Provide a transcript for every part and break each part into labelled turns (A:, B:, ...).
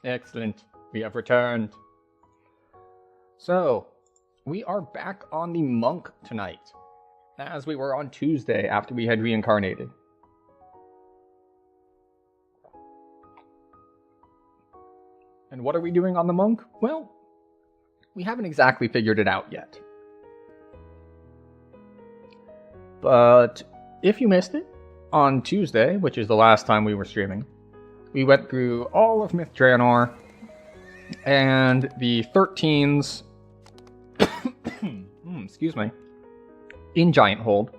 A: Excellent. We have returned. So, we are back on the monk tonight, as we were on Tuesday after we had reincarnated. And what are we doing on the monk? Well, we haven't exactly figured it out yet. But if you missed it, on Tuesday, which is the last time we were streaming, we went through all of Myth Draenor and the 13s, excuse me, in Giant Hold.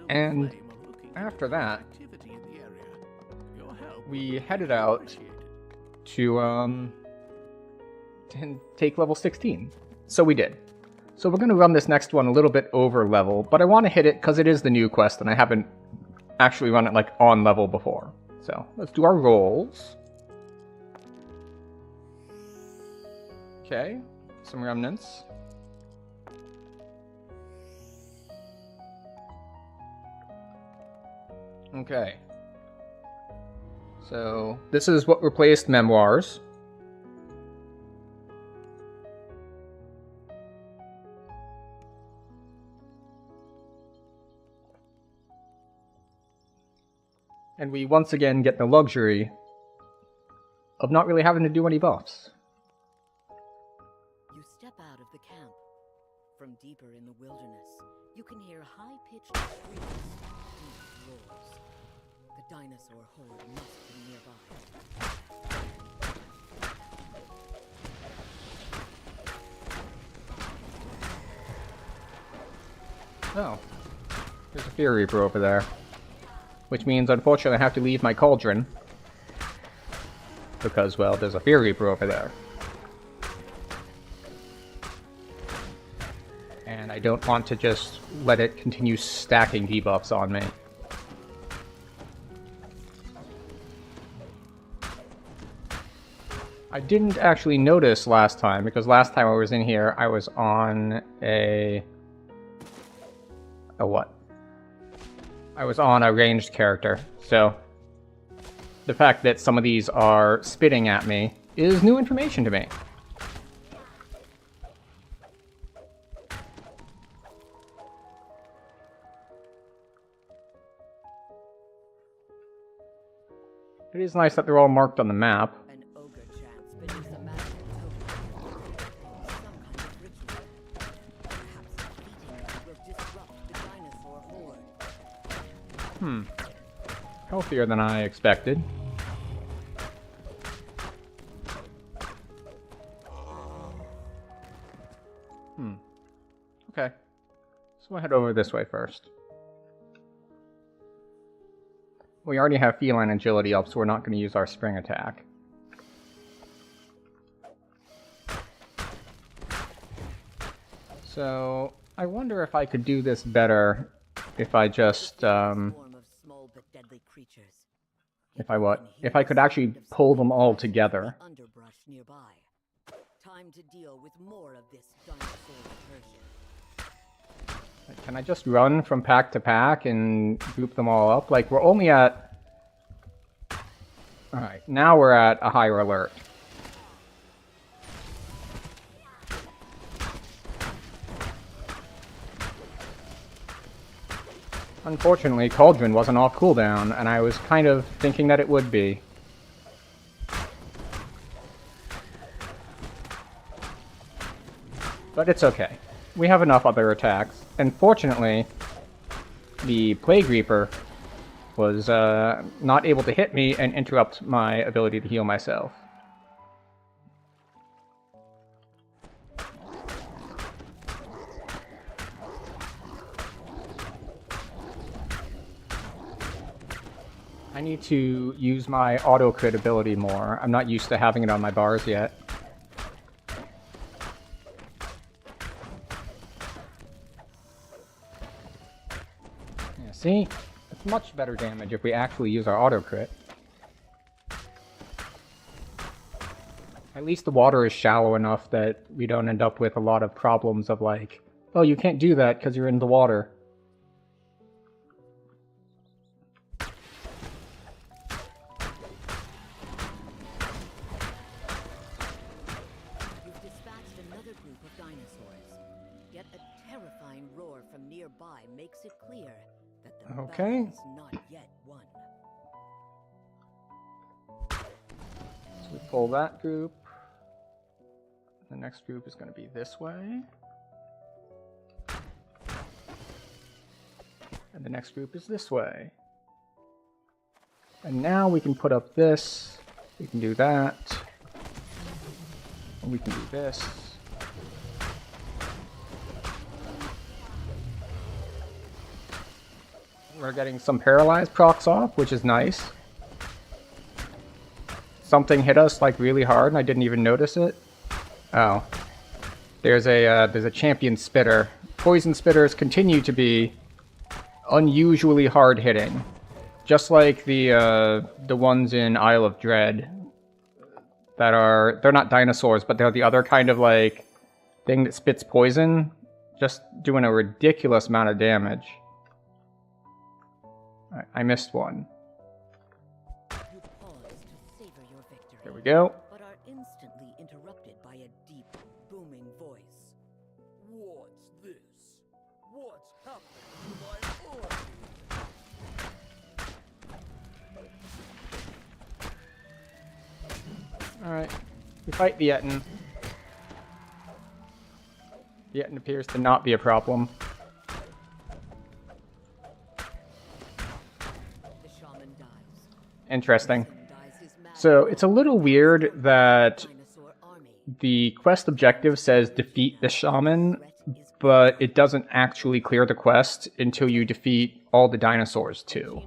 A: And after that, we headed out to take level 16. So we did. So we're going to run this next one a little bit over level, but I want to hit it because it is the new quest and I haven't actually run it like on level before. So, let's do our rolls. Okay, some remnants. Okay. So, this is what replaced Memoirs. And we once again get the luxury of not really having to do any buffs.
B: You step out of the camp. From deeper in the wilderness, you can hear high-pitched screams, deep roars. The dinosaur horde must be nearby.
A: Oh. There's a Fear Reaper over there. Which means, unfortunately, I have to leave my cauldron. Because, well, there's a Fear Reaper over there. And I don't want to just let it continue stacking debuffs on me. I didn't actually notice last time, because last time I was in here, I was on a what? I was on a ranged character, so the fact that some of these are spitting at me is new information to me. It is nice that they're all marked on the map.
B: An ogre chants beneath a magic token. Some kind of ritual. Perhaps defeating it will disrupt the dinosaur horde.
A: Healthier than I expected. Okay. So we'll head over this way first. We already have feline agility up, so we're not going to use our spring attack. So, I wonder if I could do this better if I just, if I could actually pull them all together.
B: Underbrush nearby. Time to deal with more of this dinosaur recursion.
A: Can I just run from pack to pack and group them all up? Like, we're only at... Alright, now we're at a higher alert. Unfortunately, Cauldron wasn't off cooldown, and I was kind of thinking that it would be. But it's okay. We have enough other attacks. And fortunately, the Plague Reaper was not able to hit me and interrupt my ability to heal myself. I need to use my auto crit ability more. I'm not used to having it on my bars yet. Yeah, see? It's much better damage if we actually use our auto crit. At least the water is shallow enough that we don't end up with a lot of problems of like, oh, you can't do that because you're in the water.
B: Makes it clear that the
A: Okay.
B: battle is not yet won.
A: So we pull that group. The next group is going to be this way. And the next group is this way. And now we can put up this. We can do that. And we can do this. We're getting some paralyzed procs off, which is nice. Something hit us like really hard and I didn't even notice it. Oh. There's a champion spitter. Poison spitters continue to be unusually hard hitting. Just like the ones in Isle of Dread. They're not dinosaurs, but they're the other kind of like thing that spits poison. Just doing a ridiculous amount of damage. I missed one.
B: You pause to savor your victory,
A: There we go.
B: but are instantly interrupted by a deep, booming voice. What's this? What's happening to my army?
A: Alright. We fight the Etten. The Etten appears to not be a problem. Interesting. So it's a little weird that the quest objective says defeat the shaman, but it doesn't actually clear the quest until you defeat all the dinosaurs too.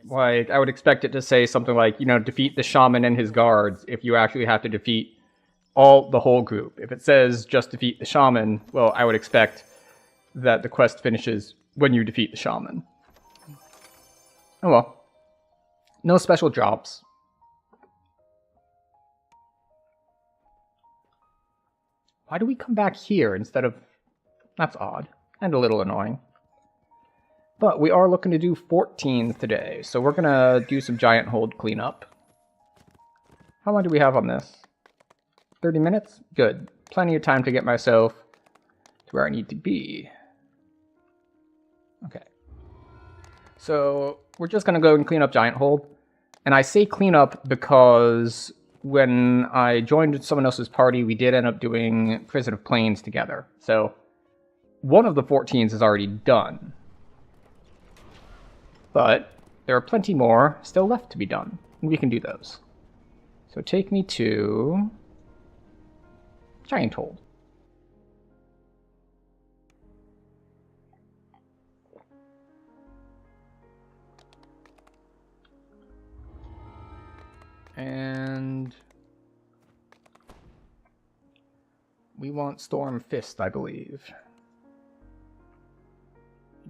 A: Like, I would expect it to say something like, you know, defeat the shaman and his guards if you actually have to defeat the whole group. If it says just defeat the shaman, well, I would expect that the quest finishes when you defeat the shaman. Oh well. No special jobs. Why do we come back here instead of... That's odd. And a little annoying. But we are looking to do 14 today, so we're gonna do some giant hold cleanup. How long do we have on this? 30 minutes? Good. Plenty of time to get myself to where I need to be. Okay. So we're just going to go and clean up Giant Hold. And I say clean up because when I joined someone else's party, we did end up doing Prison of Plains together. So one of the 14s is already done. But there are plenty more still left to be done. And we can do those. So take me to Giant Hold. And we want Storm Fist, I believe.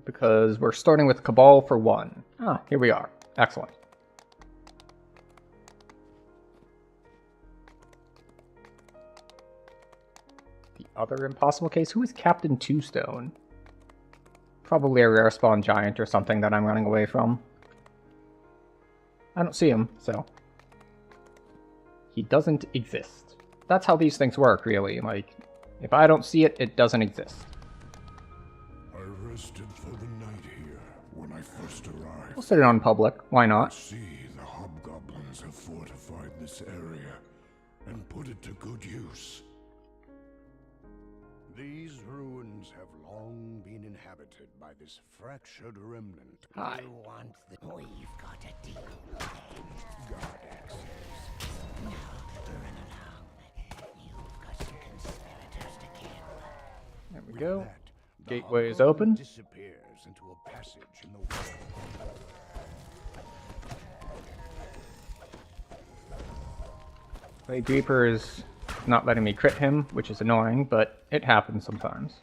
A: Because we're starting with Cabal for 1. Ah, here we are. Excellent. The other impossible case? Who is Captain Two Stone? Probably a rare spawn giant or something that I'm running away from. I don't see him, so... He doesn't exist. That's how these things work, really. Like, if I don't see it, it doesn't exist.
C: I rested for the night here when I first arrived.
A: We'll set it on public. Why not?
C: See, the hobgoblins have fortified this area and put it to good use. These ruins have long been inhabited by this fractured remnant.
A: Hi.
D: You want the... We've got a deal.
C: God access.
D: No, run along. You've got some conspirators to kill.
A: There we
C: With
A: go.
C: that, the
A: Gateway is
C: hobgoblin
A: open.
C: disappears into a passage in the wall.
A: Blade Reaper is not letting me crit him, which is annoying, but it happens sometimes.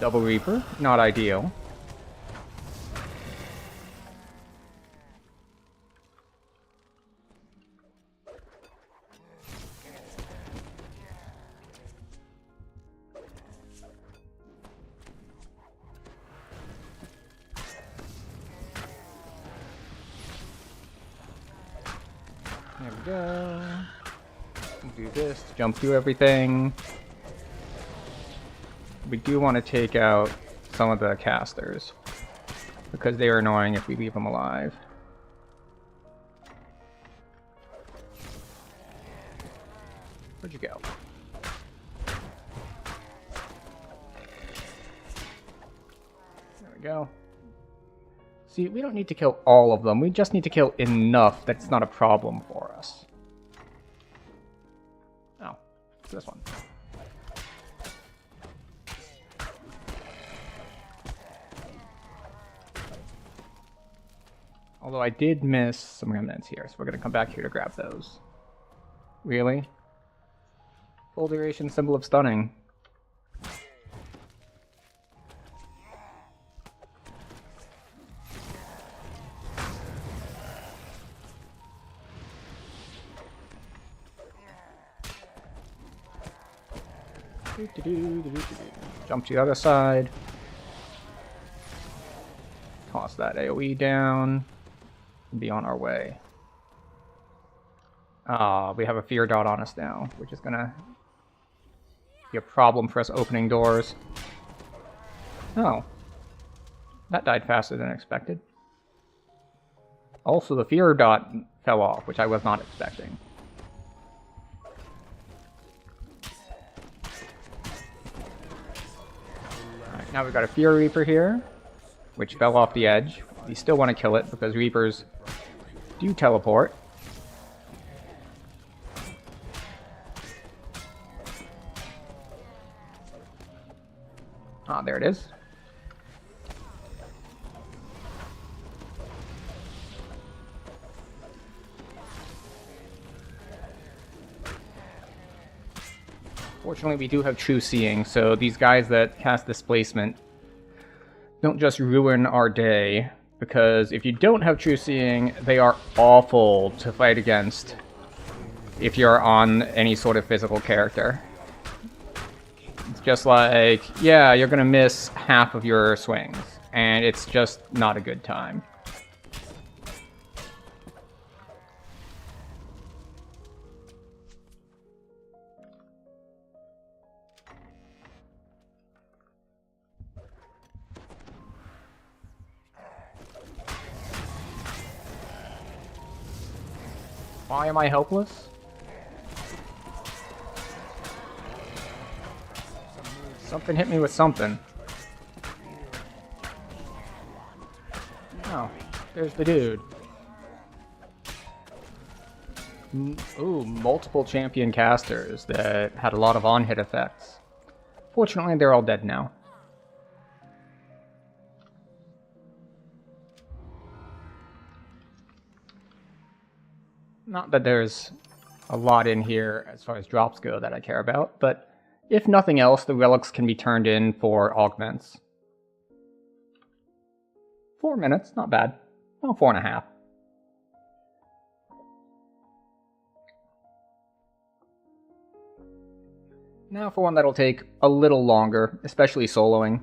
A: Double Reaper, not ideal. There we go. Do this, jump through everything. We do want to take out some of the casters, because they are annoying if we leave them alive. Where'd you go? There we go. See, we don't need to kill all of them. We just need to kill enough that it's not a problem for us. Oh, it's this one. Although I did miss some remnants here, so we're going to come back here to grab those. Really? Full duration symbol of stunning. Jump to the other side. Toss that AoE down. And be on our way. Ah, we have a fear dot on us now, which is gonna be a problem for us opening doors. Oh. That died faster than expected. Also, the fear dot fell off, which I was not expecting. Alright, now we've got a Fear Reaper here, which fell off the edge. We still want to kill it because Reapers do teleport. Ah, there it is. Fortunately, we do have True Seeing, so these guys that cast Displacement don't just ruin our day, because if you don't have True Seeing, they are awful to fight against if you're on any sort of physical character. It's just like, yeah, you're gonna miss half of your swings, and it's just not a good time. Why am I helpless? Something hit me with something. Oh, there's the dude. Ooh, multiple champion casters that had a lot of on-hit effects. Fortunately, they're all dead now. Not that there's a lot in here as far as drops go that I care about, but if nothing else, the relics can be turned in for augments. 4 minutes, not bad. Well, 4.5. Now for one that'll take a little longer, especially soloing.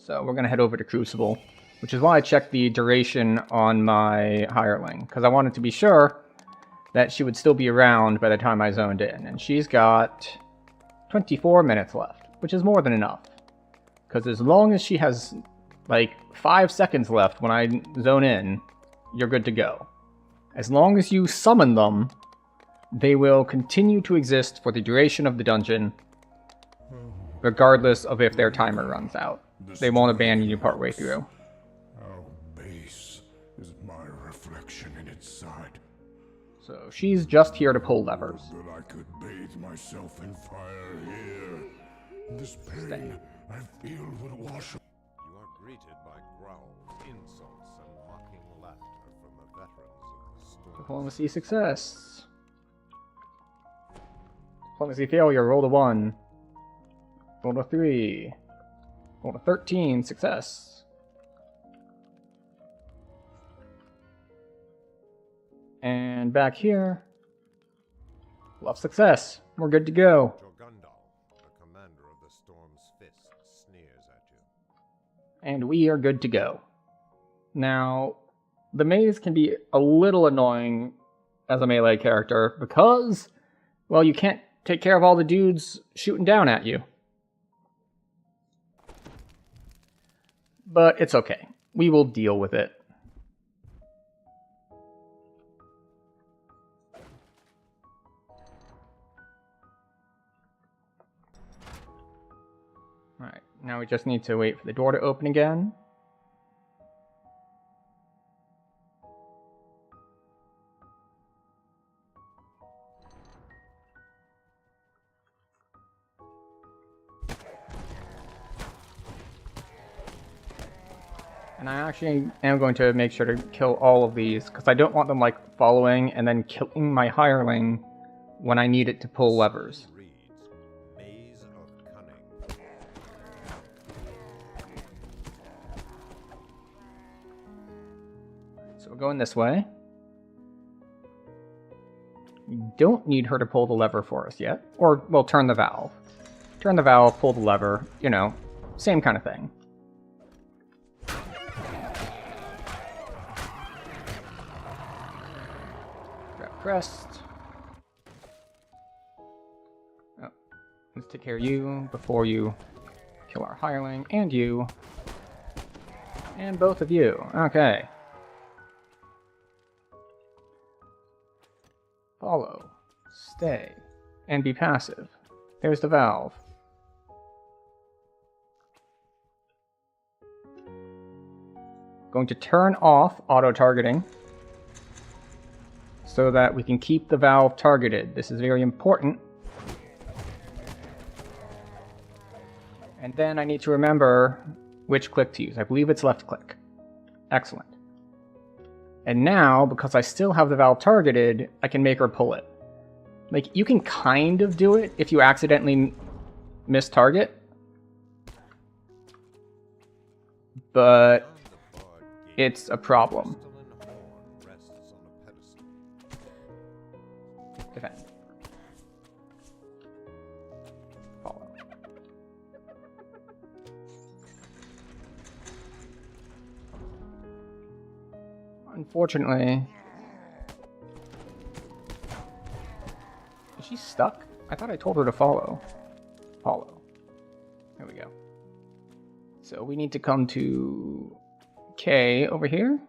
A: So we're going to head over to Crucible, which is why I checked the duration on my hireling, because I wanted to be sure that she would still be around by the time I zoned in. And she's got 24 minutes left, which is more than enough. Because as long as she has, like, 5 seconds left when I zone in, you're good to go. As long as you summon them, they will continue to exist for the duration of the dungeon, regardless of if their timer runs out. They won't abandon you partway through.
C: How base is my reflection in its side.
A: So she's just here to pull levers.
C: That I could bathe myself in fire here. This pain I feel would wash away.
E: You are greeted by growls, insults, and mocking laughter from the veterans of the storm.
A: Diplomacy success. Diplomacy failure, roll a 1. Roll a 3. Roll a 13, success. And back here, love success. We're good to go.
E: Jorgundal, the commander of the Storm's Fist, sneers at you.
A: And we are good to go. Now, the maze can be a little annoying as a melee character because, well, you can't take care of all the dudes shooting down at you. But it's okay. We will deal with it. Alright, now we just need to wait for the door to open again. And I actually am going to make sure to kill all of these, because I don't want them, like, following and then killing my hireling when I need it to pull levers.
E: Reads, Maze of Cunning.
A: So we're going this way. We don't need her to pull the lever for us yet. Or, well, turn the valve. Turn the valve, pull the lever, you know, same kind of thing. Crest. Oh, let's take care of you before you kill our hireling, and you, and both of you. Okay. Follow, stay, and be passive. There's the valve. Going to turn off auto-targeting, so that we can keep the valve targeted. This is very important. And then I need to remember which click to use. I believe it's left click. Excellent. And now, because I still have the valve targeted, I can make her pull it. Like, you can kind of do it if you accidentally miss target. But it's a problem. Defend. Follow. Unfortunately... Is she stuck? I thought I told her to follow. Follow. There we go. So we need to come to K over here.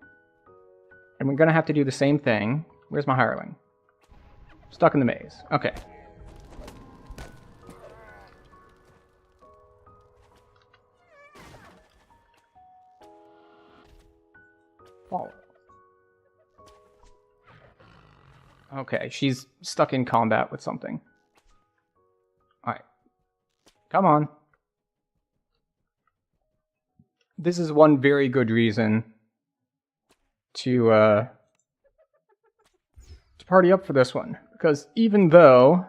A: And we're going to have to do the same thing. Where's my hireling? Stuck in the maze. Okay. Follow. Okay, she's stuck in combat with something. Alright. Come on. This is one very good reason to party up for this one. Because even though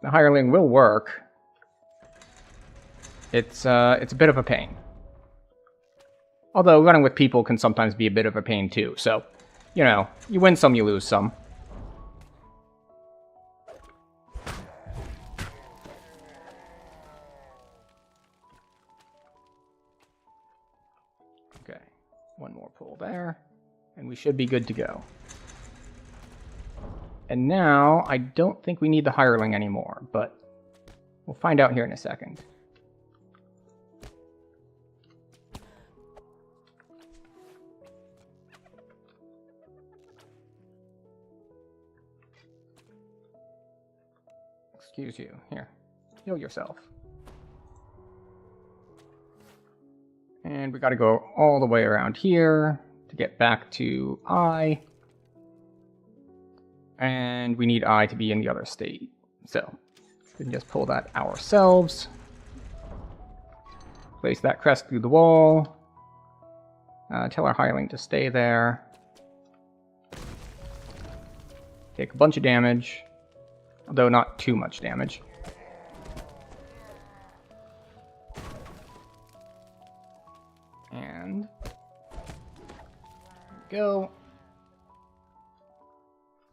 A: the hireling will work, it's a bit of a pain. Although running with people can sometimes be a bit of a pain too, so, you know, you win some, you lose some. should be good to go. And now, I don't think we need the hireling anymore, but we'll find out here in a second. Excuse you. Here. Heal yourself. And we gotta go all the way around here to get back to I. And we need I to be in the other state. So, we can just pull that ourselves. Place that crest through the wall. Tell our hireling to stay there. Take a bunch of damage. Although not too much damage. And go.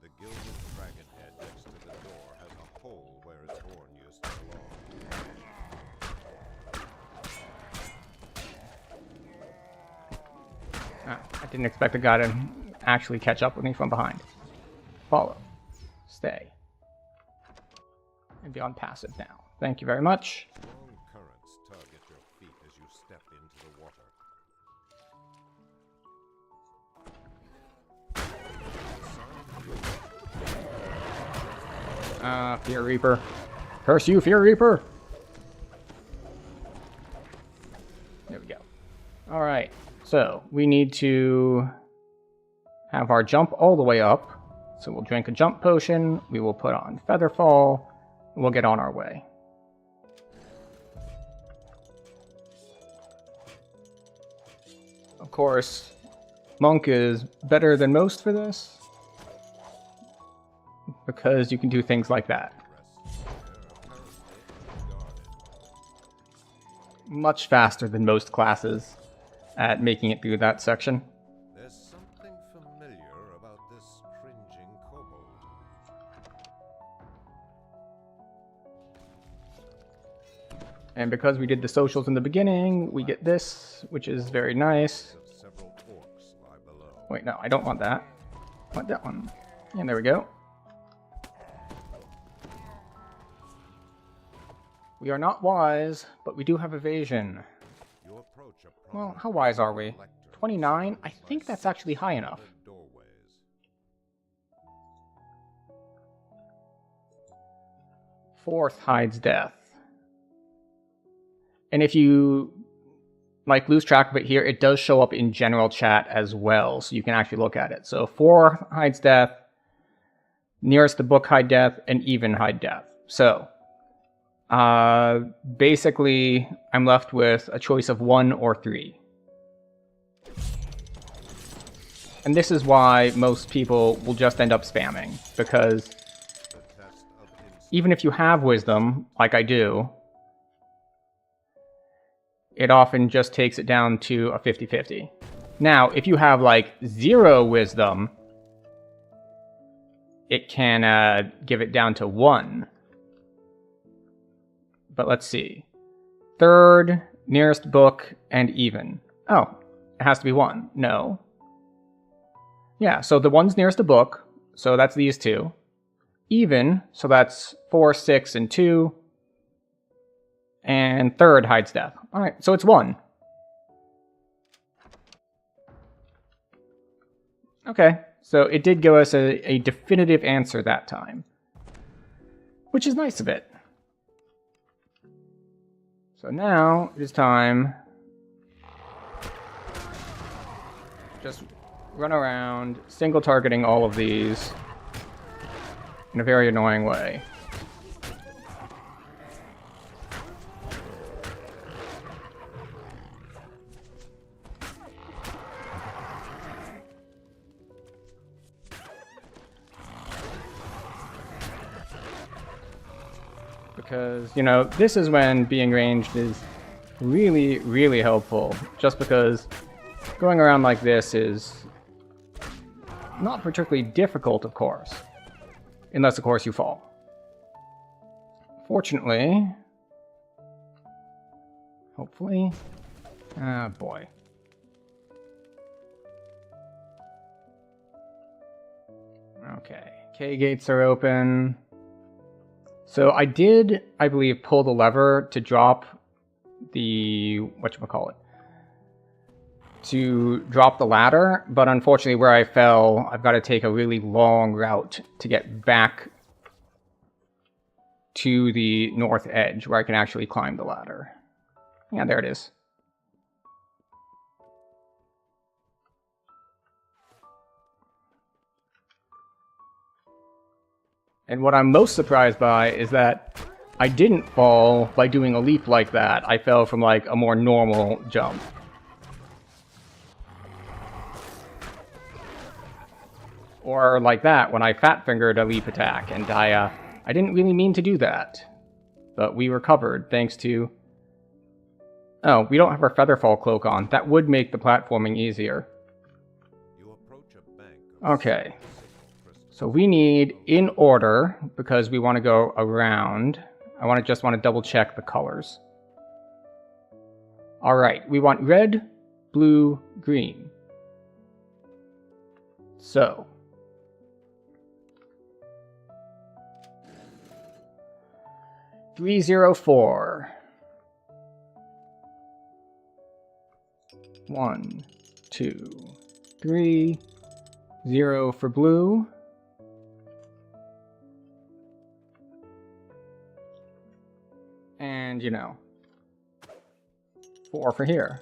E: The gilded dragon head next to the door has a hole where its horn used to belong.
A: I didn't expect the guy to actually catch up with me from behind. Follow. Stay. And be on passive now. Thank you very much.
E: Strong currents tug at your feet as you step into the water.
A: Fear Reaper. Curse you, Fear Reaper! There we go. Alright, so we need to have our jump all the way up. So we'll drink a jump potion, we will put on Featherfall, and we'll get on our way. Of course, Monk is better than most for this, because you can do things like that. Much faster than most classes at making it through that section.
E: There's something familiar about this cringing kobold.
A: And because we did the socials in the beginning, we get this, which is very nice.
E: Several orcs lie below.
A: Wait, no, I don't want that. I want that one. And there we go. We are not wise, but we do have evasion.
E: You approach a
A: Well, how wise are we? 29? I think that's actually high enough.
E: doorways.
A: Fourth hides death. And if you lose track of it here, it does show up in general chat as well, so you can actually look at it. So 4 hides death, nearest the book hide death, and even hide death. So basically, I'm left with a choice of 1 or 3. And this is why most people will just end up spamming, because even if you have wisdom, like I do, it often just takes it down to a 50-50. Now, if you have, 0 wisdom, it can give it down to 1. But let's see. 3rd, nearest book, and even. Oh, it has to be 1. No. Yeah, so the 1's nearest the book, so that's these 2. Even, so that's 4, 6, and 2. And 3rd hides death. Alright, so it's 1. Okay, so it did give us a definitive answer that time. Which is nice of it. So now, it is time. Just run around, single targeting all of these in a very annoying way. Because, this is when being ranged is really, really helpful. Just because going around like this is not particularly difficult, of course. Unless, of course, you fall. Fortunately... Hopefully... Ah, boy. Okay, K-gates are open. So I did, I believe, pull the lever to drop the, whatchamacallit, to drop the ladder, but unfortunately where I fell, I've got to take a really long route to get back to the north edge where I can actually climb the ladder. Yeah, there it is. And what I'm most surprised by is that I didn't fall by doing a leap like that. I fell from like a more normal jump. Or like that when I fat-fingered a leap attack, and I didn't really mean to do that. But we recovered thanks to... Oh, we don't have our Featherfall cloak on. That would make the platforming easier.
E: You approach a bank of
A: Okay. So we need, in order, because we want to go around, I just want to double check the colors. Alright, we want red, blue, green. So. 304. 1, 2, 3. 0 for blue. And, 4 for here.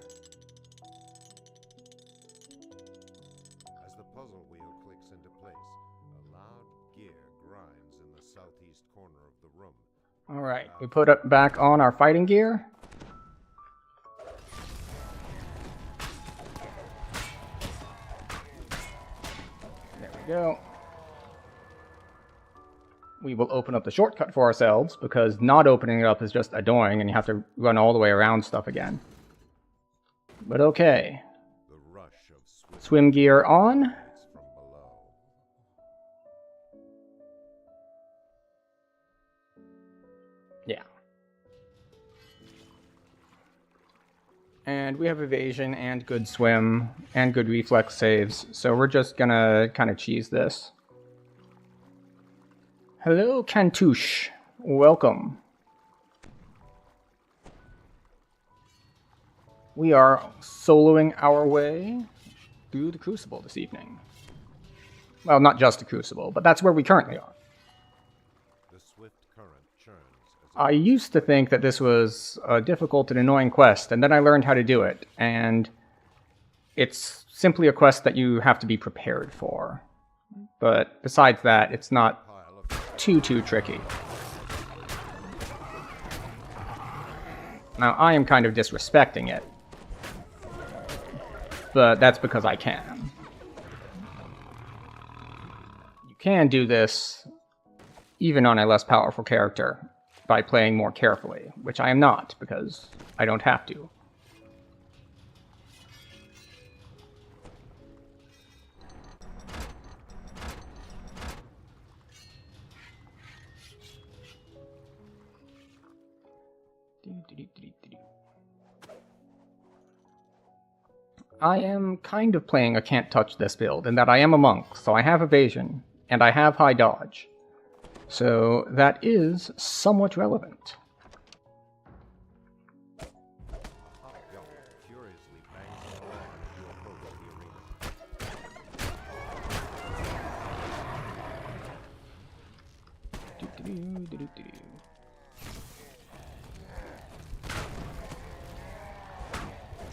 E: As the puzzle wheel clicks into place, a loud gear grinds in the southeast corner of the room.
A: Alright, we put it back on our fighting gear. There we go. We will open up the shortcut for ourselves, because not opening it up is just annoying and you have to run all the way around stuff again. But okay.
E: The rush of
A: Swim gear on.
E: from below.
A: Yeah. And we have evasion and good swim and good reflex saves, so we're just gonna kind of cheese this. Hello, Kantouche. Welcome. We are soloing our way through the Crucible this evening. Well, not just the Crucible, but that's where we currently are.
E: The swift current churns as
A: I used to think that this was a difficult and annoying quest, and then I learned how to do it, and it's simply a quest that you have to be prepared for. But besides that, it's not
E: pile of
A: too tricky. Now, I am kind of disrespecting it, but that's because I can. You can do this even on a less powerful character by playing more carefully, which I am not, because I don't have to. I am kind of playing a can't touch this build, in that I am a monk, so I have evasion, and I have high dodge. So that is somewhat relevant.
E: hot gun furiously bangs the wall as you approach the arena.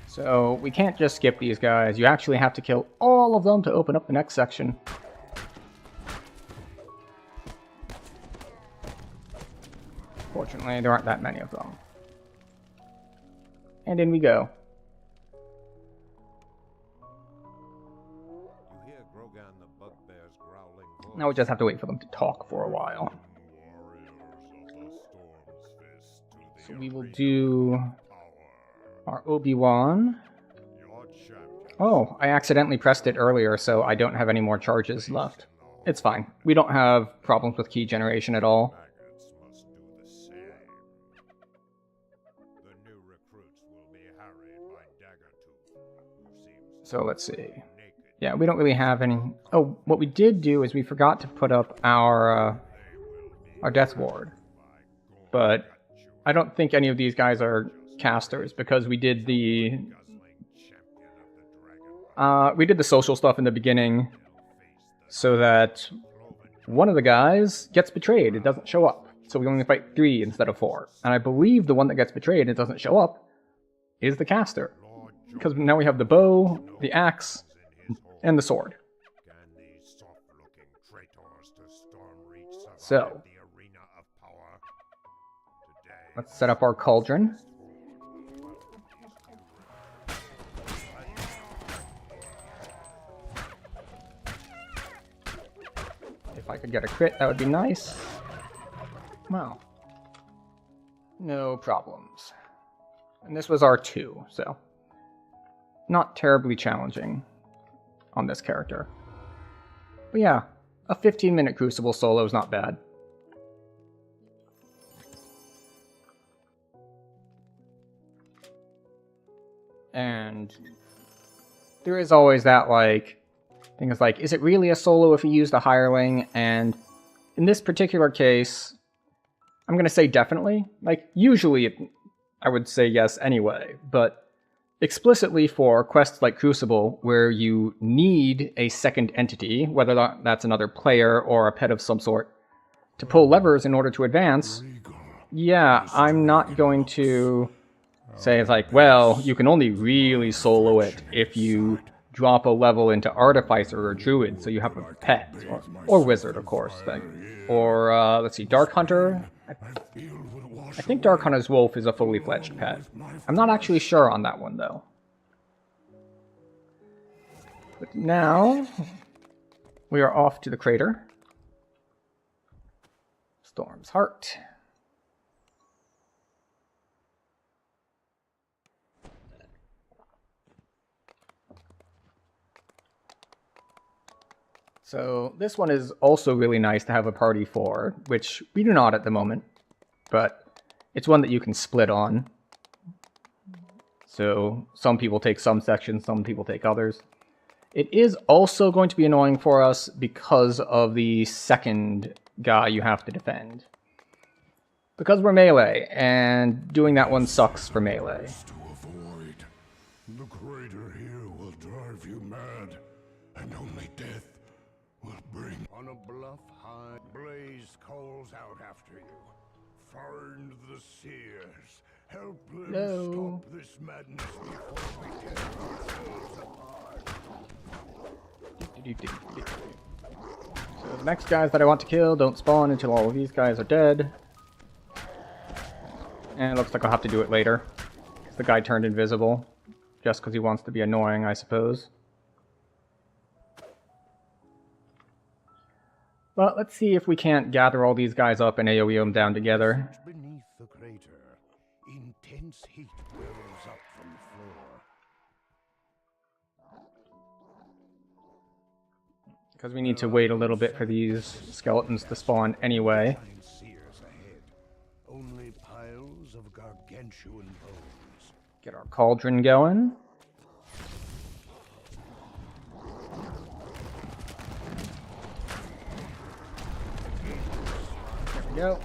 A: So we can't just skip these guys. You actually have to kill all of them to open up the next section. Fortunately, there aren't that many of them. And in we go.
E: You hear Grogan the bugbear's growling voice.
A: Now we just have to wait for them to talk for a while.
C: Warriors of the Storm's Fist to the
A: So we will
C: arena
A: do
C: of power.
A: our Obi-Wan.
C: Your champion.
A: Oh, I accidentally pressed it earlier, so I don't have any more charges left. It's fine. We don't have problems with key generation at all.
C: Maggots must do the same.
E: The new recruits will be harried by Daggertooth, who seems
A: So let's see.
E: naked
A: Yeah, we don't really have any... Oh, what we did do is we forgot to put up our death ward. But I don't think any of these guys are casters because we did the social stuff in the beginning so that one of the guys gets betrayed. It doesn't show up. So we only fight 3 instead of 4. And I believe the one that gets betrayed and it doesn't show up is the caster. Because now we have the bow, the axe, and the sword. So, let's set up our cauldron. If I could get a crit, that would be nice. Wow. No problems. And this was R2, so not terribly challenging on this character. But yeah, a 15-minute Crucible solo is not bad. And there is always that, like, thing is like, is it really a solo if you use the hireling? And in this particular case, I'm going to say definitely. Like, usually I would say yes anyway, but explicitly for quests like Crucible, where you need a second entity, whether that's another player or a pet of some sort, to pull levers in order to advance, yeah, I'm not going to say it's like, well, you can only really solo it if you drop a level into Artificer or Druid, so you have a pet, or Wizard, of course, thing. Or, let's see, Dark Hunter. I think Dark Hunter's Wolf is a fully fledged pet. I'm not actually sure on that one, though. But now, we are off to the crater. Storm's Heart. So this one is also really nice to have a party for, which we do not at the moment, but it's one that you can split on. So some people take some sections, some people take others. It is also going to be annoying for us because of the second guy you have to defend. Because we're melee, and doing that one sucks for melee.
C: To avoid. The crater here will drive you mad, and only death will bring.
E: On a bluff high, blaze calls out after you. Find the seers. Help them
A: No.
E: stop this madness before we tear ourselves apart.
A: So the next guys that I want to kill don't spawn until all of these guys are dead. And it looks like I'll have to do it later. Because the guy turned invisible. Just because he wants to be annoying, I suppose. But let's see if we can't gather all these guys up and AoE them down together.
E: Beneath the crater, intense heat wells up from the floor.
A: Because we need to wait a little bit for these skeletons to spawn anyway.
E: Giant seers ahead. Only piles of gargantuan bones.
A: Get our cauldron going. There we go.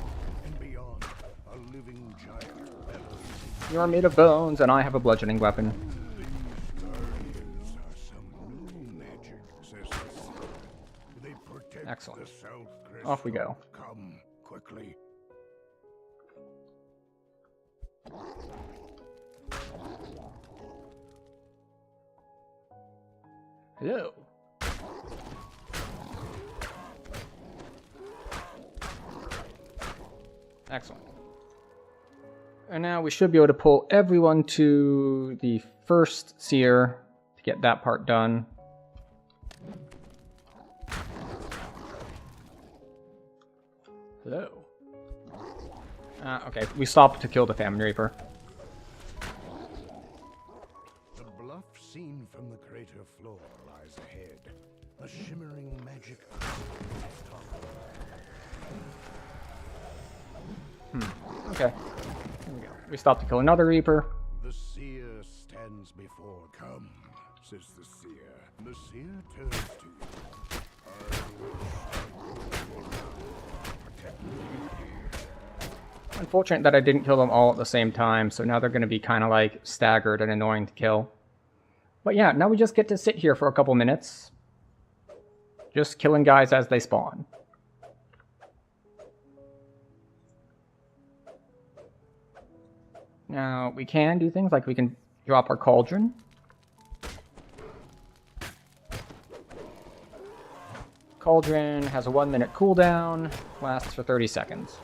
E: And beyond, a living giant bellows.
A: You're made of bones, and I have a bludgeoning weapon.
E: These guardians are some new magic, says the spirit. They protect
A: Excellent.
E: the South Crystal.
A: Off we go.
E: Come quickly.
A: Hello. Excellent. And now we should be able to pull everyone to the first seer to get that part done. Hello. Okay, we stopped to kill the Famine Reaper.
E: The bluff seen from the crater floor lies ahead. A shimmering magic
A: Okay. Here we go. We stopped to kill another Reaper.
E: The seer stands before. Come,
C: says the seer. The seer turns to you.
A: Unfortunate that I didn't kill them all at the same time, so now they're going to be kind of like staggered and annoying to kill. But yeah, now we just get to sit here for a couple minutes. Just killing guys as they spawn. Now, we can do things like we can drop our cauldron. Cauldron has a 1-minute cooldown, lasts for 30 seconds.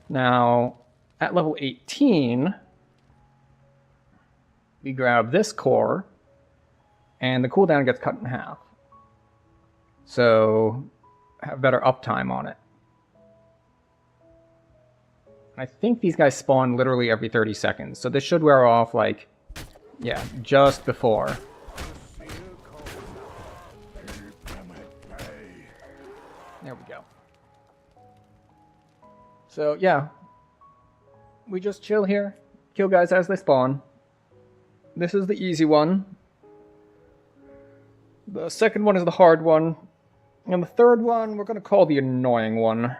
A: Now, at level 18, we grab this core, and the cooldown gets cut in half. So, have better uptime on it. I think these guys spawn literally every 30 seconds, so this should wear off, like, yeah, just before. There we go. So, yeah. We just chill here, kill guys as they spawn. This is the easy one. The second one is the hard one. And the third one, we're going to call the annoying one.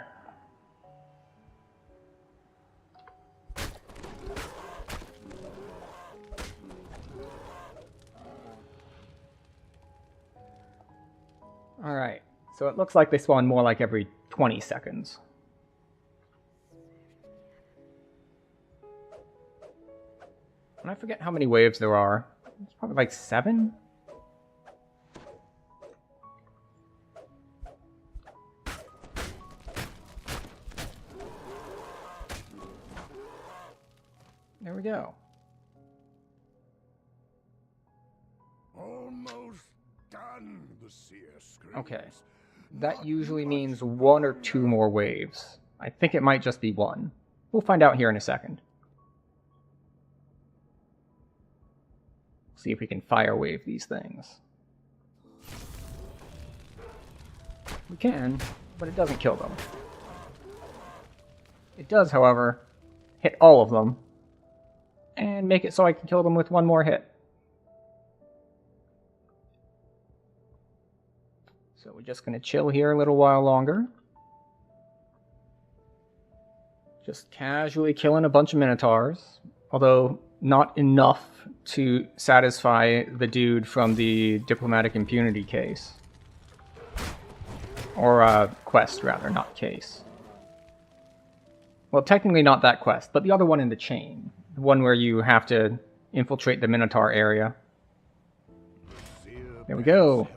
A: Alright, so it looks like they spawn more like every 20 seconds. And I forget how many waves there are. It's probably like 7? There we go.
C: Almost done, the seer screams.
A: Okay. That usually means 1 or 2 more waves. I think it might just be 1. We'll find out here in a second. See if we can fire wave these things. We can, but it doesn't kill them. It does, however, hit all of them, and make it so I can kill them with 1 more hit. So we're just going to chill here a little while longer. Just casually killing a bunch of Minotaurs, although not enough to satisfy the dude from the diplomatic impunity case. Or quest, rather, not case. Well, technically not that quest, but the other one in the chain. The one where you have to infiltrate the Minotaur area. There we go.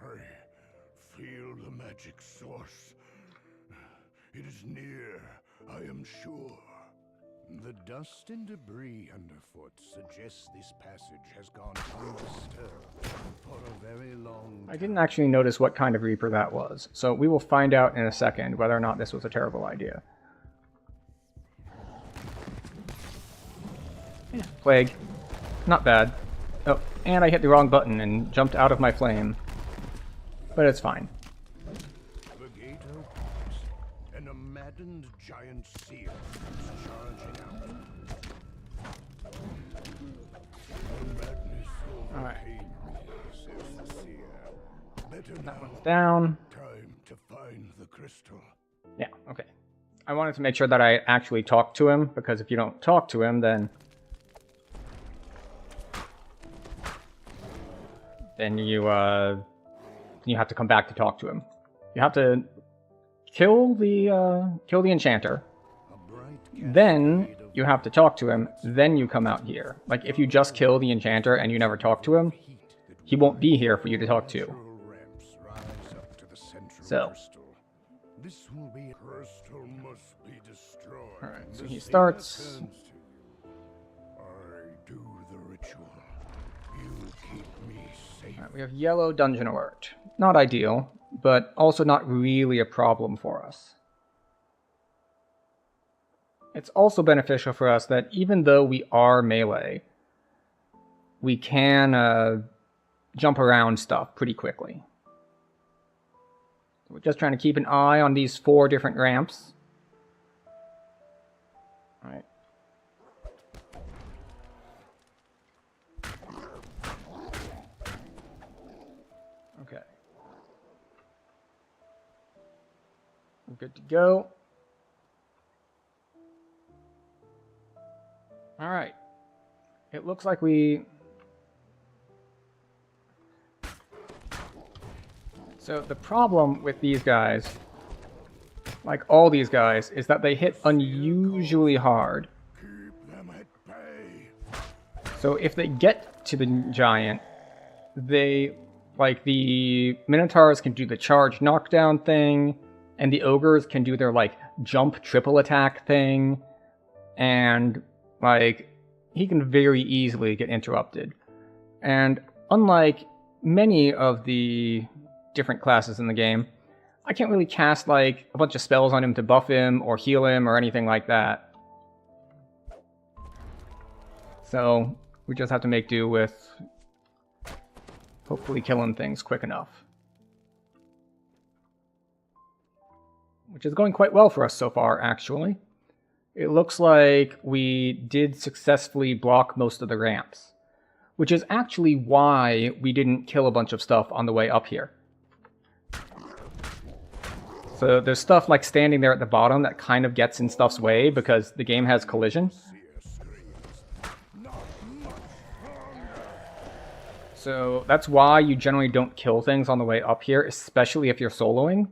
C: I feel the magic source. It is near, I am sure. The dust and debris underfoot suggests this passage has gone undisturbed for a very long time.
A: I didn't actually notice what kind of Reaper that was, so we will find out in a second whether or not this was a terrible idea. Yeah, plague. Not bad. Oh, and I hit the wrong button and jumped out of my flame. But it's fine.
C: The gate opens, and a maddened giant seer comes charging out. The madness overcame me, says the seer. Better
A: That
C: now.
A: one's down.
C: Time to find the crystal.
A: Yeah, okay. I wanted to make sure that I actually talked to him, because if you don't talk to him, then you have to come back to talk to him. You have to kill the enchanter, then you have to talk to him, then you come out here. Like, if you just kill the enchanter and you never talk to him, he won't be here for you to talk to. So.
C: This will be crystal must be destroyed.
A: Alright, so
C: The
A: he
C: seer
A: starts.
C: turns to you. I do the ritual. You keep me safe.
A: Alright, we have yellow dungeon alert. Not ideal, but also not really a problem for us. It's also beneficial for us that even though we are melee, we can jump around stuff pretty quickly. We're just trying to keep an eye on these 4 different ramps. Alright. We're good to go. Alright. It looks like we... So the problem with these guys, like all these guys, is that they hit unusually hard.
C: Keep them at bay.
A: So if they get to the giant, they, like the Minotaurs can do the charge knockdown thing, and the ogres can do their like jump triple attack thing, and like he can very easily get interrupted. And unlike many of the different classes in the game, I can't really cast like a bunch of spells on him to buff him or heal him or anything like that. So we just have to make do with hopefully killing things quick enough. Which is going quite well for us so far, actually. It looks like we did successfully block most of the ramps, which is actually why we didn't kill a bunch of stuff on the way up here. So there's stuff like standing there at the bottom that kind of gets in stuff's way because the game has collision. So that's why you generally don't kill things on the way up here, especially if you're soloing,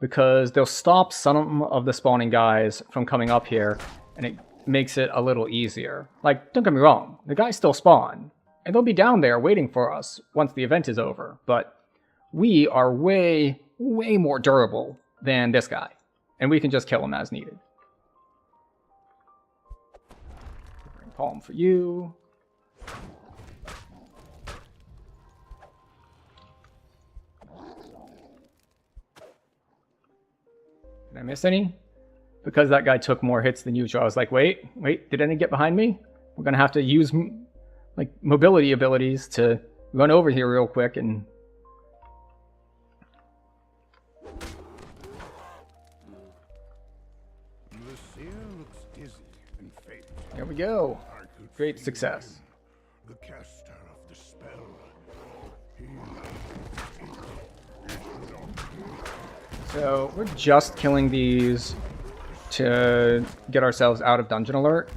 A: because they'll stop some of the spawning guys from coming up here, and it makes it a little easier. Like, don't get me wrong, the guys still spawn, and they'll be down there waiting for us once the event is over, but we are way more durable than this guy, and we can just kill him as needed. Bring palm for you. Did I miss any? Because that guy took more hits than usual, I was like, wait, did any get behind me? We're gonna have to use like mobility abilities to run over here real quick and... There we go. Great success.
C: The caster of the spell.
A: So we're just killing these to get ourselves out of Dungeon Alert.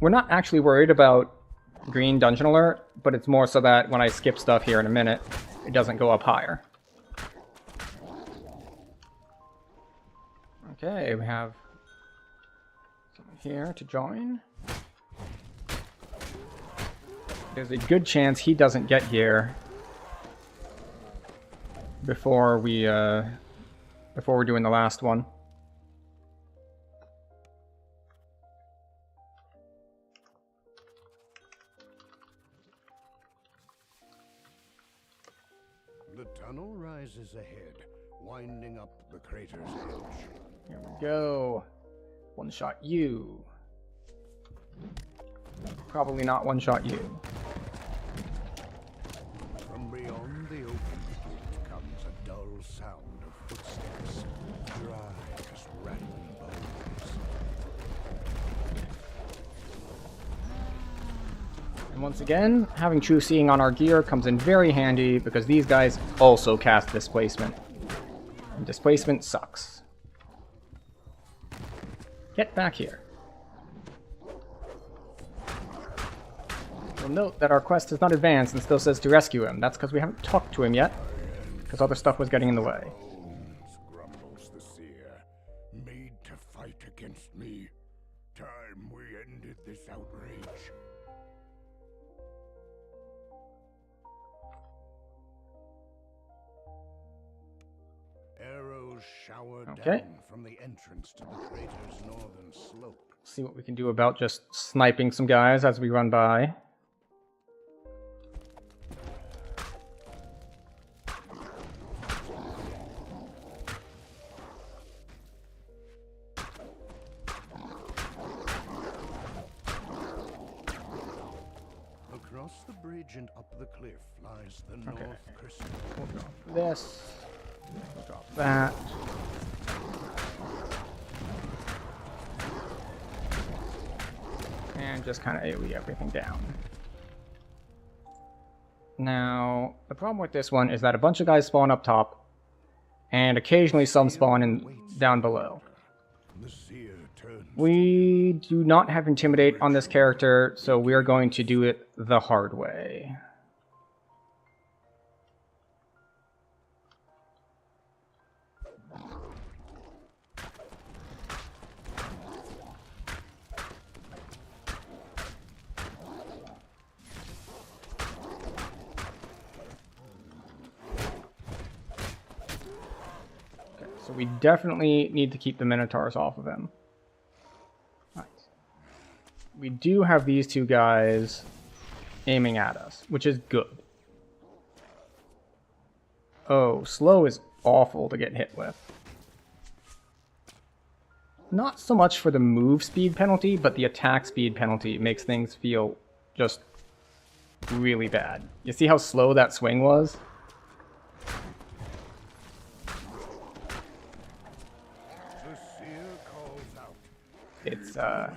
A: We're not actually worried about green Dungeon Alert, but it's more so that when I skip stuff here in a minute, it doesn't go up higher. Okay, we have someone here to join. There's a good chance he doesn't get here before we're doing the last one.
C: The tunnel rises ahead, winding up the crater's edge.
A: Here we go. One shot you. Probably not one shot you.
C: From beyond the open gate comes a dull sound of footsteps, dry as rattling bones.
A: And once again, having true seeing on our gear comes in very handy because these guys also cast displacement. And displacement sucks. Get back here. You'll note that our quest has not advanced and still says to rescue him. That's because we haven't talked to him yet, because other stuff was getting in the way.
C: Bones, grumbles the seer, made to fight against me. Time we ended this outrage. Arrows shower down from the entrance to the crater's northern slope.
A: See what we can do about just sniping some guys as we run by.
C: Across the bridge and up the cliff lies the North Crystal.
A: We'll drop this. We'll drop that. And just kind of AoE everything down. Now, the problem with this one is that a bunch of guys spawn up top, and occasionally some spawn in down below.
C: The seer turns
A: We do not have Intimidate on this character, so we are going to do it the hard way. So we definitely need to keep the Minotaurs off of him. Right. We do have these two guys aiming at us, which is good. Oh, slow is awful to get hit with. Not so much for the move speed penalty, but the attack speed penalty makes things feel just really bad. You see how slow that swing was?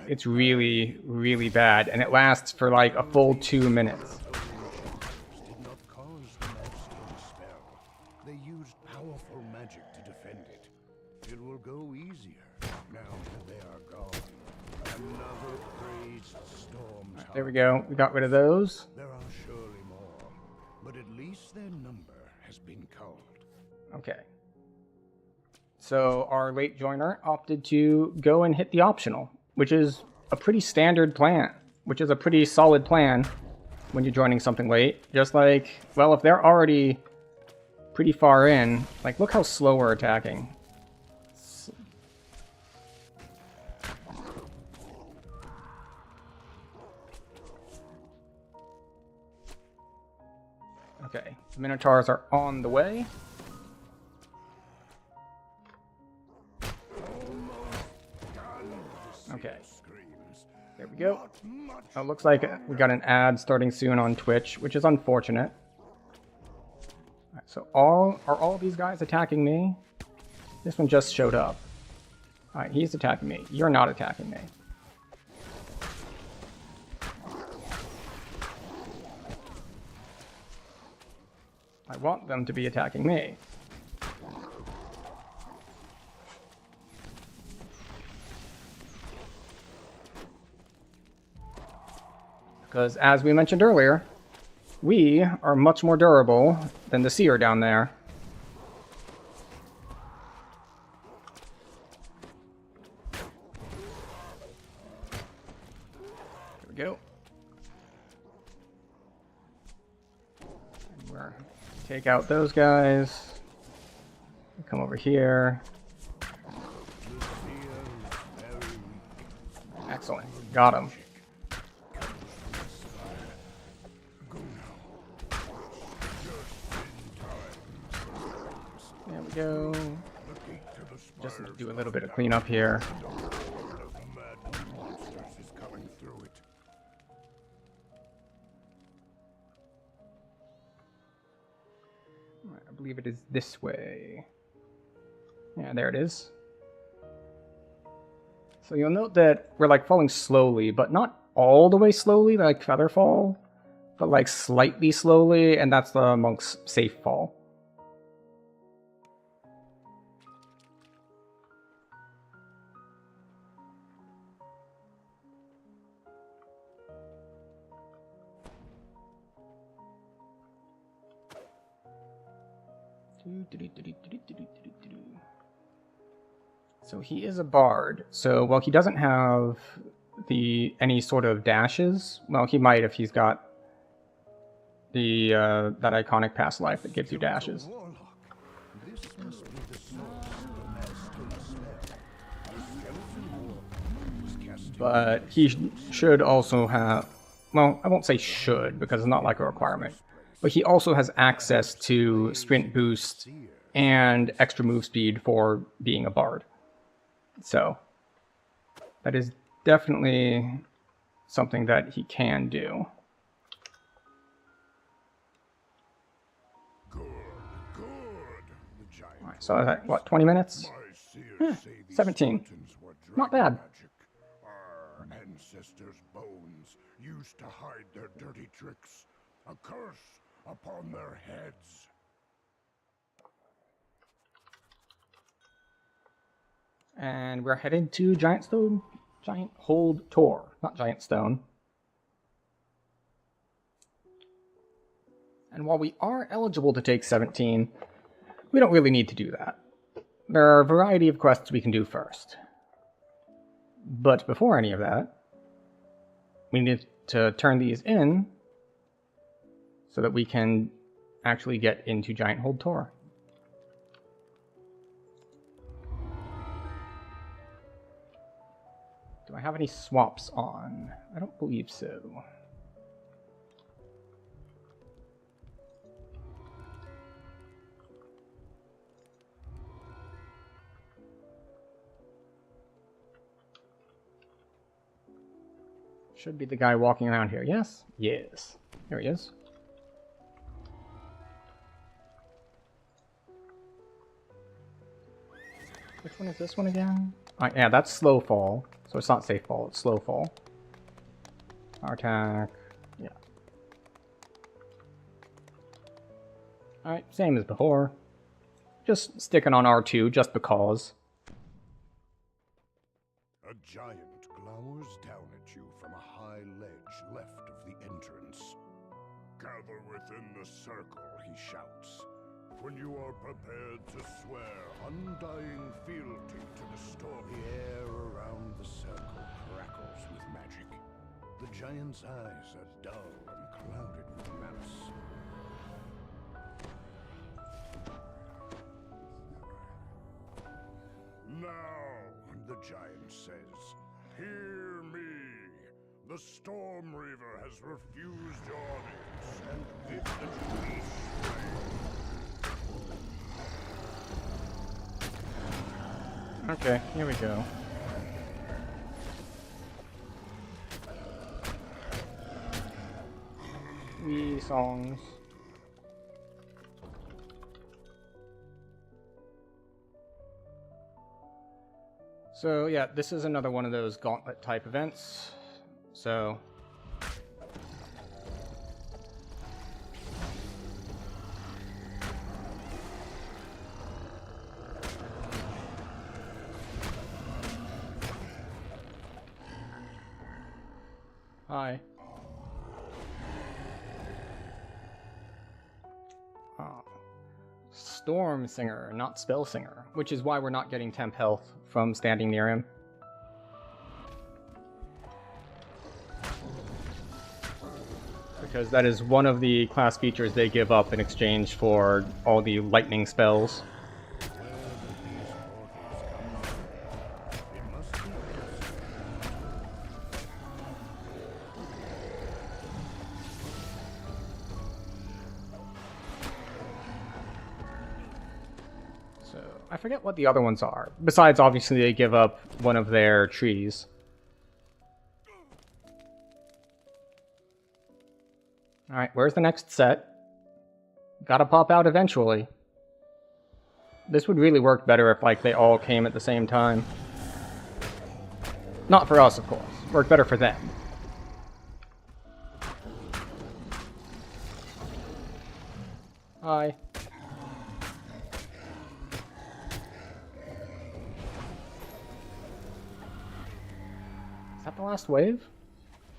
A: It's really, really bad, and it lasts for like a full 2 minutes.
C: did not cause the Magstone spell. They used powerful magic to defend it. It will go easier now that they are gone. Another crazed storm.
A: There we go. We got rid of those.
C: There are surely more, but at least their number has been culled.
A: Okay. So our late joiner opted to go and hit the optional, which is a pretty standard plan, which is a pretty solid plan when you're joining something late. Just like, well, if they're already pretty far in, like, look how slow we're attacking. Okay, the Minotaurs are on the way. Okay, there we go. Oh, looks like we got an ad starting soon on Twitch, which is unfortunate. Alright, so are all these guys attacking me? This one just showed up. Alright, he's attacking me. You're not attacking me. I want them to be attacking me. Because, as we mentioned earlier, we are much more durable than the seer down there. There we go. And we're take out those guys. Come over here. Excellent. Got him. There we go. Just do a little bit of cleanup here. I believe it is this way. Yeah, there it is. So you'll note that we're like falling slowly, but not all the way slowly like Featherfall, but like slightly slowly, and that's the monk's safe fall. So he is a bard. So while he doesn't have any sort of dashes, well, he might if he's got the that iconic past life that gives you dashes. But he should also have, well, I won't say should because it's not like a requirement, but he also has access to sprint boost and extra move speed for being a bard. So that is definitely something that he can do. All right, so that's what, 20 minutes? 17. Not bad.
C: Our ancestors' bones used to hide their dirty tricks. A curse upon their heads.
A: And we're headed to Giant Hold Tor, not Giant Stone. And while we are eligible to take 17, we don't really need to do that. There are a variety of quests we can do first. But before any of that, we need to turn these in so that we can actually get into Giant Hold Tor. Do I have any swaps on? I don't believe so. Should be the guy walking around here, yes? Yes. There he is. Which one is this one again? Yeah, that's slow fall. So it's not safe fall, it's slow fall. Power attack. Yeah. Alright, same as before. Just sticking on R2 just because.
C: A giant glowers down at you from a high ledge left of the entrance. Gather within the circle, he shouts. When you are prepared to swear undying fealty to the storm, the air around the circle crackles with magic. The giant's eyes are dull and clouded with malice. Now, the giant says, hear me. The Storm Reaver has refused your audience, and with the tree
A: Okay, here we go. Wee songs. So yeah, this is another one of those gauntlet type events. So hi. Oh. Storm Singer, not Spell Singer, which is why we're not getting temp health from standing near him. Because that is one of the class features they give up in exchange for all the lightning spells. I forget what the other ones are. Besides, obviously, they give up one of their trees. Alright, where's the next set? Gotta pop out eventually. This would really work better if, like, they all came at the same time. Not for us, of course. Work better for them. Hi. Is that the last wave?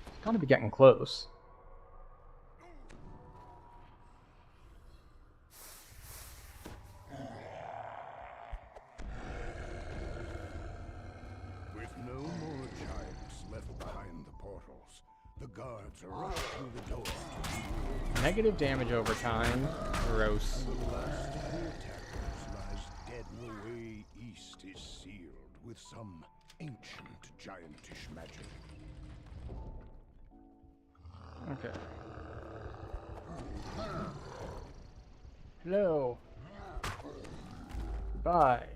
A: It's gotta be getting close.
C: With no more giants left behind the portals, the guards rush through the door to
A: Negative damage over time. Gross.
C: the last of the attackers lies dead. The way east is sealed with some ancient giantish magic.
A: Okay. Hello. Goodbye.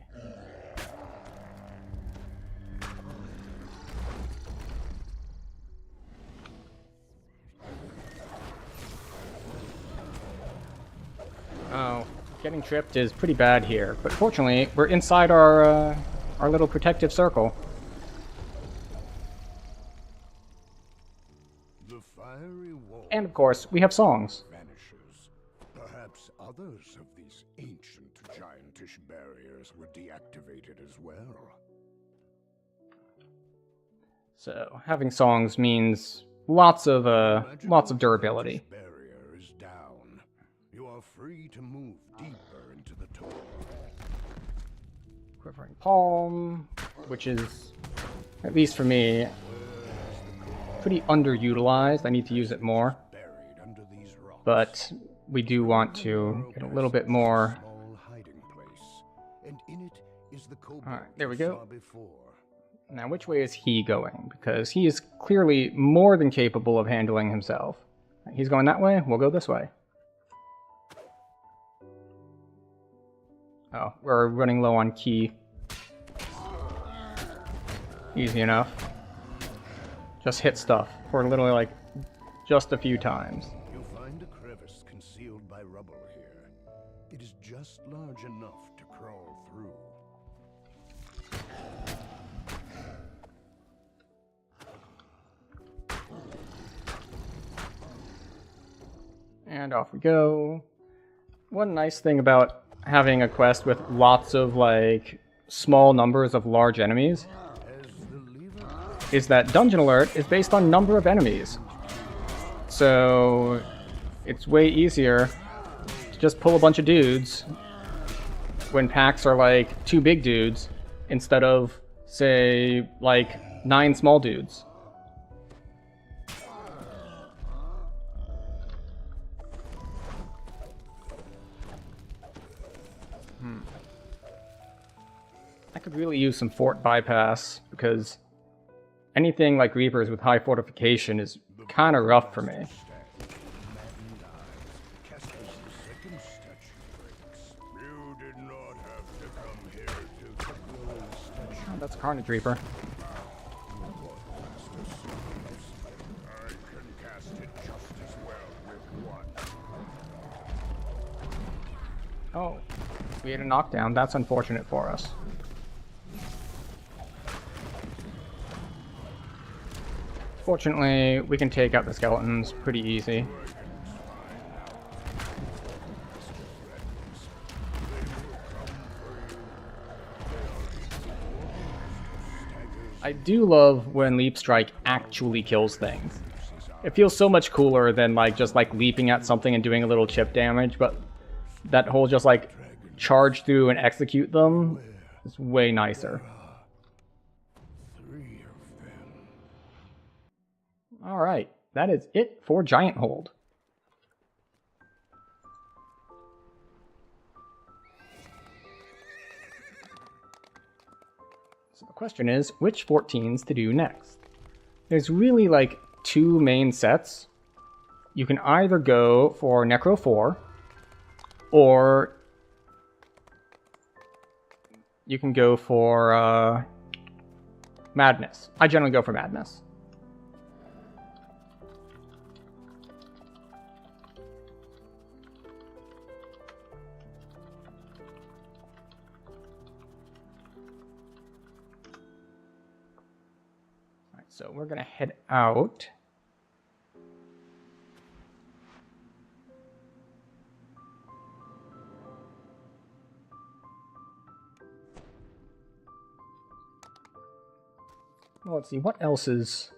A: Oh, getting tripped is pretty bad here, but fortunately, we're inside our little protective circle.
C: The fiery wall
A: And of course, we have songs.
C: vanishes. Perhaps others of these ancient giantish barriers were deactivated as well.
A: So having songs means lots of durability.
C: Barrier is down. You are free to move deeper into the tour.
A: Quivering Palm, which is, at least for me, pretty underutilized. I need to use it more.
C: Buried under these rocks.
A: But we do want to get a little bit more.
C: Small hiding place, and in it is the cobalt
A: Alright, there we
C: you
A: go.
C: saw before.
A: Now, which way is he going? Because he is clearly more than capable of handling himself. He's going that way, we'll go this way. Oh, we're running low on ki. Easy enough. Just hit stuff for literally like just a few times.
C: You find a crevice concealed by rubble here. It is just large enough to crawl through.
A: And off we go. One nice thing about having a quest with lots of like small numbers of large enemies is that Dungeon Alert is based on number of enemies. So it's way easier to just pull a bunch of dudes when packs are like 2 big dudes instead of, say, like 9 small dudes. I could really use some fort bypass, because anything like Reapers with high fortification is kind of rough for me.
C: You did not have to come here to kill the statue.
A: Oh, that's a Carnage Reaper.
C: I can cast it just as well with one.
A: Oh, we had a knockdown. That's unfortunate for us. Fortunately, we can take out the skeletons pretty easy. I do love when Leap Strike actually kills things. It feels so much cooler than like just like leaping at something and doing a little chip damage, but that whole just like charge through and execute them is way nicer.
C: 3 of them.
A: Alright, that is it for Giant Hold. So the question is, which 14s to do next? There's really like 2 main sets. You can either go for Necro 4, or you can go for Madness. I generally go for Madness. So we're going to head out. Well, let's see, what else is...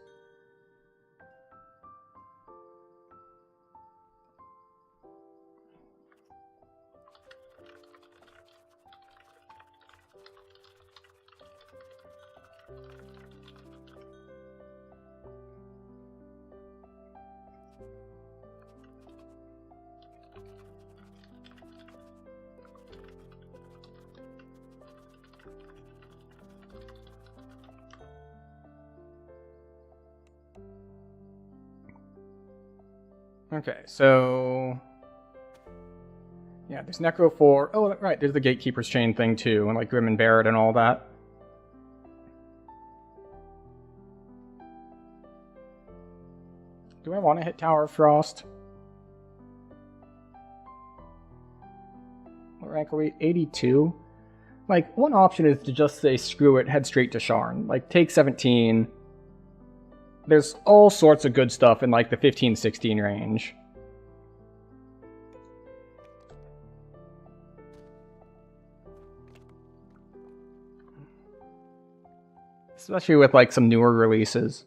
A: Okay, so... yeah, there's Necro 4. Oh, right, there's the Gatekeeper's Chain thing too, and like Grim and Barrett and all that. Do I want to hit Tower of Frost? What rank are we? 82? Like, one option is to just say, screw it, head straight to Sharn. Like, take 17. There's all sorts of good stuff in, like, the 15-16 range. especially with like some newer releases.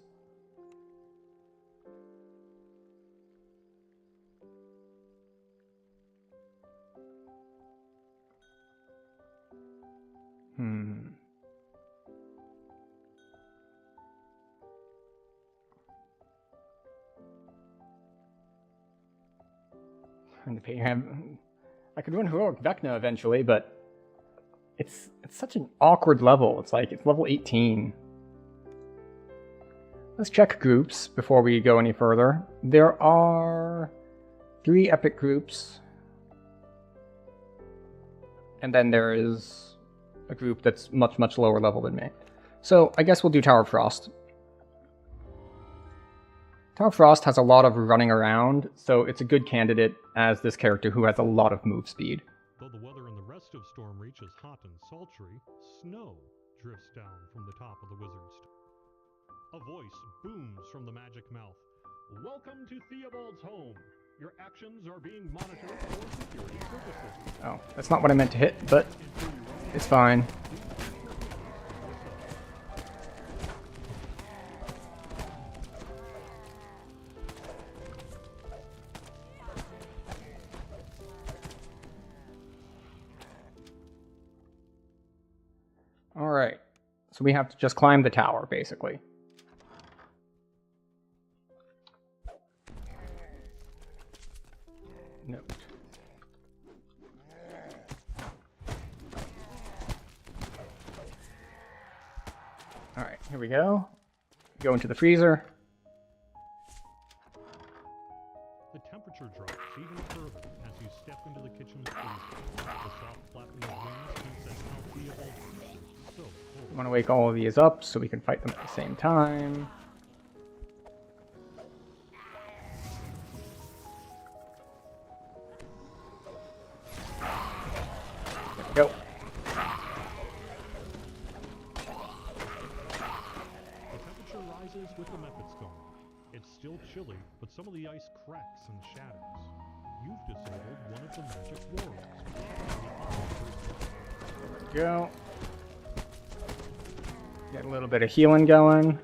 A: I could run Heroic Vecna eventually, but it's such an awkward level. It's like, it's level 18. Let's check groups before we go any further. There are 3 epic groups. And then there is a group that's much, much lower level than me. So I guess we'll do Tower of Frost. Tower of Frost has a lot of running around, so it's a good candidate as this character who has a lot of move speed.
F: Though the weather in the rest of Stormreach is hot and sultry, snow drifts down from the top of the wizard's. A voice booms from the magic mouth. Welcome to Theobald's home. Your actions are being monitored for security purposes.
A: Oh, that's not what I meant to hit, but it's fine. Alright, so we have to just climb the tower, basically. Note. Alright, here we go. Go into the freezer.
F: The temperature drops even further as you step into the kitchen's freezer. The soft flapping of wings hints at how Theobald is so cold.
A: We want to wake all of these up so we can fight them at the same time. There we go.
F: The temperature rises with the methods going. It's still chilly, but some of the ice cracks and shatters. You've disabled one of the magic warrants.
A: There we go. Get a little bit of healing going.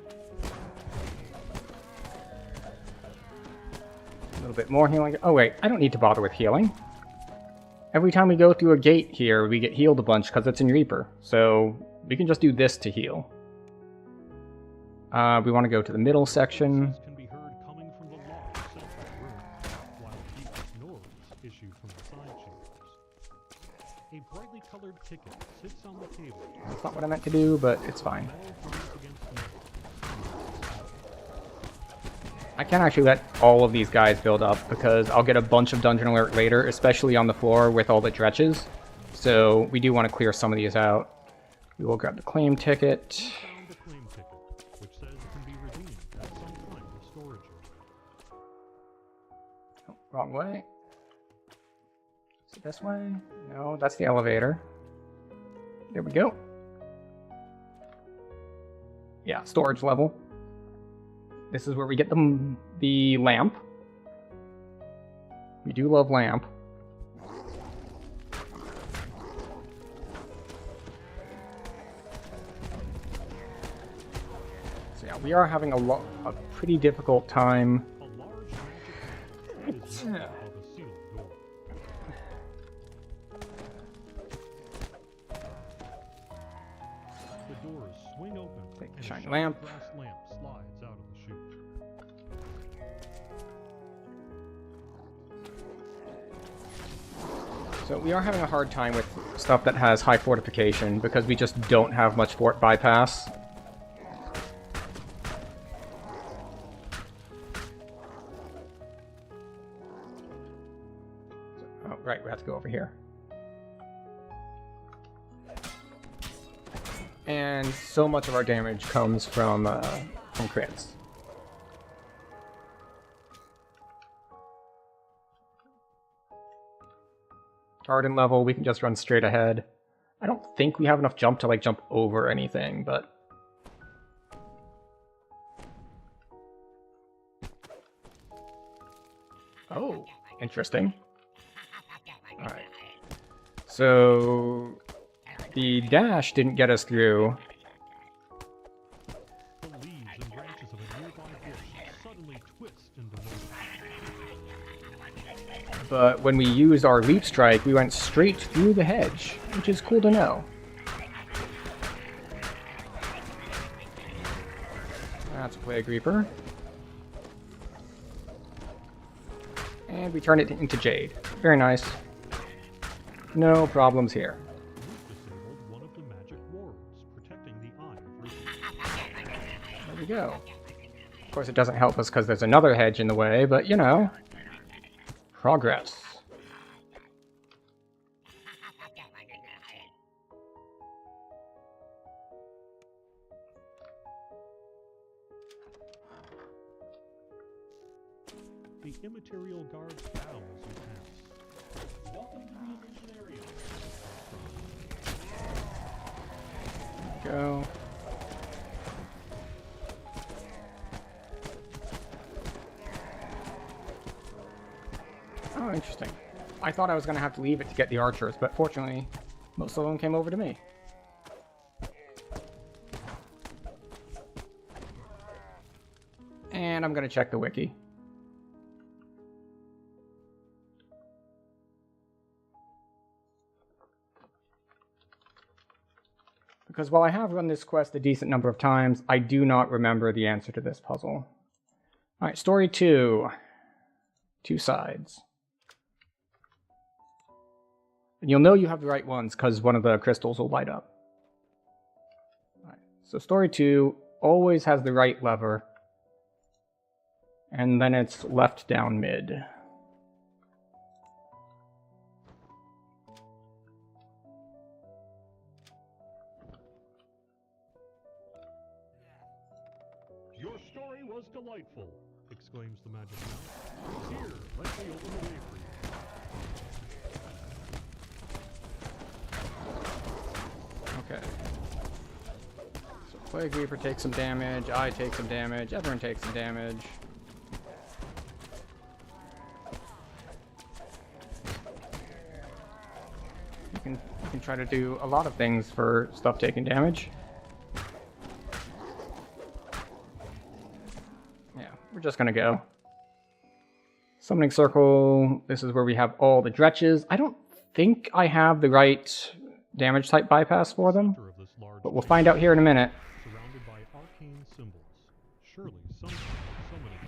A: A little bit more healing. Oh wait, I don't need to bother with healing. Every time we go through a gate here, we get healed a bunch because it's in Reaper. So we can just do this to heal. We want to go to the middle section.
F: Can be heard coming from the large central room, while deep snores issue from the side chambers. A brightly colored ticket sits on the table.
A: That's not what I meant to do, but it's fine. I can't actually let all of these guys build up because I'll get a bunch of dungeon alert later, especially on the floor with all the dretches. So we do want to clear some of these out. We will grab the claim ticket.
F: Found the claim ticket, which says it can be redeemed at some time in the storage area.
A: Oh, wrong way. Is it this way? No, that's the elevator. There we go. Yeah, storage level. This is where we get the lamp. We do love lamp. So yeah, we are having a pretty difficult time.
F: A large magic is above a sealed door. The doors swing open.
A: Take the
F: and a
A: shiny
F: sharp
A: lamp.
F: brass lamp slides out of the chute.
A: So we are having a hard time with stuff that has high fortification because we just don't have much fort bypass. Oh, right, we have to go over here. And so much of our damage comes from crits. Garden level, we can just run straight ahead. I don't think we have enough jump to like jump over anything, but... Oh, interesting. Alright. So... the dash didn't get us through. but when we used our leap strike, we went straight through the hedge, which is cool to know. That's a Plague Reaper. And we turn it into Jade. Very nice. No problems here.
F: Disabled one of the magic wards, protecting the Eye of Reason.
A: There we go. Of course, it doesn't help us because there's another hedge in the way, but you know. Progress.
F: The immaterial guards bow as you pass. Welcome to the illusion area.
A: Go. Oh, interesting. I thought I was going to have to leave it to get the archers, but fortunately, most of them came over to me. And I'm going to check the wiki. Because while I have run this quest a decent number of times, I do not remember the answer to this puzzle. Alright, story 2. 2 sides. And you'll know you have the right ones because one of the crystals will light up. Alright, so story 2 always has the right lever. And then it's left down mid.
F: Your story was delightful, exclaims the magic mouse. Here, let me open the way for you.
A: Okay. So Plague Reaper takes some damage, I take some damage, everyone takes some damage. You can try to do a lot of things for stuff taking damage. Yeah, we're just gonna go. Summoning Circle, this is where we have all the dretches. I don't think I have the right damage type bypass for them,
F: Center of this large
A: but we'll find out here in a minute.
F: surrounded by arcane symbols. Surely some summoning.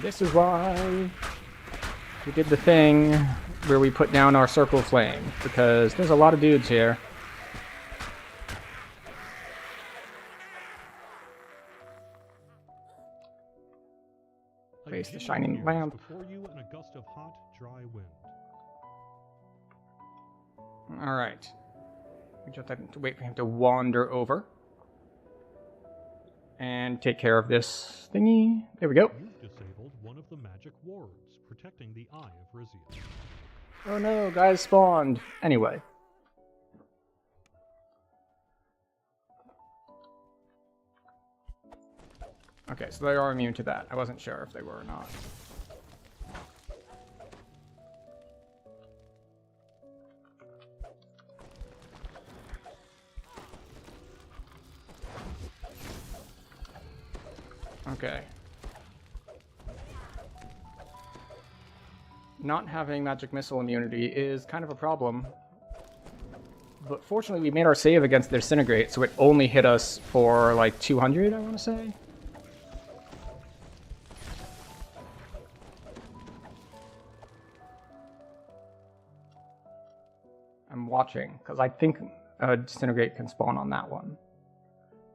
F: This
A: This is why we did the thing where we put down our circle of flame, because there's a lot of dudes here. Face the shining lamp.
F: Before you in a gust of hot, dry wind.
A: Alright. We just have to wait for him to wander over. And take care of this thingy. There we go.
F: You've disabled one of the magic wards, protecting the Eye of Rizia.
A: Oh no, guys spawned. Anyway. Okay, so they are immune to that. I wasn't sure if they were or not. Okay. Not having magic missile immunity is kind of a problem. But fortunately we made our save against their Disintegrate, so it only hit us for like 200, I want to say. I'm watching, because I think Disintegrate can spawn on that one.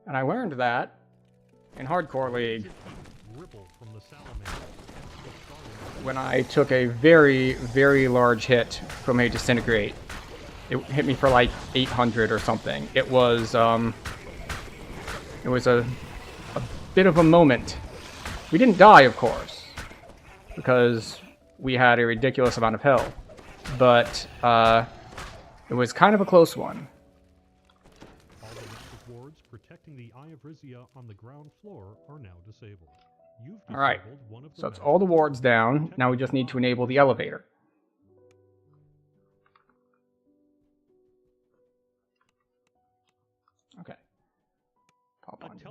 A: And I learned that in Hardcore League
F: Ripple from the salamander.
A: when I took a very, very large hit from a Disintegrate. It hit me for like 800 or something. It was a bit of a moment. We didn't die, of course, because we had a ridiculous amount of health. But it was kind of a close one.
F: All the magic wards protecting the Eye of Rizia on the ground floor are now disabled. You've disabled
A: Alright,
F: one of the
A: so it's
F: magic
A: all the wards down. Now we just need to enable the elevator. Okay.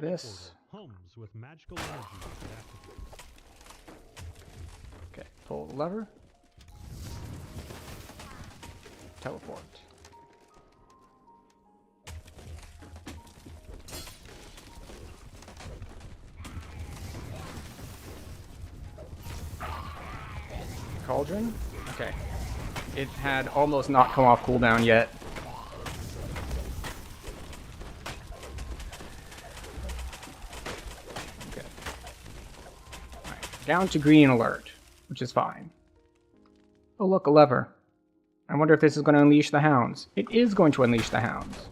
A: this.
F: hums with magical energy as it activates.
A: Okay, pull the lever. Teleport. Cauldron? Okay. It had almost not come off cooldown yet. Okay. Alright, down to green alert, which is fine. Oh look, a lever. I wonder if this is going to unleash the hounds. It is going to unleash the hounds.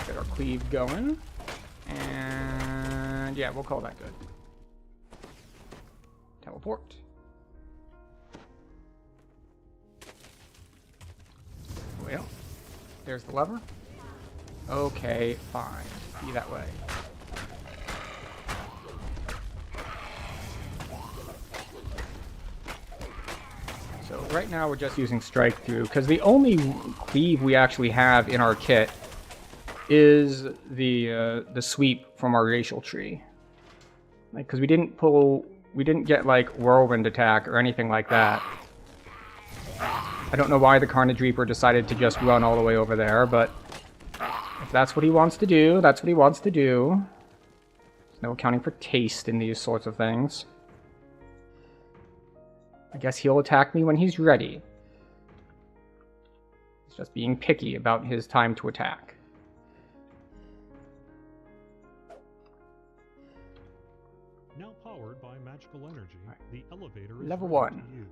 A: Get our cleave going. And yeah, we'll call that good. Teleport. Well, there's the lever. Okay, fine. Be that way. So right now we're just using strike through because the only cleave we actually have in our kit is the sweep from our racial tree. Like, because we didn't get like whirlwind attack or anything like that. I don't know why the Carnage Reaper decided to just run all the way over there, but if that's what he wants to do, that's what he wants to do. There's no accounting for taste in these sorts of things. I guess he'll attack me when he's ready. He's just being picky about his time to attack.
F: Now powered by magical energy, the elevator is
A: Level
F: ready
A: 1.
F: to use.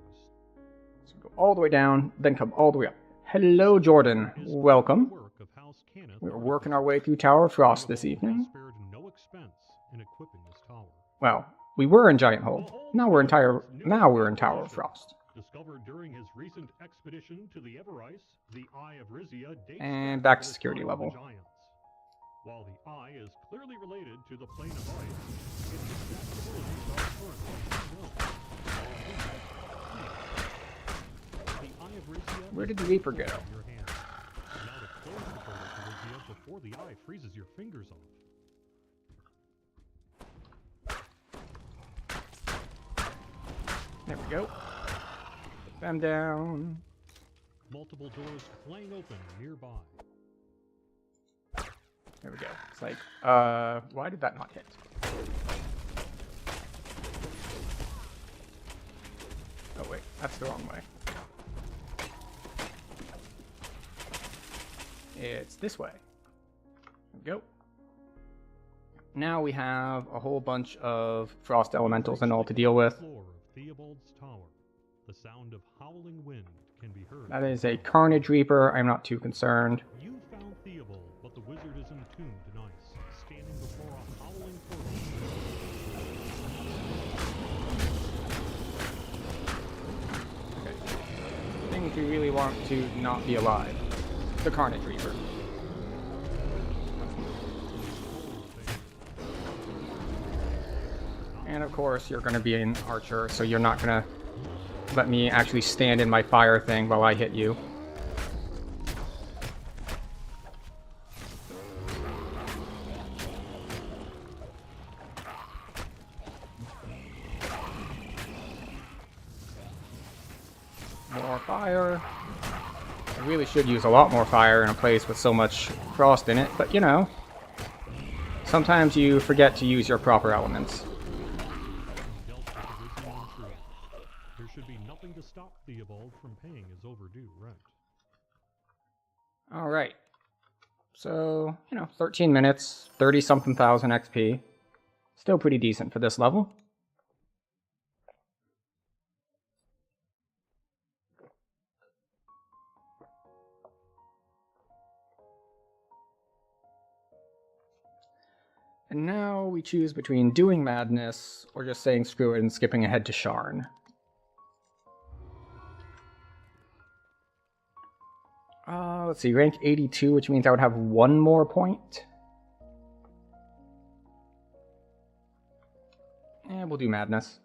A: So go all the way down, then come all the way up. Hello, Jordan. Welcome. We're working our way through Tower of Frost this evening.
F: Spared no expense in equipping this tower.
A: Well, we were in Giant Hold. Now we're in Tower of Frost.
F: Discovered during his recent expedition to the Everice, the Eye of Rizia dates
A: And
F: back
A: back to
F: the
A: security
F: time of the
A: level.
F: Giants. While the Eye is clearly related to the Plane of Ice, its exact abilities are currently unknown. The Eye of Rizia
A: Where did
F: is
A: the Reaper go?
F: in your hand. Now to close the portal to Rizia before the Eye freezes your fingers off.
A: There we go. Put them down.
F: Multiple doors flaying open nearby.
A: There we go. It's like, why did that not hit? Oh wait, that's the wrong way. It's this way. There we go. Now we have a whole bunch of frost elementals and all to deal with.
F: Floor of Theobald's Tower. The sound of howling wind can be heard.
A: That is a Carnage Reaper. I'm not too concerned.
F: You found Theobald, but the wizard is entombed in ice, standing before a howling portal.
A: Okay. Things we really want to not be alive. The Carnage Reaper. And of course, you're going to be an archer, so you're not going to let me actually stand in my fire thing while I hit you. More fire. I really should use a lot more fire in a place with so much frost in it, but you know, sometimes you forget to use your proper elements.
F: Dealt with the Rizian intruder. There should be nothing to stop Theobald from paying his overdue rent.
A: Alright. So, 13 minutes, 30-something thousand XP. Still pretty decent for this level. And now we choose between doing Madness or just saying screw it and skipping ahead to Sharn. Let's see, rank 82, which means I would have one more point. And we'll do Madness.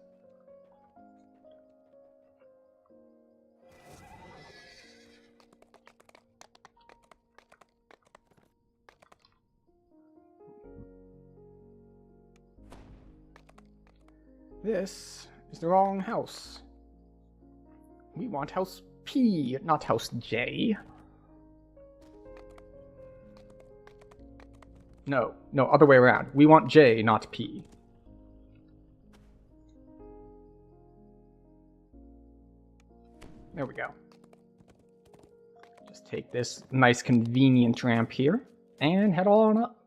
A: This is the wrong house. We want house P, not house J. No, other way around. We want J, not P. There we go. Just take this nice convenient ramp here and head on up.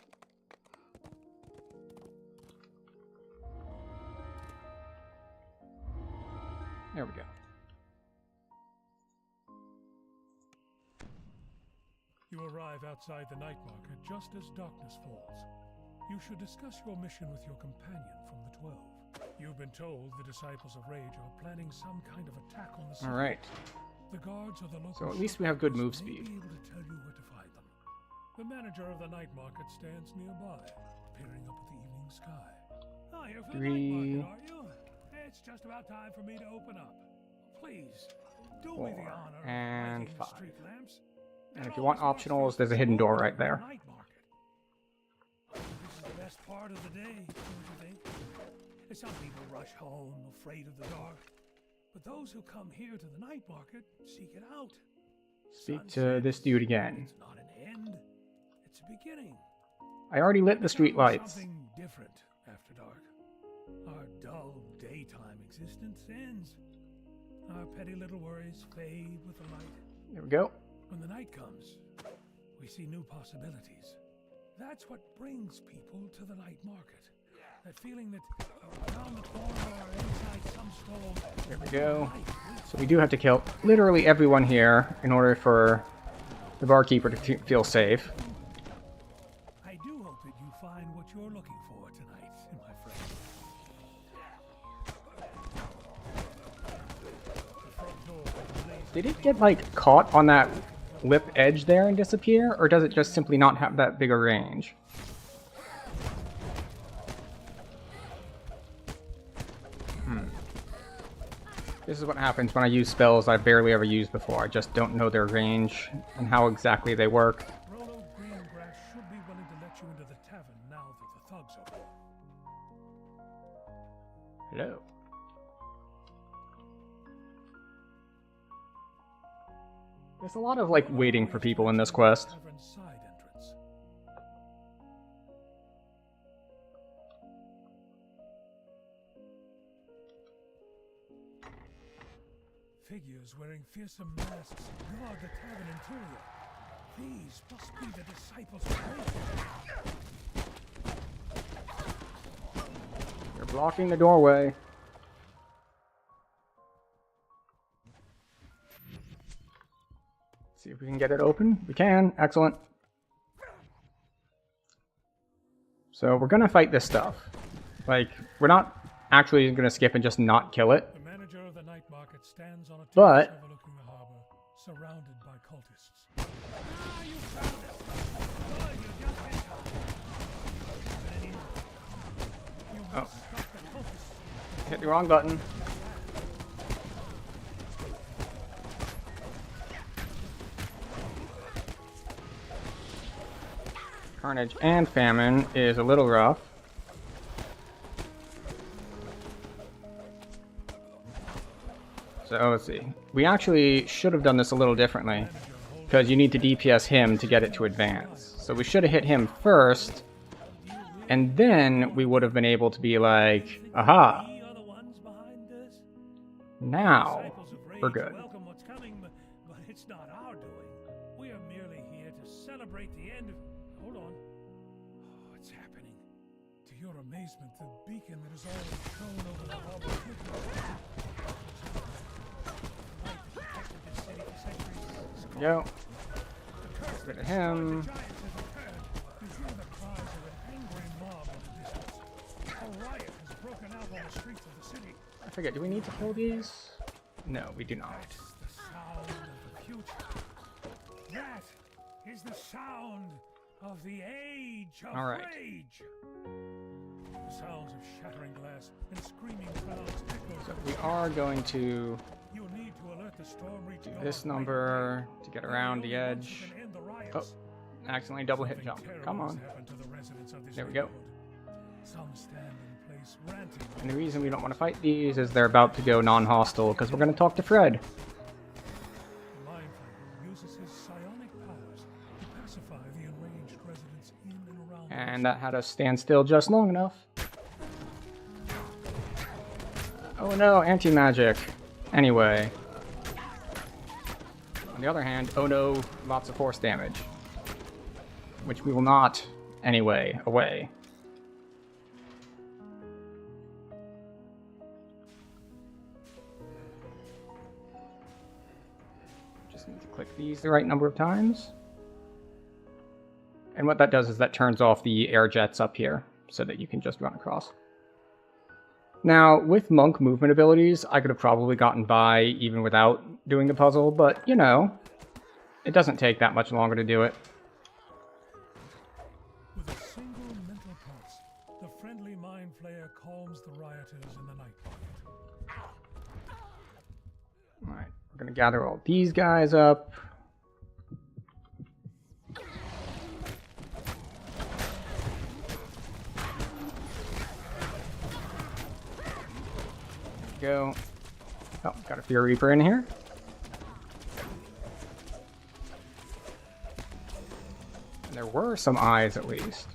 A: There we go.
G: You arrive outside the night market just as darkness falls. You should discuss your mission with your companion from the 12. You've been told the Disciples of Rage are planning some kind of attack on the city.
A: All right.
G: The guards are the local.
A: So at least we have good move
G: may
A: speed.
G: be able to tell you where to find them. The manager of the night market stands nearby, peering up at the evening sky. Oh, you're from the night market, are you? It's just about time for me to open up. Please, do me the
A: 4
G: honor
A: and
G: of lighting
A: 5.
G: the street lamps.
A: And if you want optionals, there's a hidden door right there.
G: Night market. This is the best part of the day, don't you think? Some people rush home, afraid of the dark. But those who come here to the night market seek it out.
A: Speak to this dude again.
G: It's not an end, it's a beginning.
A: I already lit the street lights.
G: Something different after dark. Our dull daytime existence ends. Our petty little worries fade with the light.
A: There we go.
G: When the night comes, we see new possibilities. That's what brings people to the night market. That feeling that around the corner or inside some stall.
A: There we go. So we do have to kill literally everyone here in order for the barkeeper to feel safe.
G: I do hope that you find what you're looking for tonight, my friend. The front door blazes.
A: Did it get like caught on that lip edge there and disappear, or does it just simply not have that big a range? This is what happens when I use spells I've barely ever used before. I just don't know their range and how exactly they work.
G: Rolo Greengrass should be willing to let you into the tavern now that the thugs are gone.
A: Hello. There's a lot of like waiting for people in this quest.
G: Tavern side entrance. Figures wearing fearsome masks guard the tavern interior. These must be the disciples of Rage.
A: You're blocking the doorway. See if we can get it open. We can. Excellent. So we're gonna fight this stuff. Like, we're not actually gonna skip and just not kill it.
G: The manager of the night market stands on a
A: But-
G: terrace overlooking the harbor, surrounded by cultists. Ah, you found it! Good, you just in time. You
A: Oh.
G: must stop the cultists.
A: Hit the wrong button. Carnage and Famine is a little rough. So let's see. We actually should have done this a little differently, because you need to DPS him to get it to advance. So we should have hit him first, and then we would have been able to be like, aha,
G: We are the ones behind this.
A: now
G: Disciples of Rage
A: we're good.
G: welcome what's coming, but it's not our doing. We are merely here to celebrate the end of... Hold on. Oh, it's happening. To your amazement, the beacon that is already shown over the harbor flickers. The light that protected this city for centuries is
A: There we go.
G: The curse
A: Rid
G: that
A: of
G: destroyed
A: him.
G: the giants has occurred. You hear the cries of an angry mob in the distance. A riot has broken out on the streets of the city.
A: I forget, do we need to kill these? No, we do not.
G: That's the sound of the future. That is the sound of the age of
A: All right.
G: rage. The sounds of shattering glass and screaming crowds echo.
A: So we are going to
G: You'll need to alert the storm reach
A: do
G: guard
A: this
G: right
A: number
G: away.
A: to get
G: They're
A: around the
G: only ones
A: edge.
G: who can end the
A: Oh,
G: riots.
A: accidentally double hit
G: Something
A: jump.
G: terrible
A: Come
G: has
A: on.
G: happened to the residents of this
A: There we go.
G: neighborhood. Some stand in place face ranting.
A: And the reason we don't want to fight these is they're about to go non-hostile, because we're going to talk to Fred.
G: The Mind Flayer uses his psionic powers to pacify the enraged residents in and around.
A: And that had us stand still just long enough. Oh no, anti-magic. Anyway. On the other hand, oh no, lots of force damage. Which we will not, anyway, away. Just need to click these the right number of times. And what that does is that turns off the air jets up here, so that you can just run across. Now, with monk movement abilities, I could have probably gotten by even without doing the puzzle, but, you know, it doesn't take that much longer to do it.
G: With a single mental pulse, the friendly Mind Flayer calms the rioters in the night market.
A: Alright, we're gonna gather all these guys up. Go. Oh, got a Fear Reaper in here. And there were some eyes, at least.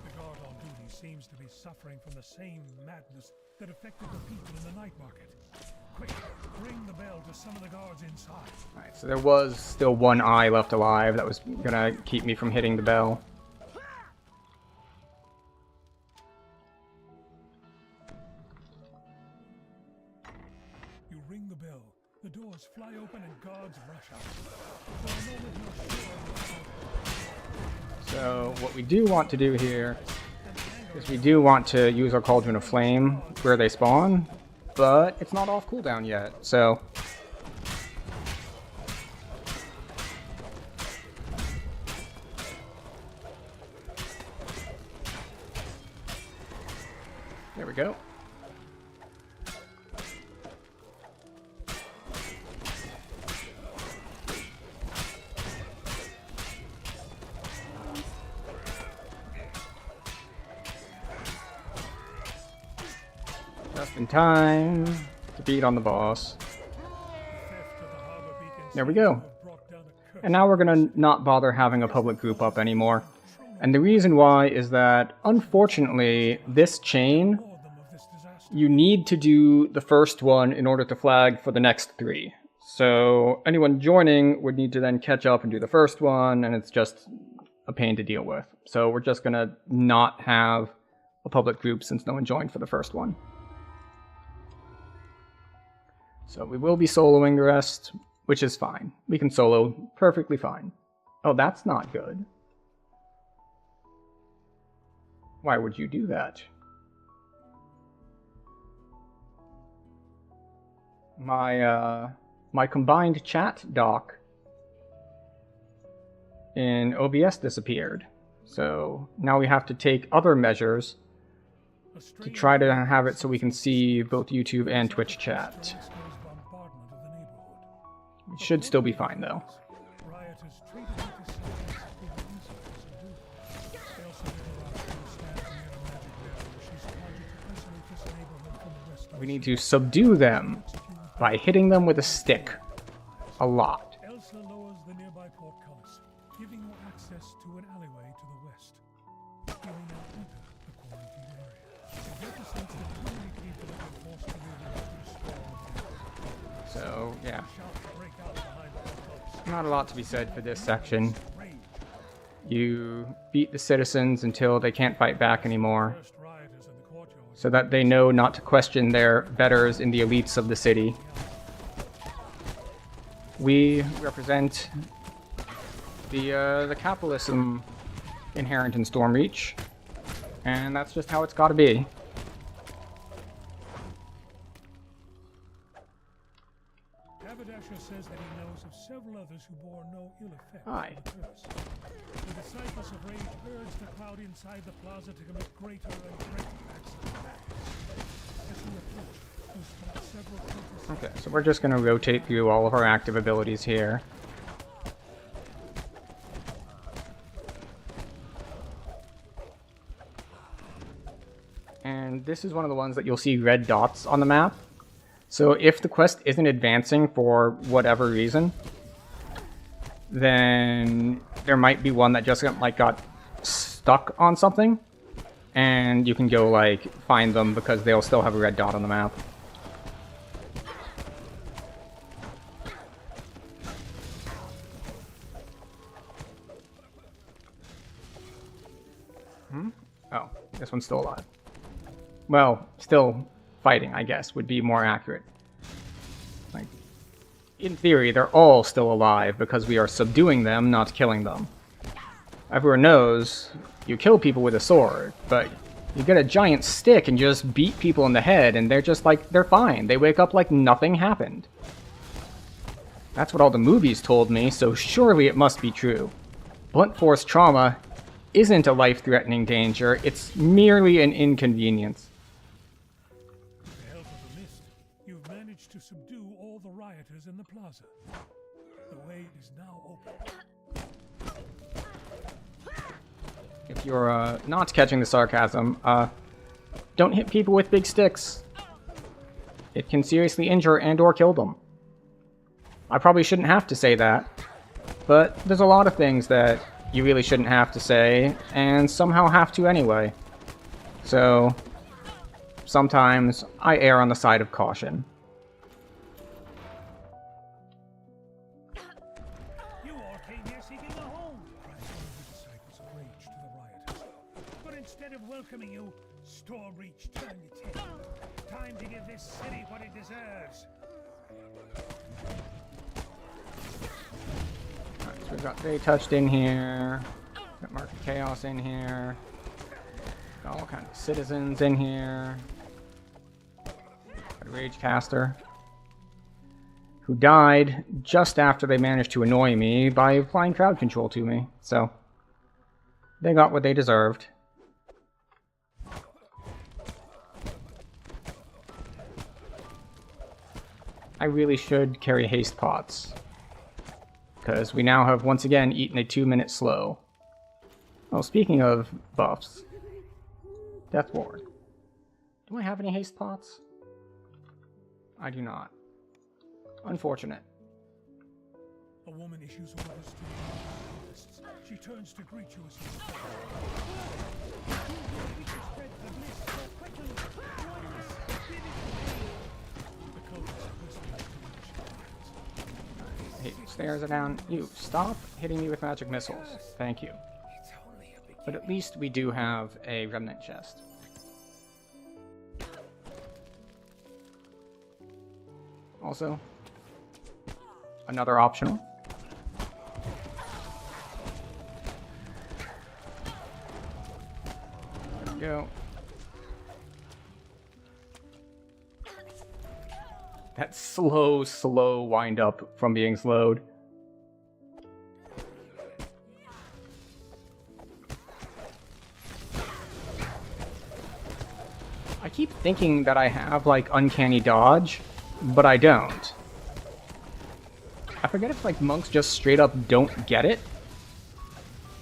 G: The guard on duty seems to be suffering from the same madness that affected the people in the night market. Quick, ring the bell to summon the guards inside.
A: Alright, so there was still one eye left alive that was gonna keep me from hitting the bell.
G: You ring the bell, the doors fly open and guards rush out. For a moment you're sure of
A: So what we do want to do here is we do want to use our Cauldron of Flame where they spawn, but it's not off cooldown yet, so... There we go. Just in time to beat on the boss. There we go. And now we're gonna not bother having a public group up anymore. And the reason why is that, unfortunately, this chain, you need to do the first one in order to flag for the next 3. So anyone joining would need to then catch up and do the first one, and it's just a pain to deal with. So we're just gonna not have a public group since no one joined for the first one. So we will be soloing the rest, which is fine. We can solo perfectly fine. Oh, that's not good. Why would you do that? My combined chat dock in OBS disappeared. So now we have to take other measures to try to have it so we can see both YouTube and Twitch chat. It should still be fine though. We need to subdue them by hitting them with a stick. A lot.
G: Elsa lowers the nearby portcullis, giving you access to an alleyway to the west. You may now enter the quarantined area. It represents the too many people that were forced to live in the storm.
A: So, yeah.
G: Shouts break out behind the portcullis.
A: Not a lot to be said for this section. You beat the citizens until they can't fight back anymore,
G: First rioters in the courtyard.
A: so that they know not to question their betters in the elites of the city. We represent the capitalism inherent in Stormreach, and that's just how it's got to be.
G: Haberdasher says that he knows of several others who bore no ill effect
A: Aye.
G: from the curse. The disciples of rage urge the crowd inside the plaza to commit greater and greater acts of madness. As we approach, we spot several cultists.
A: Okay, so we're just going to rotate through all of our active abilities here. And and this is one of the ones that you'll see red dots on the map. So if the quest isn't advancing for whatever reason, then there might be one that just got stuck on something, and you can go like find them because they'll still have a red dot on the map. Oh, this one's still alive. Well, still fighting, I guess, would be more accurate. Like, in theory, they're all still alive because we are subduing them, not killing them. Everyone knows you kill people with a sword, but you get a giant stick and just beat people in the head, and they're just like, they're fine. They wake up like nothing happened. That's what all the movies told me, so surely it must be true. Blunt force trauma isn't a life-threatening danger, it's merely an inconvenience.
G: With the help of the mist, you've managed to subdue all the rioters in the plaza. The way is now open.
A: If you're not catching the sarcasm, don't hit people with big sticks. It can seriously injure and or kill them. I probably shouldn't have to say that, but there's a lot of things that you really shouldn't have to say, and somehow have to anyway. So, sometimes I err on the side of caution.
G: You all came here seeking a home. The disciples of rage to the rioters. But instead of welcoming you, Stormreach turned its head. Time to give this city what it deserves.
A: Alright, so we've got They Touched in here. Got Market Chaos in here. Got all kinds of citizens in here. Got a Ragecaster, who died just after they managed to annoy me by applying crowd control to me. So, they got what they deserved. I really should carry haste pots, because we now have once again eaten a 2-minute slow. Well, speaking of buffs, Death Ward. Do I have any haste pots? I do not. Unfortunate.
G: A woman issues orders to the tourists. She turns to greet you as you approach. We can spread the mist more quickly. Join us. The codes whispers to each.
A: Hey, stairs are down. You, stop hitting me with magic missiles. Thank you. But at least we do have a remnant chest. Also, another optional. There we go. That slow wind up from being slowed. I keep thinking that I have, like, uncanny dodge, but I don't. I forget if, like, monks just straight up don't get it,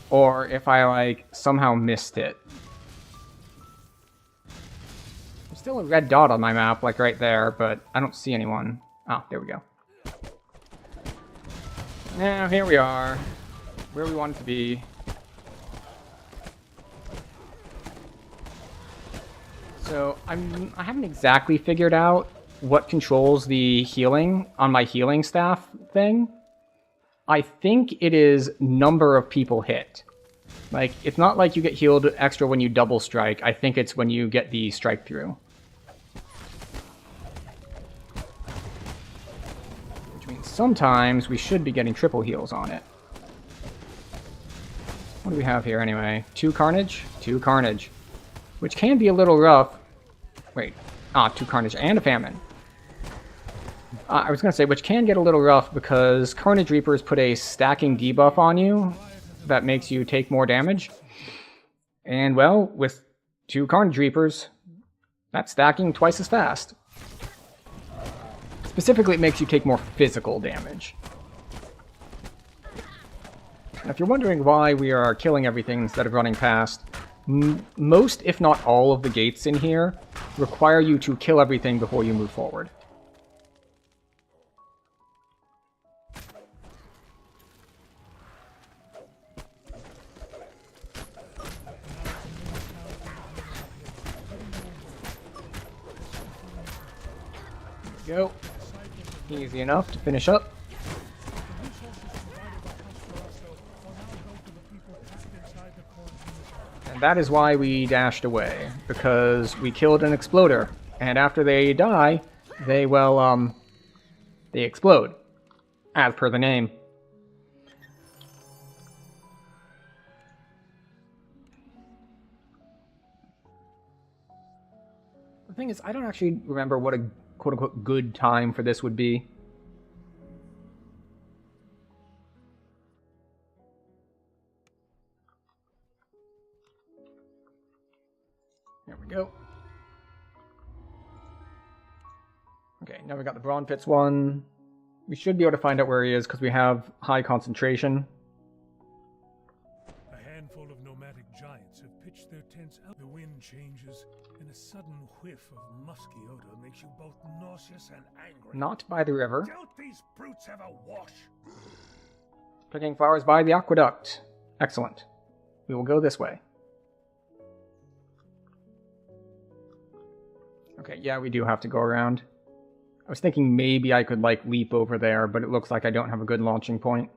A: or if I, like, somehow missed it. There's still a red dot on my map, like, right there, but I don't see anyone. Ah, there we go. Now, here we are, where we wanted to be. So, I haven't exactly figured out what controls the healing on my healing staff thing. I think it is number of people hit. Like, it's not like you get healed extra when you double strike. I think it's when you get the strike through. Which means sometimes we should be getting triple heals on it. What do we have here anyway? 2 Carnage? 2 Carnage. Which can be a little rough. Wait. 2 Carnage and a Famine. I was going to say, which can get a little rough because Carnage Reapers put a stacking debuff on you that makes you take more damage. And, well, with 2 Carnage Reapers, that's stacking twice as fast. Specifically, it makes you take more physical damage. And if you're wondering why we are killing everything instead of running past, Most, if not all, of the gates in here require you to kill everything before you move forward. There we go. Easy enough to finish up. And that is why we dashed away, because we killed an exploder. And after they die, they, well, they explode, as per the name. The thing is, I don't actually remember what a quote-unquote good time for this would be. There we go. Okay, now we got the Brawn Pits one. We should be able to find out where he is because we have high concentration.
G: A handful of nomadic giants have pitched their tents out. The wind changes, and a sudden whiff of musky odor makes you both nauseous and angry.
A: Not by the river.
G: Don't these brutes have a wash?
A: Picking flowers by the aqueduct. Excellent. We will go this way. Okay, yeah, we do have to go around. I was thinking maybe I could, like, leap over there, but it looks like I don't have a good launching point.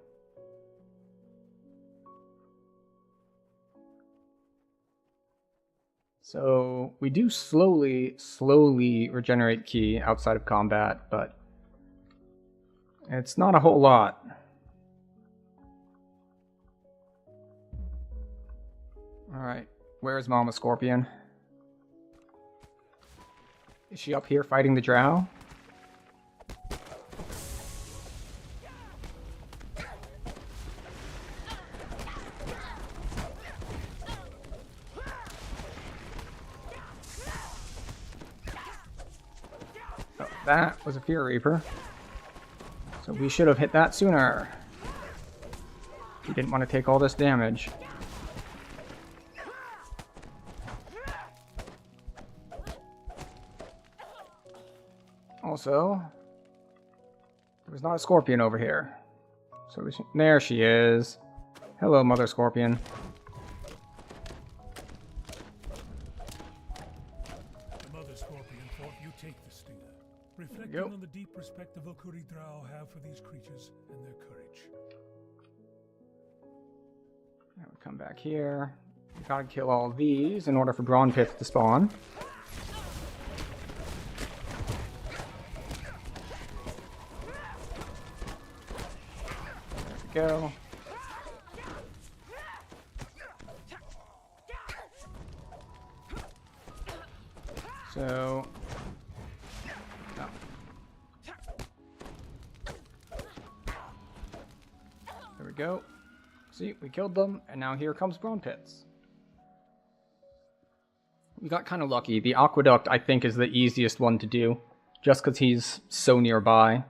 A: So, we do slowly regenerate ki outside of combat, but it's not a whole lot. Alright, where's Mama Scorpion? Is she up here fighting the drow? Oh, that was a Fear Reaper. So we should have hit that sooner. We didn't want to take all this damage. Also, there was not a scorpion over here. So there she is. Hello, Mother Scorpion.
G: The Mother Scorpion thought you take the stinger, reflecting
A: Go.
G: on the deep respect the Valkyrie drow have for these creatures and their courage.
A: Now we come back here. We gotta kill all these in order for Brawn Pits to spawn. Go. So, no. There we go. See, we killed them, and now here comes Brawn Pits. We got kind of lucky. The aqueduct, I think, is the easiest one to do, just because he's so nearby.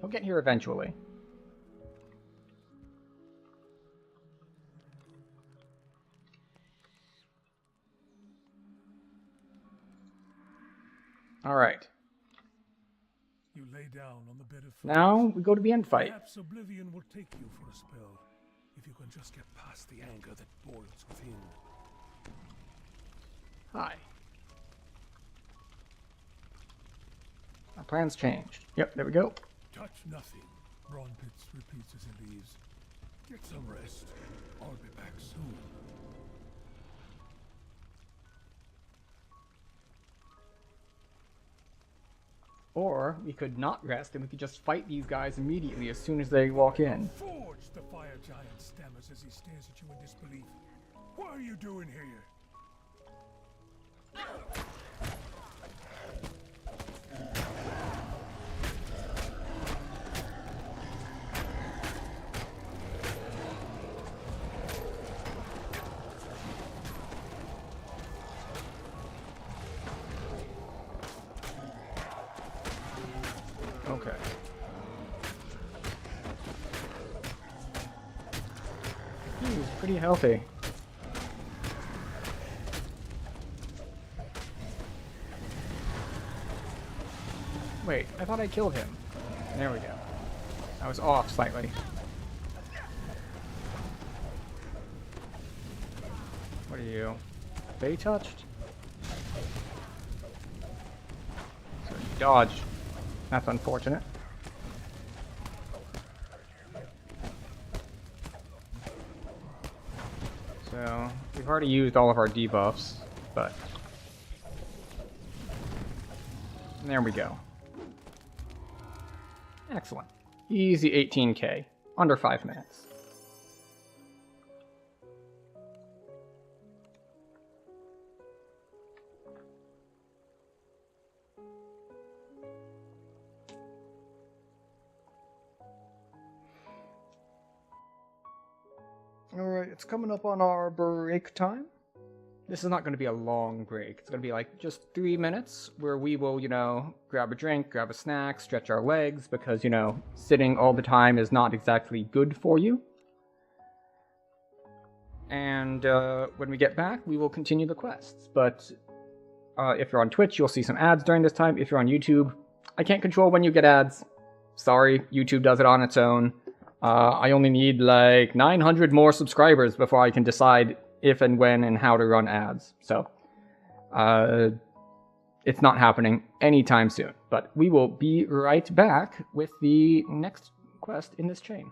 A: He'll get here eventually. All right.
G: You lay down on the bed of
A: Now we go to the end fight.
G: Perhaps oblivion will take you for a spell, if you can just get past the anger that boils within.
A: Hi. Our plans changed. Yep, there we go.
G: Touch nothing, Brawn Pits repeats as he leaves. Get some rest. I'll be back soon.
A: Or we could not rest and we could just fight these guys immediately as soon as they walk in.
G: Forge, the fire giant stammers as he stares at you in disbelief. What are you doing here?
A: Okay. He's pretty healthy. Wait, I thought I killed him. There we go. I was off slightly. What are you? They touched? So he dodged. That's unfortunate. So we've already used all of our debuffs, but there we go. Excellent. Easy 18k. Under 5 minutes. Alright, it's coming up on our break time. This is not going to be a long break. It's going to be like just 3 minutes where we will, you know, grab a drink, grab a snack, stretch our legs because, you know, sitting all the time is not exactly good for you. And when we get back, we will continue the quests. But if you're on Twitch, you'll see some ads during this time. If you're on YouTube, I can't control when you get ads. Sorry, YouTube does it on its own. I only need like 900 more subscribers before I can decide if and when and how to run ads. So, it's not happening anytime soon. But we will be right back with the next quest in this chain.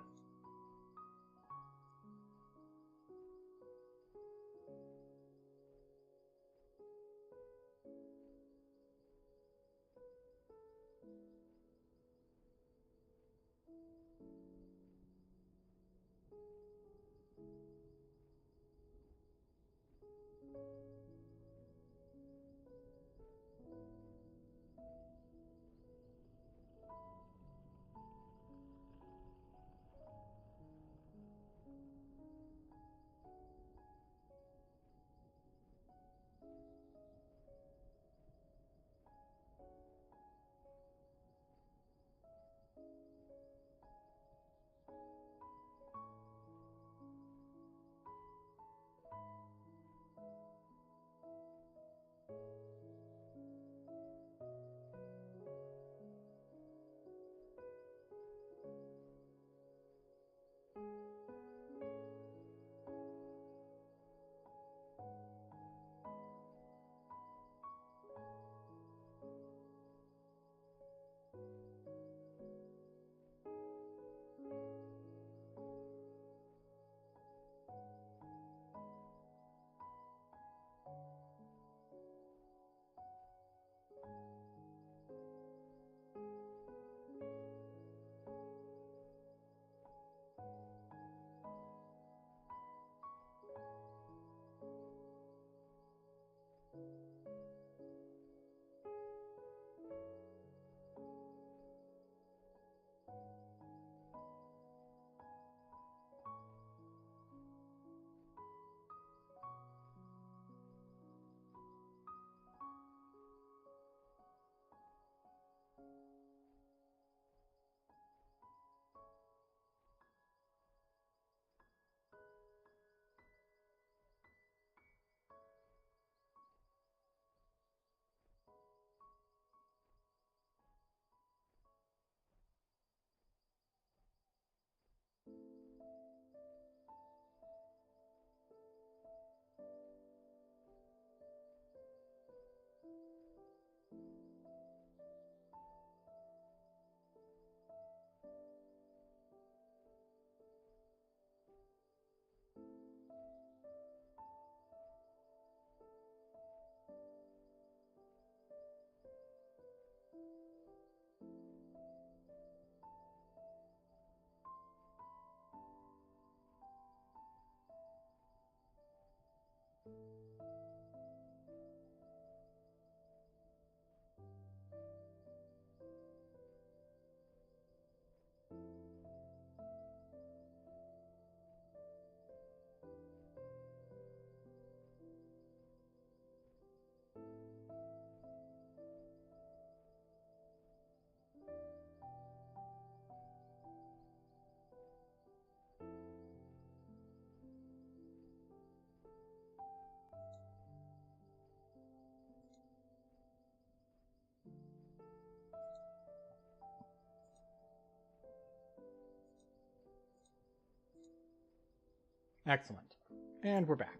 A: Excellent. And we're back.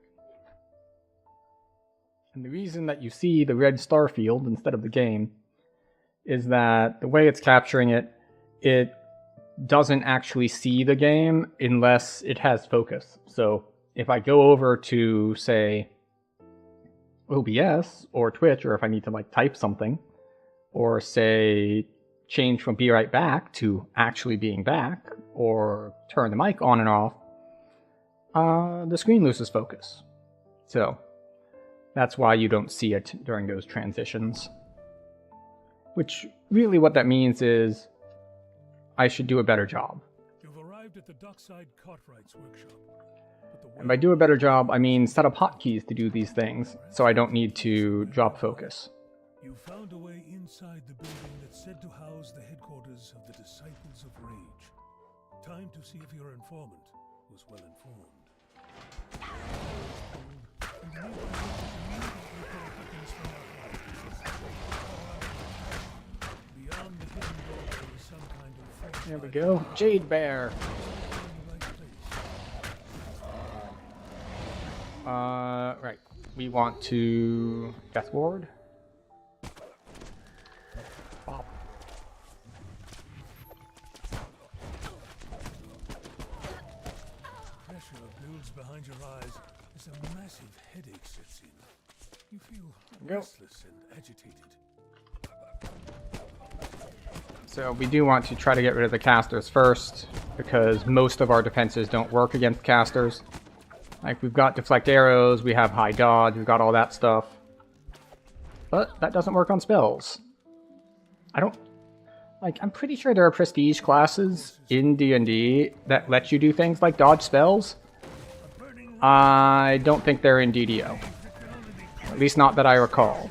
A: And the reason that you see the red star field instead of the game is that the way it's capturing it, it doesn't actually see the game unless it has focus. So if I go over to, say, OBS or Twitch, or if I need to like type something, or say change from be right back to actually being back, or turn the mic on and off, the screen loses focus. So that's why you don't see it during those transitions. Which really what that means is I should do a better job.
G: You've arrived at the Dockside Cartwright's workshop.
A: And by do a better job, I mean set up hotkeys to do these things, so I don't need to drop focus.
G: You found a way inside the building that's said to house the headquarters of the Disciples of Rage. Time to see if your informant was well informed. Beyond the hidden door is some kind of
A: There we go. Jade Bear. Right. We want to Death Ward. Bop.
G: Pressure builds behind your eyes as a massive headache sets in. You feel restless and agitated.
A: So we do want to try to get rid of the casters first, because most of our defenses don't work against casters. Like, we've got deflect arrows, we have high dodge, we've got all that stuff. But that doesn't work on spells. I'm pretty sure there are prestige classes in D&D that let you do things like dodge spells. I don't think they're in DDO. At least not that I recall.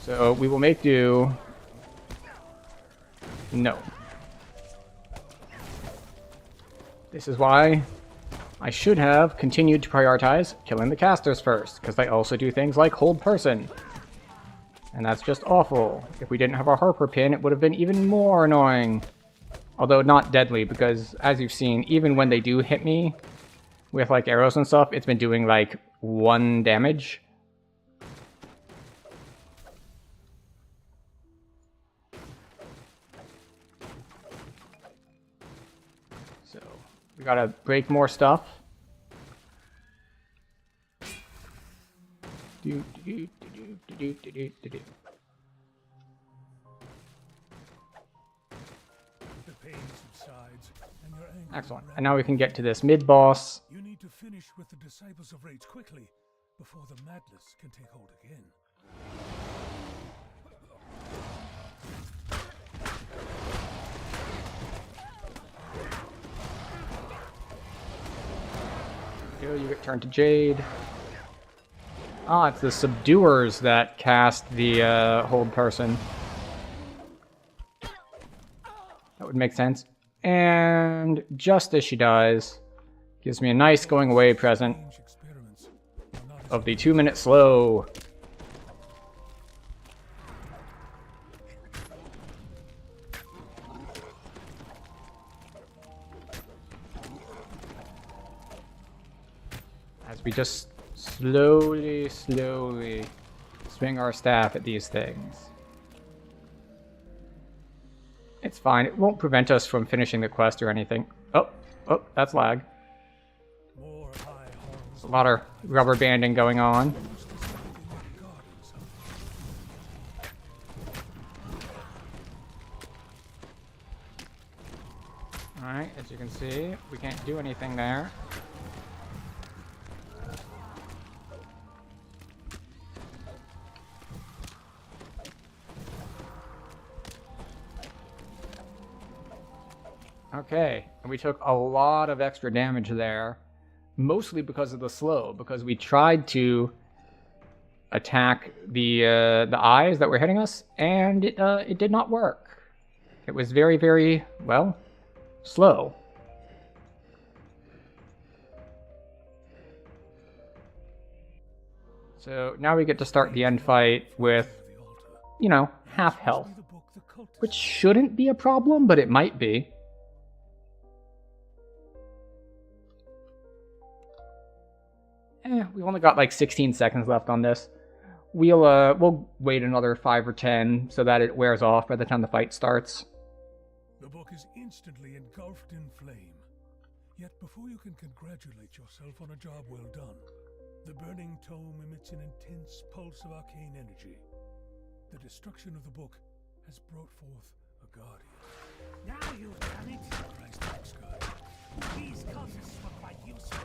A: So we will make do. No. This is why I should have continued to prioritize killing the casters first, because they also do things like hold person. And that's just awful. If we didn't have our Harper pin, it would have been even more annoying. Although not deadly, because as you've seen, even when they do hit me with like arrows and stuff, it's been doing like 1 damage. So we gotta break more stuff. Do, do, do, do, do, do, do, do, do.
G: The pain subsides, and your anger
A: Excellent. And now we can get to this mid-boss.
G: You need to finish with the Disciples of Rage quickly, before the madness can take hold again.
A: You get turned to Jade. Ah, it's the subduers that cast the hold person. That would make sense. And just as she dies, gives me a nice going away present of the 2-minute slow. As we just slowly swing our staff at these things. It's fine. It won't prevent us from finishing the quest or anything. Oh, that's lag. There's a lot of rubber banding going on. Alright, as you can see, we can't do anything there. Okay, and we took a lot of extra damage there, mostly because of the slow, because we tried to attack the eyes that were hitting us, and it did not work. It was very, very, well, slow. So now we get to start the end fight with, you know, half health.
G: occultist.
A: which shouldn't be a problem, but it might be. We've only got like 16 seconds left on this. We'll wait another 5 or 10 so that it wears off by the time the fight starts.
G: The book is instantly engulfed in flame. Yet before you can congratulate yourself on a job well done, the burning tome emits an intense pulse of arcane energy. The destruction of the book has brought forth a guardian.
D: Now you've done it.
G: Christ, thanks, God.
D: These cultists were quite useful.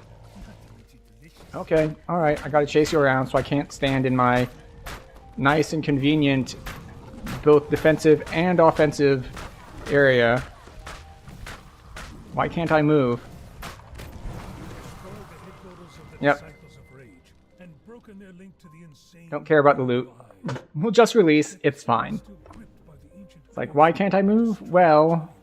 D: Delicious.
A: Okay, alright, I gotta chase you around so I can't stand in my nice and convenient both defensive and offensive area. Why can't I move? Yep. Don't care about the loot. We'll just release, it's fine. It's like, why can't I move? Well,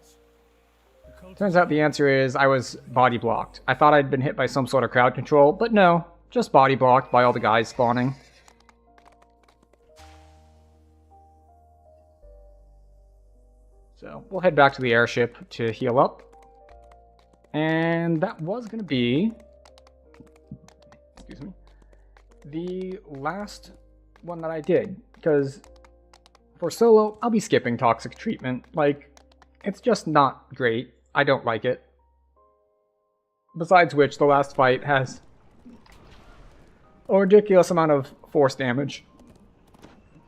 A: turns out the answer is I was body blocked. I thought I'd been hit by some sort of crowd control, but no, just body blocked by all the guys spawning. So we'll head back to the airship to heal up. And that was going to be, excuse me, the last one that I did. Because for solo, I'll be skipping toxic treatment. Like, it's just not great. I don't like it. Besides which, the last fight has a ridiculous amount of force damage.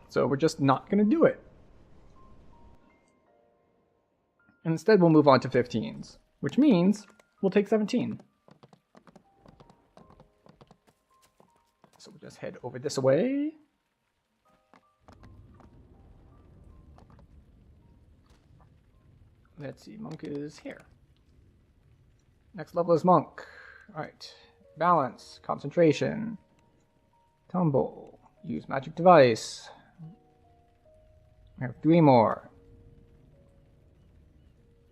A: So we're just not going to do it. And instead, we'll move on to 15s. Which means we'll take 17. So we'll just head over this way. Let's see, monk is here. Next level is monk. Alright. Balance, concentration, tumble, use magic device. I have 3 more.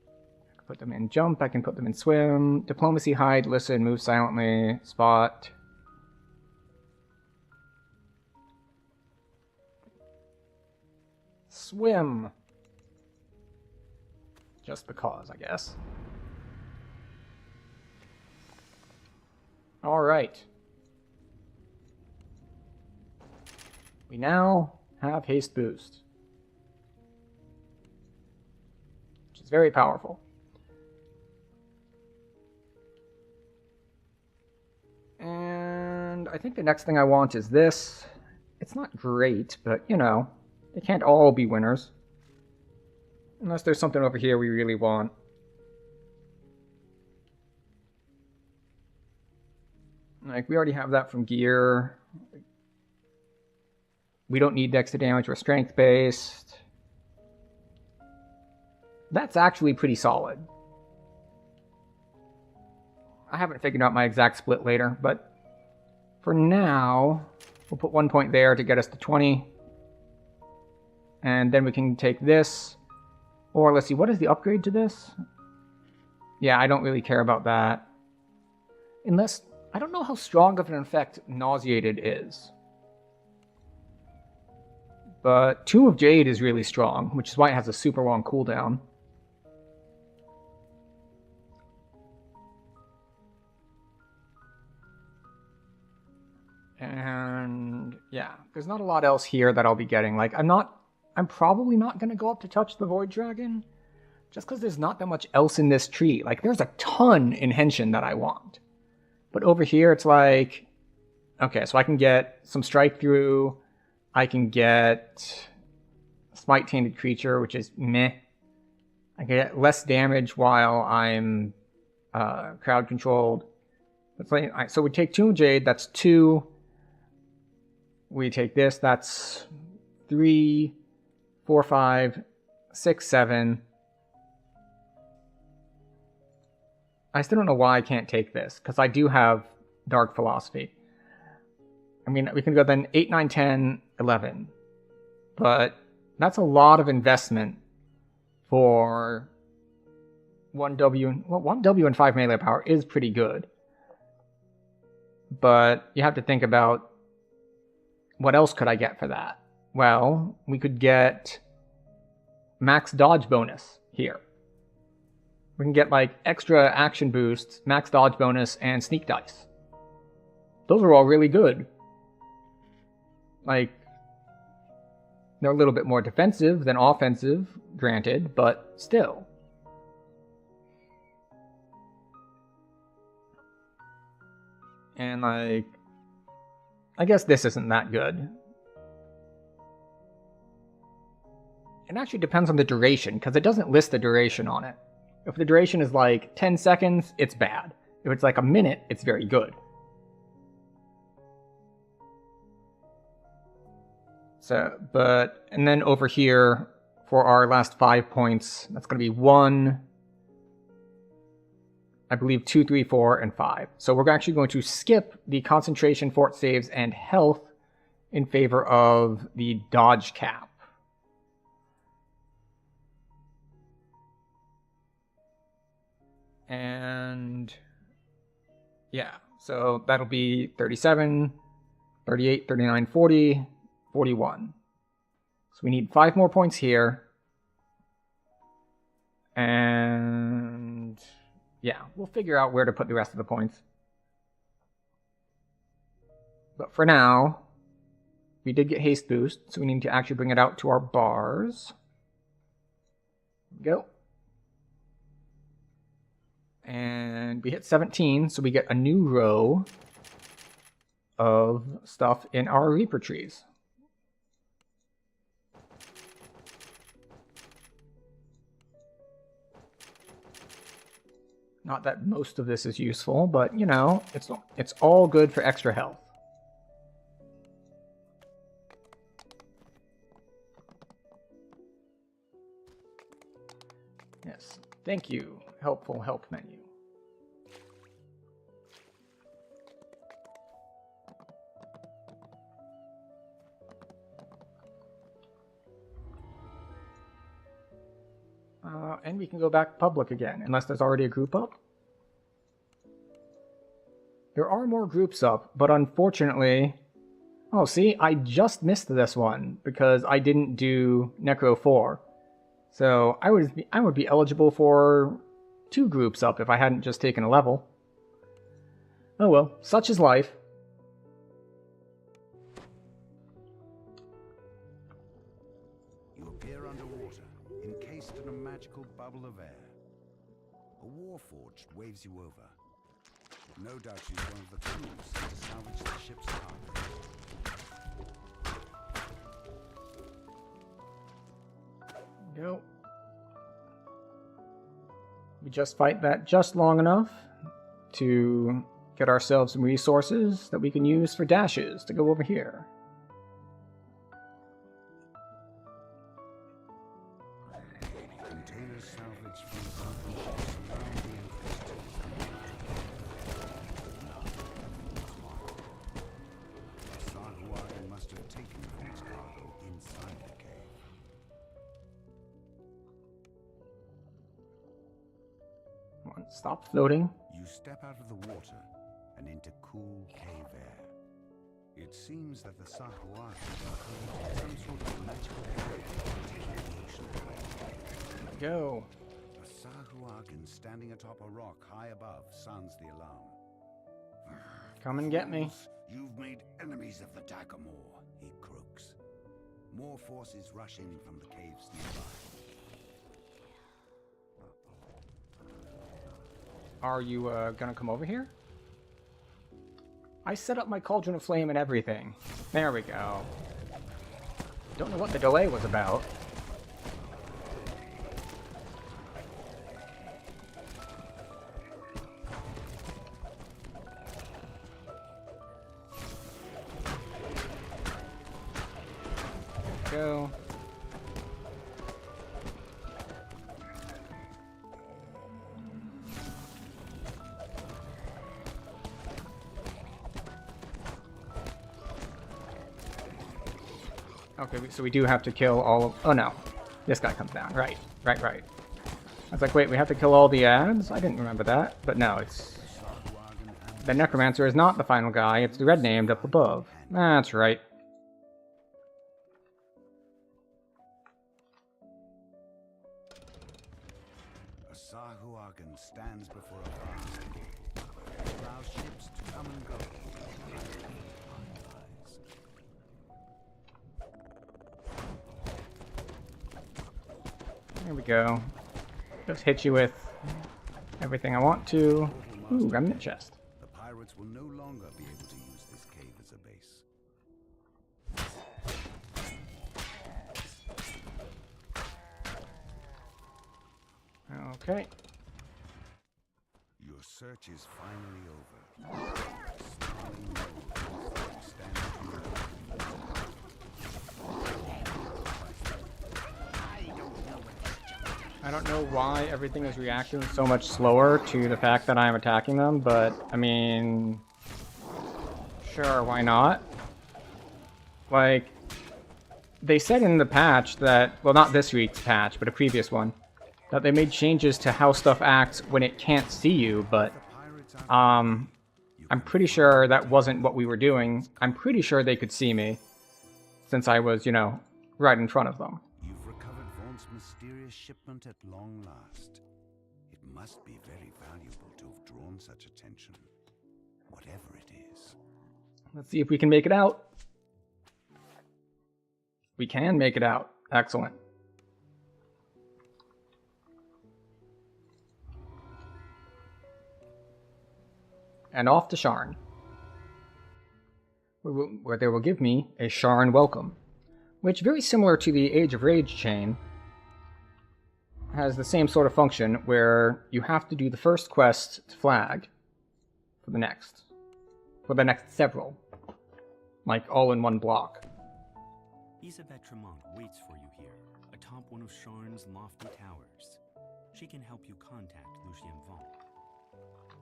A: I can put them in jump, I can put them in swim, diplomacy, hide, listen, move silently, spot. Swim. Just because, I guess. Alright. We now have haste boost, which is very powerful. And I think the next thing I want is this. It's not great, but you know, they can't all be winners. Unless there's something over here we really want. Like, we already have that from gear. We don't need extra damage, we're strength-based. That's actually pretty solid. I haven't figured out my exact split later, but for now, we'll put 1 point there to get us to 20. And then we can take this. Or let's see, what is the upgrade to this? Yeah, I don't really care about that. Unless, I don't know how strong of an effect Nauseated is. But Tomb of Jade is really strong, which is why it has a super long cooldown. And yeah, there's not a lot else here that I'll be getting. Like, I'm probably not going to go up to touch the Void Dragon, just because there's not that much else in this tree. Like, there's a ton in Henshin that I want. But over here, it's like, okay, so I can get some Strike Through, I can get Smite Tainted Creature, which is meh. I can get less damage while I'm crowd controlled. So we take Tomb of Jade, that's 2. We take this, that's 3, 4, 5, 6, 7. I still don't know why I can't take this, because I do have Dark Philosophy. I mean, we can go then 8, 9, 10, 11. But that's a lot of investment for 1W. Well, 1W and 5 melee power is pretty good. But you have to think about, what else could I get for that? Well, we could get max dodge bonus here. We can get like extra action boosts, max dodge bonus, and sneak dice. Those are all really good. Like, they're a little bit more defensive than offensive, granted, but still. And like, I guess this isn't that good. It actually depends on the duration, because it doesn't list the duration on it. If the duration is like 10 seconds, it's bad. If it's like a minute, it's very good. So, but, and then over here, for our last 5 points, that's going to be 1, I believe 2, 3, 4, and 5. So we're actually going to skip the concentration, fort saves, and health in favor of the dodge cap. And yeah, so that'll be 37, 38, 39, 40, 41. So we need 5 more points here. And yeah, we'll figure out where to put the rest of the points. But for now, we did get haste boost, so we need to actually bring it out to our bars. Go. And we hit 17, so we get a new row of stuff in our Reaper trees. Not that most of this is useful, but you know, it's all good for extra health. Yes, thank you. Helpful help menu. And we can go back public again, unless there's already a group up. There are more groups up, but unfortunately... Oh, see, I just missed this one, because I didn't do Necro 4. So I would be eligible for 2 groups up if I hadn't just taken a level. Oh well, such is life.
C: You appear underwater, encased in a magical bubble of air. A warforged waves you over. No doubt she's one of the crews to salvage the ship's cargo.
A: Go. We just fight that just long enough to get ourselves some resources that we can use for dashes to go over here.
C: Containers salvaged from broken ships around the infested. Sahuagin must have taken its cargo inside the cave.
A: Come on, stop floating.
C: You step out of the water and into cool cave air. It seems that the Sahuagin created some sort of magical area taking the ocean away.
A: Go.
C: A Sahuagin standing atop a rock high above sounds the alarm.
A: Come and get me.
C: You've made enemies of the Takamor, he croaks. More forces rush in from the caves nearby.
A: Are you gonna come over here? I set up my cauldron of flame and everything. There we go. Don't know what the delay was about. Go. Okay, so we do have to kill all of... Oh no, this guy comes down. Right. I was like, wait, we have to kill all the ads? I didn't remember that. But no, it's... The Necromancer is not the final guy, it's the red named up above. That's right.
C: stands before a vast it allows ships to come and go.
A: There we go. Just hit you with everything I want to. Ooh, remnant chest.
C: The pirates will no longer be able to use this cave as a base.
A: Okay.
C: Your search is finally over. Snarling moles stand
A: I don't know why everything is reacting so much slower to the fact that I'm attacking them, but I mean, sure, why not? Like, they said in the patch that, well, not this week's patch, but a previous one, that they made changes to how stuff acts when it can't see you, but I'm pretty sure that wasn't what we were doing. I'm pretty sure they could see me, since I was, you know, right in front of them.
C: You've recovered Vaughn's mysterious shipment at long last. It must be very valuable to have drawn such attention, whatever it is.
A: Let's see if we can make it out. We can make it out. Excellent. And off to Sharn, where they will give me a Sharn welcome, which, very similar to the Age of Rage chain, has the same sort of function where you have to do the first quest to flag for the next several, like all in one block.
H: Isabelle Tremont waits for you here, atop one of Sharn's lofty towers. She can help you contact Lucien Vaughn.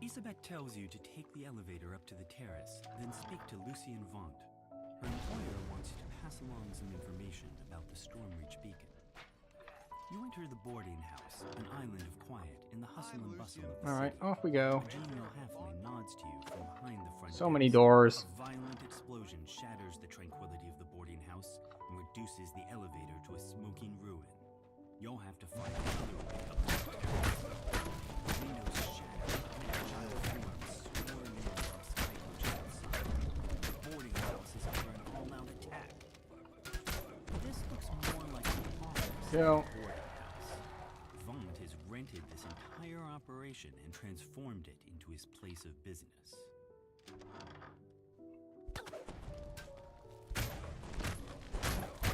H: Isabelle tells you to take the elevator up to the terrace, then speak to Lucien Vaughn. Her employer wants you to pass along some information about the Stormreach beacon. You enter the boarding house, an island of quiet in the hustle and bustle of the
A: All right,
H: city.
A: off we go.
H: A genial halfling nods to you from behind the front
A: So
H: desk.
A: many doors.
H: A violent explosion shatters the tranquility of the boarding house and reduces the elevator to a smoking ruin. You'll have to find another way up the stairs. The windows shatter, agile forms swarm in from skycoach outside. The boarding house is under an all-out attack. This looks more like an office than a
A: Go.
H: boarding house. Vaughn has rented this entire operation and transformed it into his place of business.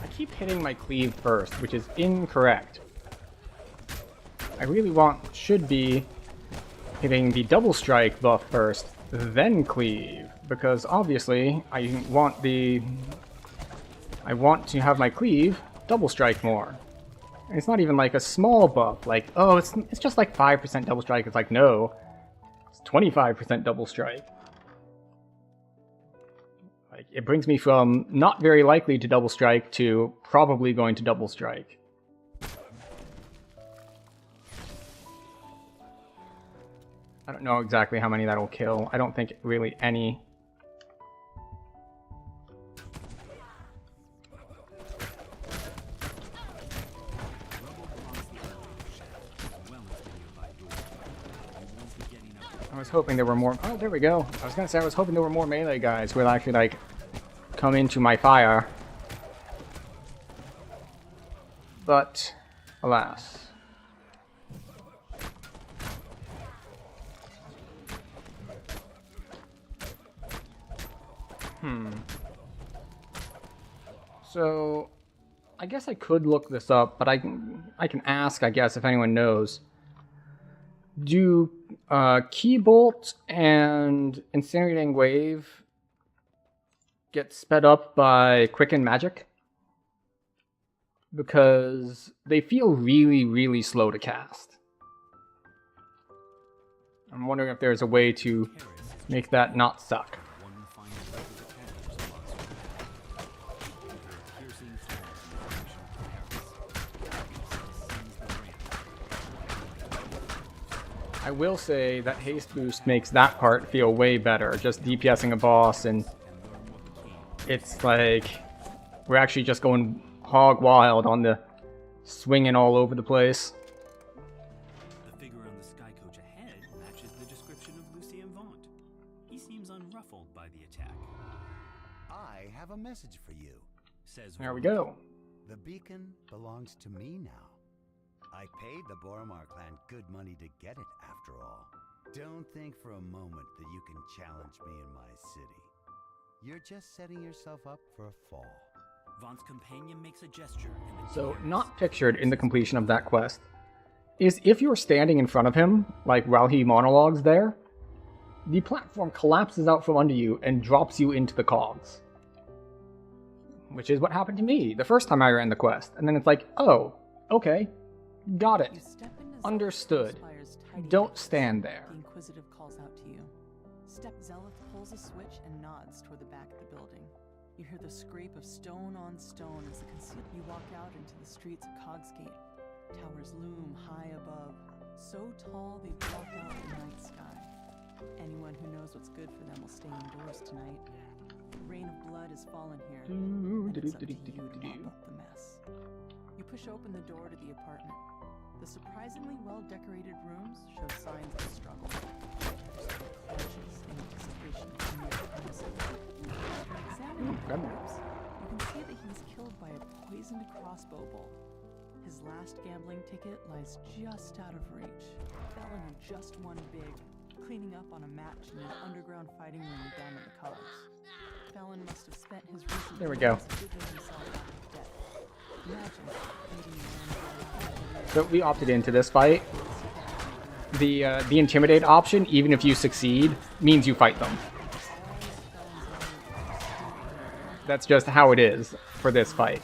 A: I keep hitting my cleave first, which is incorrect. I really should be hitting the double strike buff first, then cleave, because obviously I want to have my cleave double strike more. And it's not even like a small buff, like, oh, it's just like 5% double strike. It's like, no, it's 25% double strike. Like, it brings me from not very likely to double strike to probably going to double strike. I don't know exactly how many that'll kill. I don't think really any. I was hoping there were more. Oh, there we go. I was gonna say I was hoping there were more melee guys who would actually like come into my fire, but alas. So, I guess I could look this up, but I can ask, I guess, if anyone knows. Do Key Bolt and Incinerating Wave get sped up by Quicken Magic? Because they feel really, really slow to cast. I'm wondering if there's a way to make that not suck. I will say that haste boost makes that part feel way better, just DPSing a boss, and it's like we're actually just going hog wild on the swinging all over the place.
H: The figure on the skycoach ahead
I: I have a message for you.
H: Says
A: There we
H: Vaughn.
A: go.
I: The beacon belongs to me now. I paid the Boromar clan good money to get it, after all. Don't think for a moment that you can challenge me in my city. You're just setting yourself up for a fall.
H: Vaughn's companion makes a gesture. And the
A: So,
H: tears
A: not pictured in the completion of that quest is if you're standing in front of him, like while he monologues there, the platform collapses out from under you and drops you into the cogs. Which is what happened to me the first time I ran the quest. And then it's like, oh, okay, got it.
J: You step into
A: Understood.
J: Zealoth tidy
A: Don't
J: office.
A: stand there.
J: The Inquisitive calls out to you. Zealoth pulls a switch and nods toward the back of the building. You hear the scrape of stone on stone as the concealed. You walk out into the streets of Cogsgate. Towers loom high above, so tall they block out the night sky. Anyone who knows what's good for them will stay indoors tonight. The rain of blood has fallen here, and it's up to you to mop up the mess. You push open the door to the apartment. The surprisingly well-decorated rooms show signs of struggle. Clutches in anticipation of near homicide. Examining the corpse, you can see that he was killed by a poisoned crossbow bolt. His last gambling ticket lies just out of reach. Felon who just won big, cleaning up on a match in an underground fighting ring down in the Cogs. Felon must have spent his recent
A: There we go.
J: days digging himself out of debt. Imagine meeting man
A: So we opted into this fight. The intimidate option, even if you succeed, means you fight them. That's just how it is for this fight.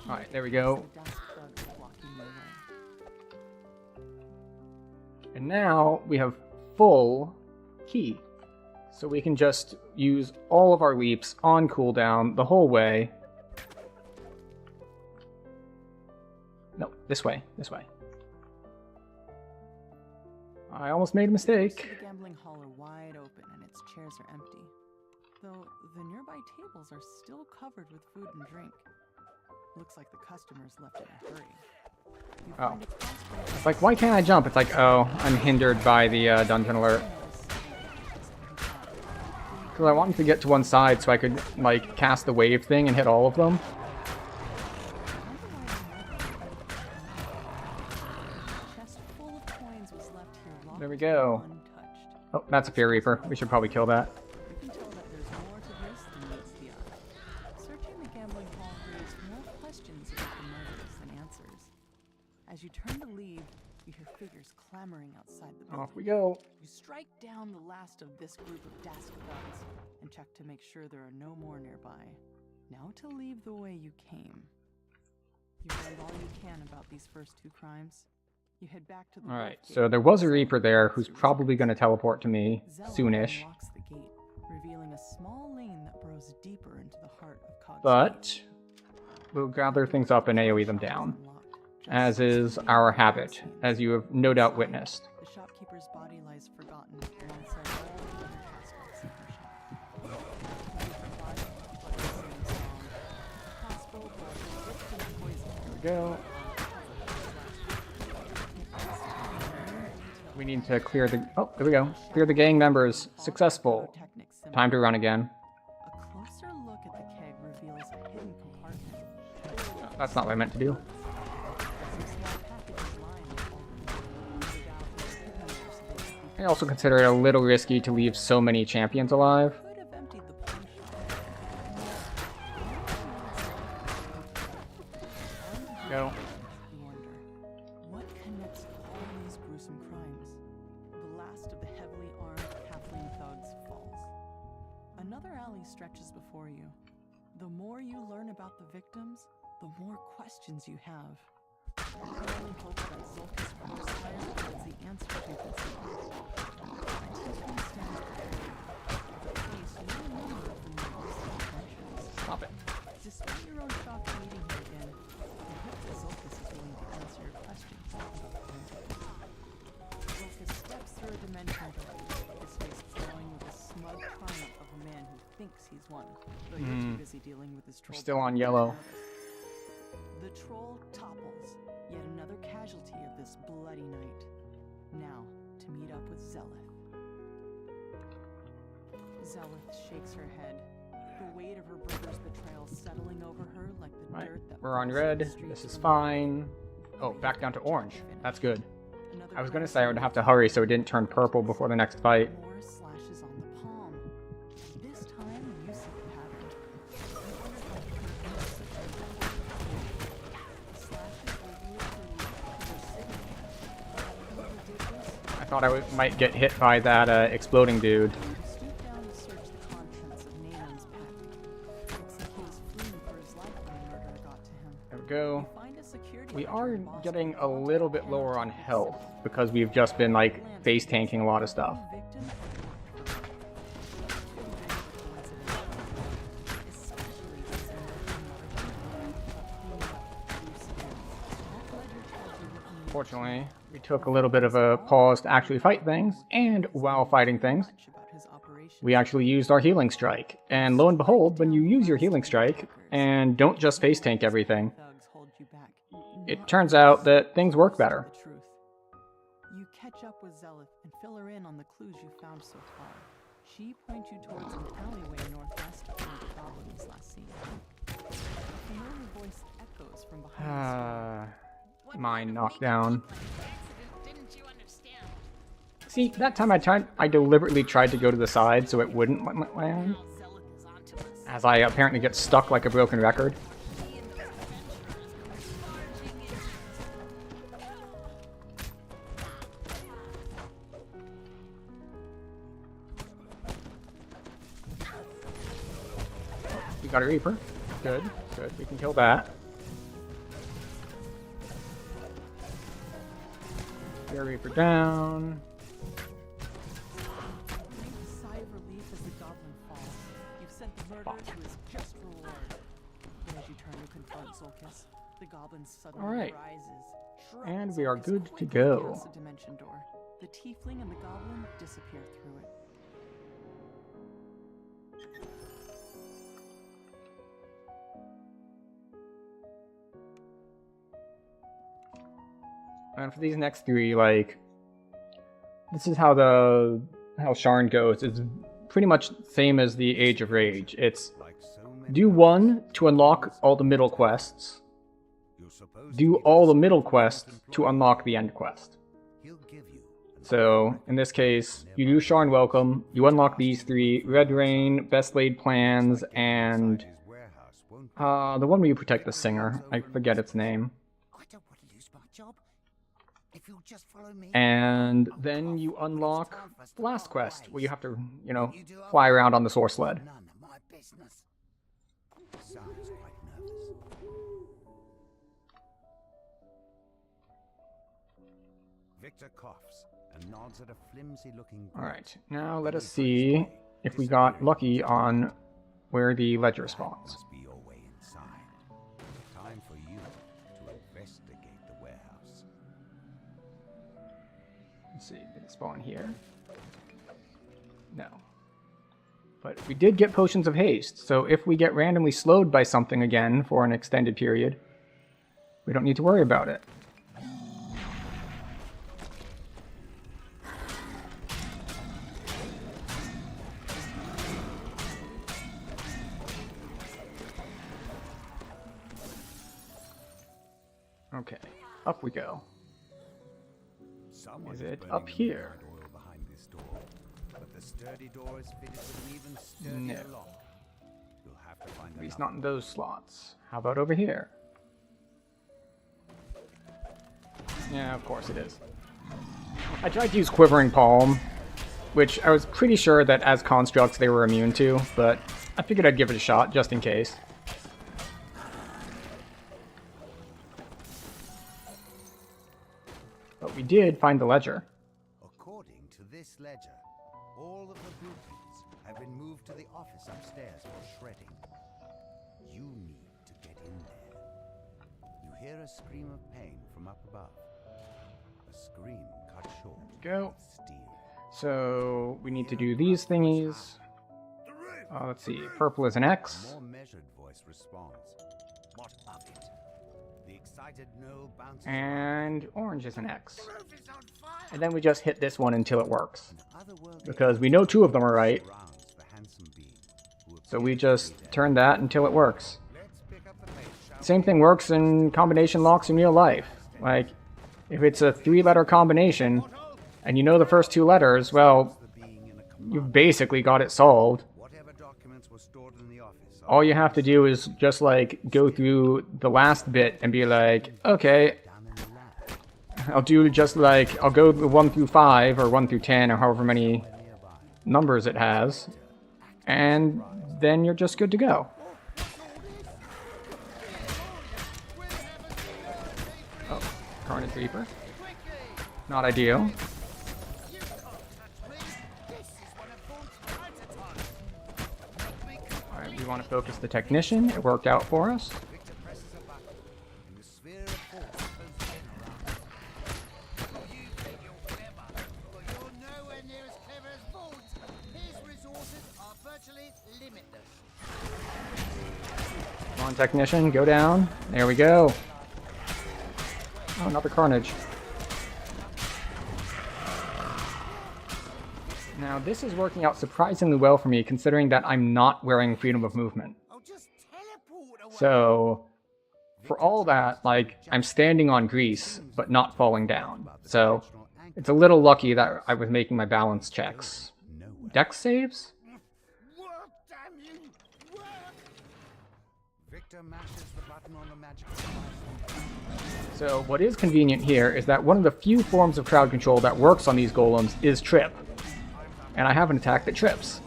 A: Alright, there we go. And now we have full key. So we can just use all of our leaps on cooldown the whole way. No, this way, this way. I almost made a mistake.
J: The gambling hall are wide open and its chairs are empty. Though the nearby tables are still covered with food and drink. Looks like the customers left in a hurry. You
A: Oh.
J: find a crossbow
A: It's like, why can't I jump? It's like, oh, I'm hindered by the dungeon alert. Because I wanted to get to one side so I could, like, cast the wave thing and hit all of them.
J: chest full of coins was left here locked
A: There we go.
J: untouched.
A: Oh, that's a Fear Reaper. We should probably kill that.
J: You can tell that there's more to this than meets the eye. Searching the gambling hall raised more questions about the murders than answers. As you turn to leave, you hear figures clamoring outside the building.
A: Off we go.
J: You strike down the last of this group of Dastardons and check to make sure there are no more nearby. Now to leave the way you came. You learned all you can about these first two crimes. You head back to the
A: Alright,
J: North
A: so
J: Gate.
A: there was a Reaper there who's probably going to teleport to me
J: Zealot
A: soonish.
J: unlocks the gate, revealing a small lane that burrows deeper into the heart of Cog's
A: But
J: Gate.
A: we'll gather things up and AoE them down, as is our habit, as you have no doubt witnessed.
J: The shopkeeper's body lies forgotten alongside all the other casks in her shop.
A: There we go. We need to clear the... Oh, there we go. Clear the gang members. Successful. Time to run again.
J: A closer look at the keg reveals a hidden compartment.
A: That's not what I meant to do.
J: Some small packages line with all the laid out and hidden there so they could be
A: I also consider it a little risky to leave so many champions alive.
J: could have emptied the pawn shop.
A: Go.
J: You wonder, what connects all these gruesome crimes? The last of the heavily armed halfling thugs falls. Another alley stretches before you. The more you learn about the victims, the more questions you have. You can only hope that Zulkus Forcepire provides the answers you've been seeking. Antiquity stands prepared, a place you remember from your recent adventures.
A: Stop it.
J: Despite your own shock meeting her again, you hope that Zulkus is willing to answer your questions. Zulkus steps through a dimension door, his face glowing with the smug triumph of a man who thinks he's won, though you're too busy dealing with his troll.
A: still on yellow.
J: The troll topples, yet another casualty of this bloody night. Now, to meet up with Zeleth. Zelith shakes her head. The weight of her brother's betrayal settling over her like the
A: Right,
J: dirt that
A: we're on
J: falls from
A: red.
J: the streets
A: This is
J: of
A: fine. Oh, back down to orange. That's good. I was gonna say I would have to hurry so it didn't turn purple before the next fight.
J: More slashes on the palm. This time, you see the pattern. I wonder if I could have such a slashes were used for their signature. Whoever did this,
A: I thought I might get hit by that exploding dude.
J: stooped down to search the contents of Naaman's pack. Looks like he was fleeing for his life when the murderer got to him.
A: There we go.
J: You find a security
A: We
J: ledger
A: are
J: embossed
A: getting
J: with
A: a little bit
J: and
A: lower on
J: topics.
A: health because we've just been like face tanking a lot of stuff.
J: Victim had worked for him. Especially since
A: Fortunately, we took a little bit of a pause to actually fight things, and while fighting things, we actually used our healing strike. And lo and behold, when you use your healing strike and don't just face tank everything, it turns out that things work better.
J: You catch up with Zelith and fill her in on the clues you found so far. She points you towards an alleyway northwest of where the goblin was last seen. A familiar voice echoes from behind the
A: Mine knockdown. See, that time I deliberately tried to go to the side so it wouldn't land, as I apparently get stuck like a broken record. We got a Reaper. Good, good. We can kill that. Get a Reaper down.
J: Breathe a sigh of relief as the goblin falls. You've sent the murderer to his just reward. But as you turn to confront Zolkis, the goblin suddenly
A: Alright.
J: rises.
A: And we are
J: Zolkis
A: good to
J: quickly
A: go.
J: casts a dimension door. The tiefling and the goblin disappear through it.
A: And for these next three, like, this is how Sharn goes. It's pretty much same as the Age of Rage. It's do one to unlock all the middle quests. Do all the middle quests to unlock the end quest. So, in this case, you do Sharn Welcome, you unlock these three, Red Rain, Best Laid Plans, and the one where you protect the singer. I forget its name. And then you unlock the last quest, where you have to, you know, fly around on the source sled.
I: None of my business. Sounds quite nervous. Victor coughs and nods at a flimsy-looking.
A: Alright, now let us see if we got lucky on where the ledger spawns.
I: Must be your way inside. Time for you to investigate the warehouse.
A: Let's see, did it spawn here? No. But we did get potions of haste, so if we get randomly slowed by something again for an extended period, we don't need to worry about it. Okay, up we go.
I: Someone
A: Is it
I: burning
A: up
I: the
A: here?
I: midnight oil behind this door, but the sturdy door is fitted with an even sturdier
A: No.
I: lock. You'll have to find
A: At least
I: another.
A: not in those slots. How about over here? Yeah, of course it is. I tried to use Quivering Palm, which I was pretty sure that as constructs they were immune to, but I figured I'd give it a shot just in case. But we did find the ledger.
I: According to this ledger, all of the blueprints have been moved to the office upstairs for shredding. You need to get in there. You hear a scream of pain from up above. A scream cut short.
A: Go.
I: With steel.
A: So we need to do these thingies. Let's see. Purple is an
I: A
A: X.
I: more measured voice responds. What of it? The excited gnome bounces
A: And orange is an X. And then we just hit this one until it works.
I: around. Otherworldly
A: Because we know two of them are right.
I: surrounds the handsome being.
A: So we just turn that until it works. Same thing works in combination locks in real life. Like, if it's a 3-letter combination, and you know the first 2 letters, well, you've basically got it solved. All you have to do is just, like, go through the last bit and be like, okay, I'll do just like, I'll go 1 through 5, or 1 through 10, or however many numbers it has, and then you're just good to go. Oh, Carnage Reaper. Not ideal. Alright, we want to focus the Technician. It worked out for us. Come on, Technician, go down. There we go. Oh, another Carnage. Now, this is working out surprisingly well for me, considering that I'm not wearing freedom of movement. So, for all that, like, I'm standing on grease, but not falling down. So, it's a little lucky that I was making my balance checks. Dex saves? So what is convenient here is that one of the few forms of crowd control that works on these golems is trip. And I have an attack that trips.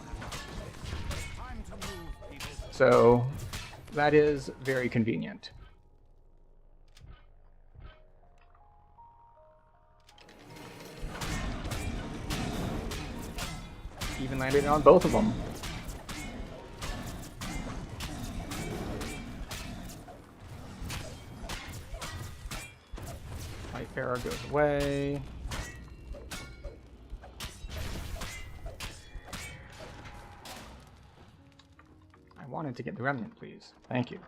A: So that is very convenient. Even landed on both of them. Pharaoh goes away. I wanted to get the remnant, please. Thank you.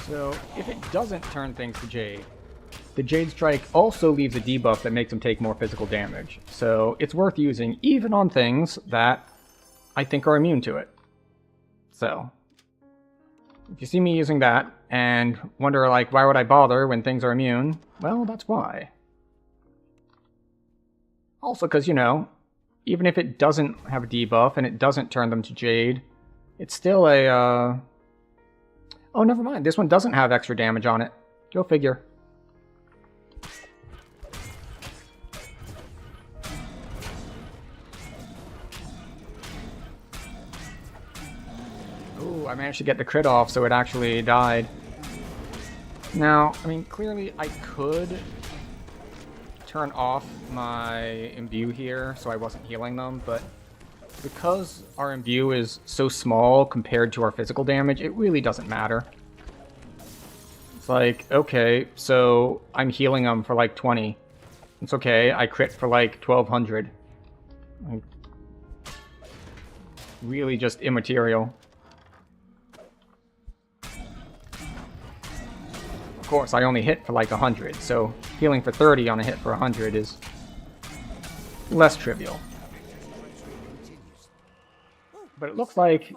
A: So, if it doesn't turn things to Jade, the Jade Strike also leaves a debuff that makes them take more physical damage. So, it's worth using even on things that I think are immune to it. So, if you see me using that, and wonder, like, why would I bother when things are immune? Well, that's why. Also, because, you know, even if it doesn't have a debuff, and it doesn't turn them to Jade, it's still a, Oh, never mind, this one doesn't have extra damage on it. Go figure. I managed to get the crit off, so it actually died. Now, I mean, clearly I could turn off my imbue here so I wasn't healing them, but because our imbue is so small compared to our physical damage, it really doesn't matter. It's like, okay, so I'm healing them for like 20. It's okay, I crit for like 1200. Like, really just immaterial. Of course, I only hit for like 100, so healing for 30 on a hit for 100 is less trivial. But it looks like...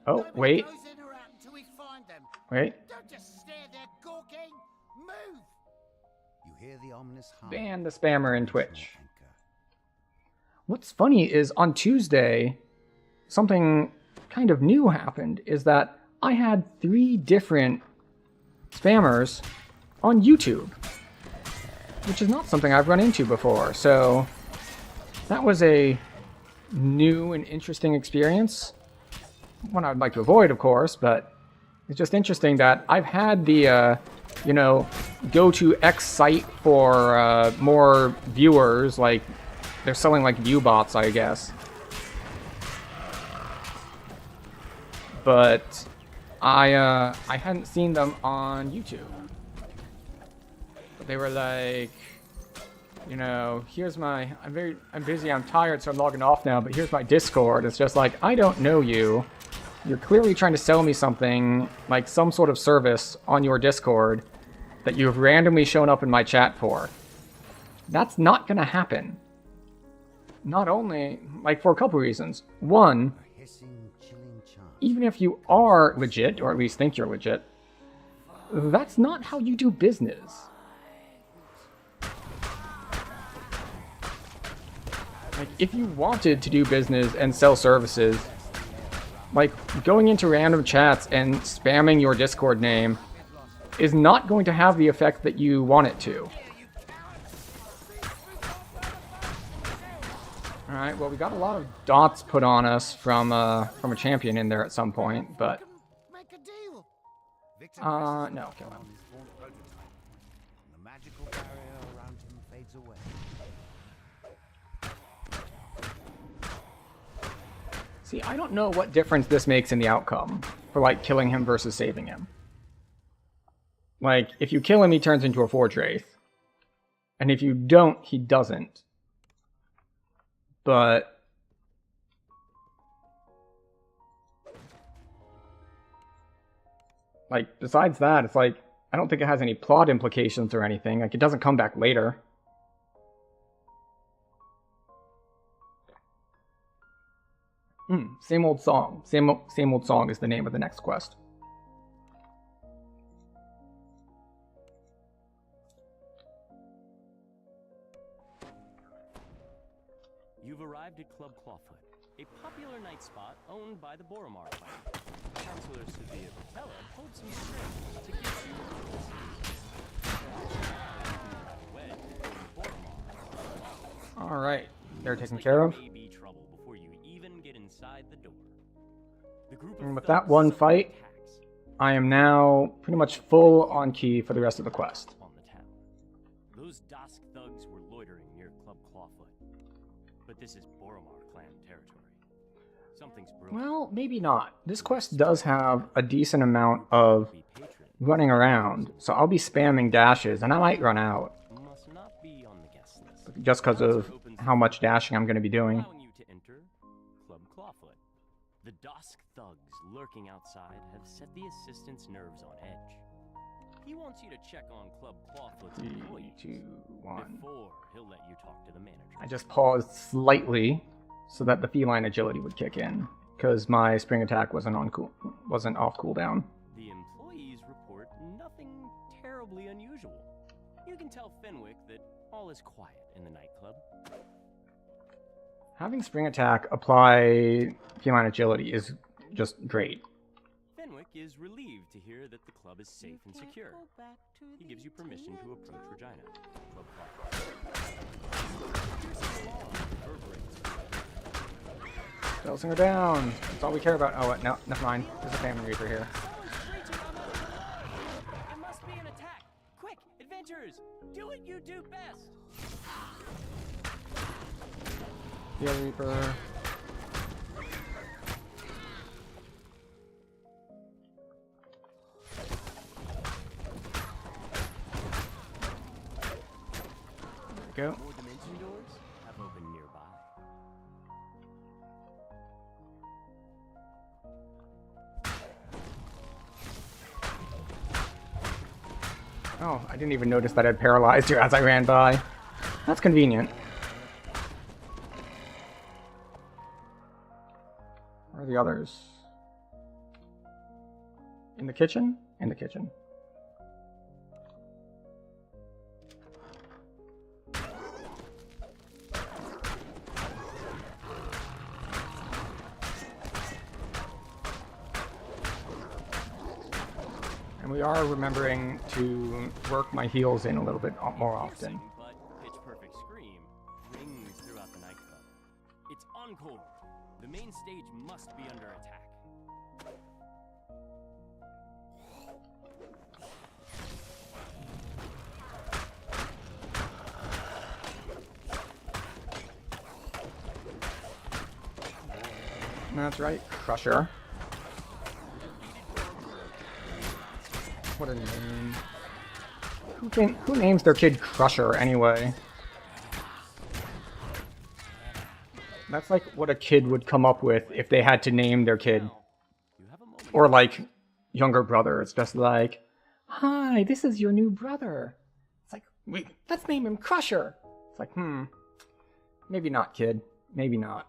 A: Oh, wait. Wait. Ban the spammer in Twitch. What's funny is on Tuesday, something kind of new happened, is that I had 3 different spammers on YouTube, which is not something I've run into before, so that was a new and interesting experience. One I'd like to avoid, of course, but it's just interesting that I've had the, you know, go to X site for more viewers, like they're selling like view bots, I guess. But I hadn't seen them on YouTube. But they were like, you know, here's my, I'm busy, I'm tired, so I'm logging off now, but here's my Discord. It's just like, I don't know you. You're clearly trying to sell me something, like some sort of service on your Discord, that you have randomly shown up in my chat for. That's not gonna happen. Not only, like, for a couple reasons. One, even if you are legit, or at least think you're legit, that's not how you do business. Like, if you wanted to do business and sell services, like, going into random chats and spamming your Discord name is not going to have the effect that you want it to. Alright, well, we got a lot of dots put on us from a champion in there at some point, but... no, kill him.
I: The magical barrier around him fades away.
A: See, I don't know what difference this makes in the outcome for, like, killing him versus saving him. Like, if you kill him, he turns into a Forge Wraith. And if you don't, he doesn't. But... like, besides that, it's like, I don't think it has any plot implications or anything. Like, it doesn't come back later. Same old song. Same old song is the name of the next quest.
K: You've arrived at Club Clawfoot, a popular night spot owned by the Boromar clan. Councilor Sevilla Patella pulled some strings to get you.
A: Alright, they're taken care of. And with that one fight, I am now pretty much full on key for the rest of the quest.
K: Those Dusk thugs were loitering near Club Clawfoot. But this is Boromar clan territory. Something's brewing.
A: Well, maybe not. This quest does have a decent amount of running around, so I'll be spamming dashes, and I might run out.
K: Must not be on the guest list.
A: Just because of how much dashing I'm going to be doing.
K: Allowing you to enter Club Clawfoot. The Dusk thugs lurking outside have set the assistant's nerves on edge. He wants you to check on Club Clawfoot's employees
A: 3, 2, 1.
K: before he'll let you talk to the manager.
A: I just paused slightly so that the feline agility would kick in, because my spring attack wasn't off cooldown.
K: The employees report nothing terribly unusual. You can tell Fenwick that all is quiet in the nightclub.
A: Having spring attack apply feline agility is just great.
K: Fenwick is relieved to hear that the club is safe and secure. He gives you permission to approach Regina. Club
A: Dosing her down. That's all we care about. Oh, no, never mind. There's a family reaper here.
K: It must be an attack. Quick, adventurers, do what you do best.
A: Yeah, reaper. Go.
K: More dimension doors have opened nearby.
A: Oh, I didn't even notice that I'd paralyzed you as I ran by. That's convenient. Where are the others? In the kitchen? In the kitchen. And we are remembering to work my heals in a little bit more often.
K: But pitch perfect scream rings throughout the nightclub. It's encore. The main stage must be under attack.
A: That's right, Crusher. What a name. Who names their kid Crusher anyway? That's like what a kid would come up with if they had to name their kid. Or like younger brother, it's just like, Hi, this is your new brother. It's like, wait, let's name him Crusher. It's like, maybe not, kid. Maybe not.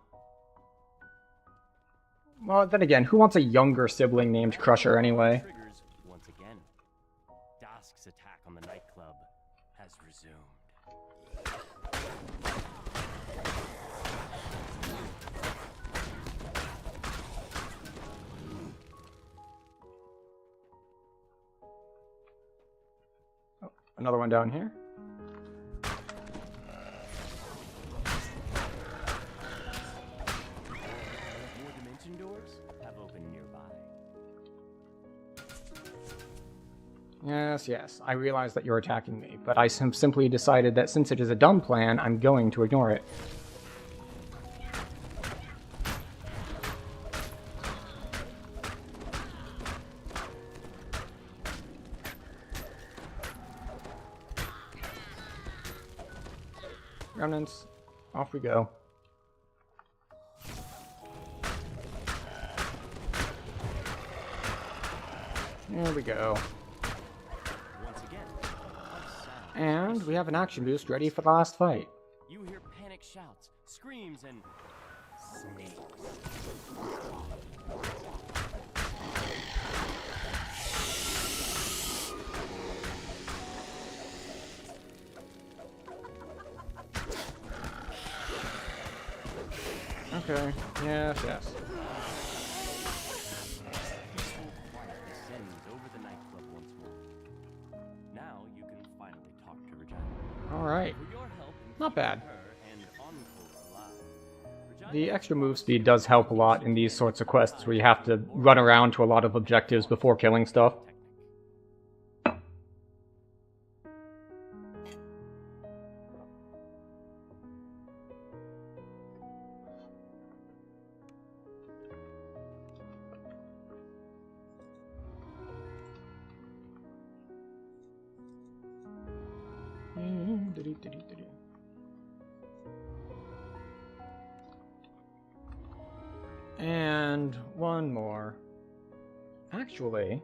A: Well, then again, who wants a younger sibling named Crusher anyway?
K: Triggers once again. Dusk's attack on the nightclub has resumed.
A: Oh, another one down here.
K: More dimension doors have opened nearby.
A: Yes, I realize that you're attacking me, but I have simply decided that since it is a dumb plan, I'm going to ignore it. Remnants, off we go. There we go.
K: Once again, a sound.
A: And we have an action boost ready for the last fight.
K: You hear panic shouts, screams, and snakes.
A: Okay, yes.
K: Quiet descends over the nightclub once more. Now you can finally talk to Regina.
A: Alright,
K: For your help in
A: not bad.
K: keeping her and Encore alive. Regina
A: The extra move speed does help a lot in these sorts of quests where you have to run around to a lot of objectives before killing stuff. And one more. Actually,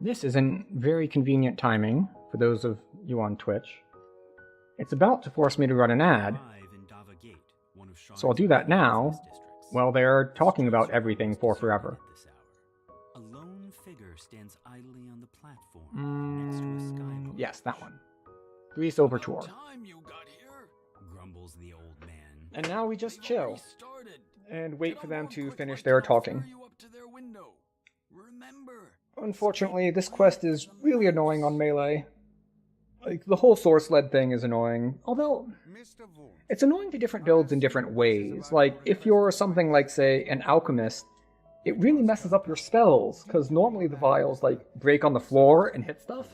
A: this is in very convenient timing for those of you on Twitch. It's about to force me to run an ad,
H: Arrive in Dava Gate, one of
A: so I'll do that now while they're talking about everything for forever.
H: A lone figure stands idly on the platform next to a sky.
A: Yes, that one. Grease Overture.
L: Time you got here.
H: Grumbles the old man.
A: And now we just chill
L: Started.
A: and wait
L: Get
A: for
L: on
A: them
L: real
A: to
L: quick,
A: finish
L: like
A: their
L: I'll
A: talking.
L: ferry you up to their window. Remember.
A: Unfortunately, this quest is really annoying on Melee. Like, the whole source-led thing is annoying. Although, it's annoying to different builds in different ways. Like, if you're something like, say, an alchemist, it really messes up your spells, because normally the vials, like, break on the floor and hit stuff.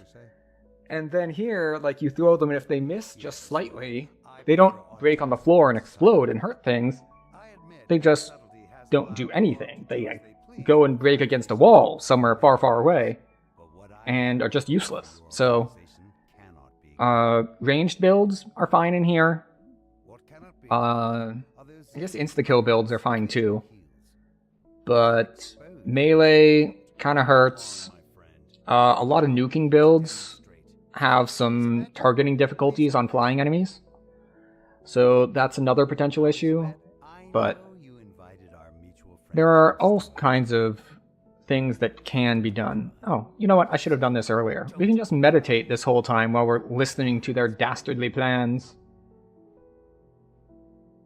A: And then here, like, you throw them, and if they miss just slightly, they don't break on the floor and explode and hurt things. They just don't do anything. They like, go and break against a wall somewhere far, far away, and are just useless. So, ranged builds are fine in here. I guess insta-kill builds are fine too. But melee kind of hurts. A lot of nuking builds have some targeting difficulties on flying enemies. So that's another potential issue. But there are all kinds of things that can be done. Oh, you know what? I should have done this earlier. We can just meditate this whole time while we're listening to their dastardly plans.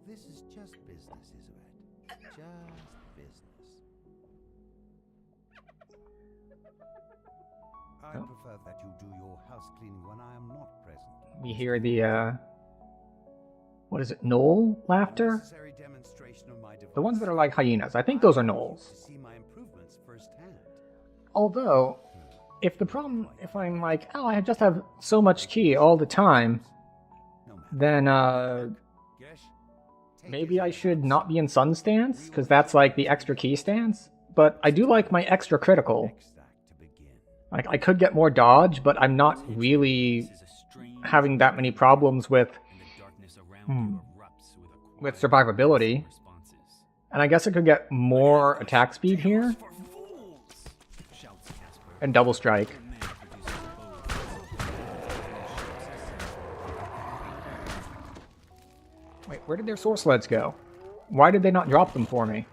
I: This is just business, Isabet. Just business. I prefer that you do your house cleaning when I am not present.
A: We hear the, what is it, gnoll laughter? The ones that are like hyenas. I think those are gnolls. Although, if I'm like, oh, I just have so much ki all the time, then, maybe I should not be in Sun stance, because that's like the extra ki stance. But I do like my extra critical. Like, I could get more dodge, but I'm not really having that many problems with survivability. And I guess I could get more attack speed here. And double strike. Where did their source sleds go? Why did they not drop them for me?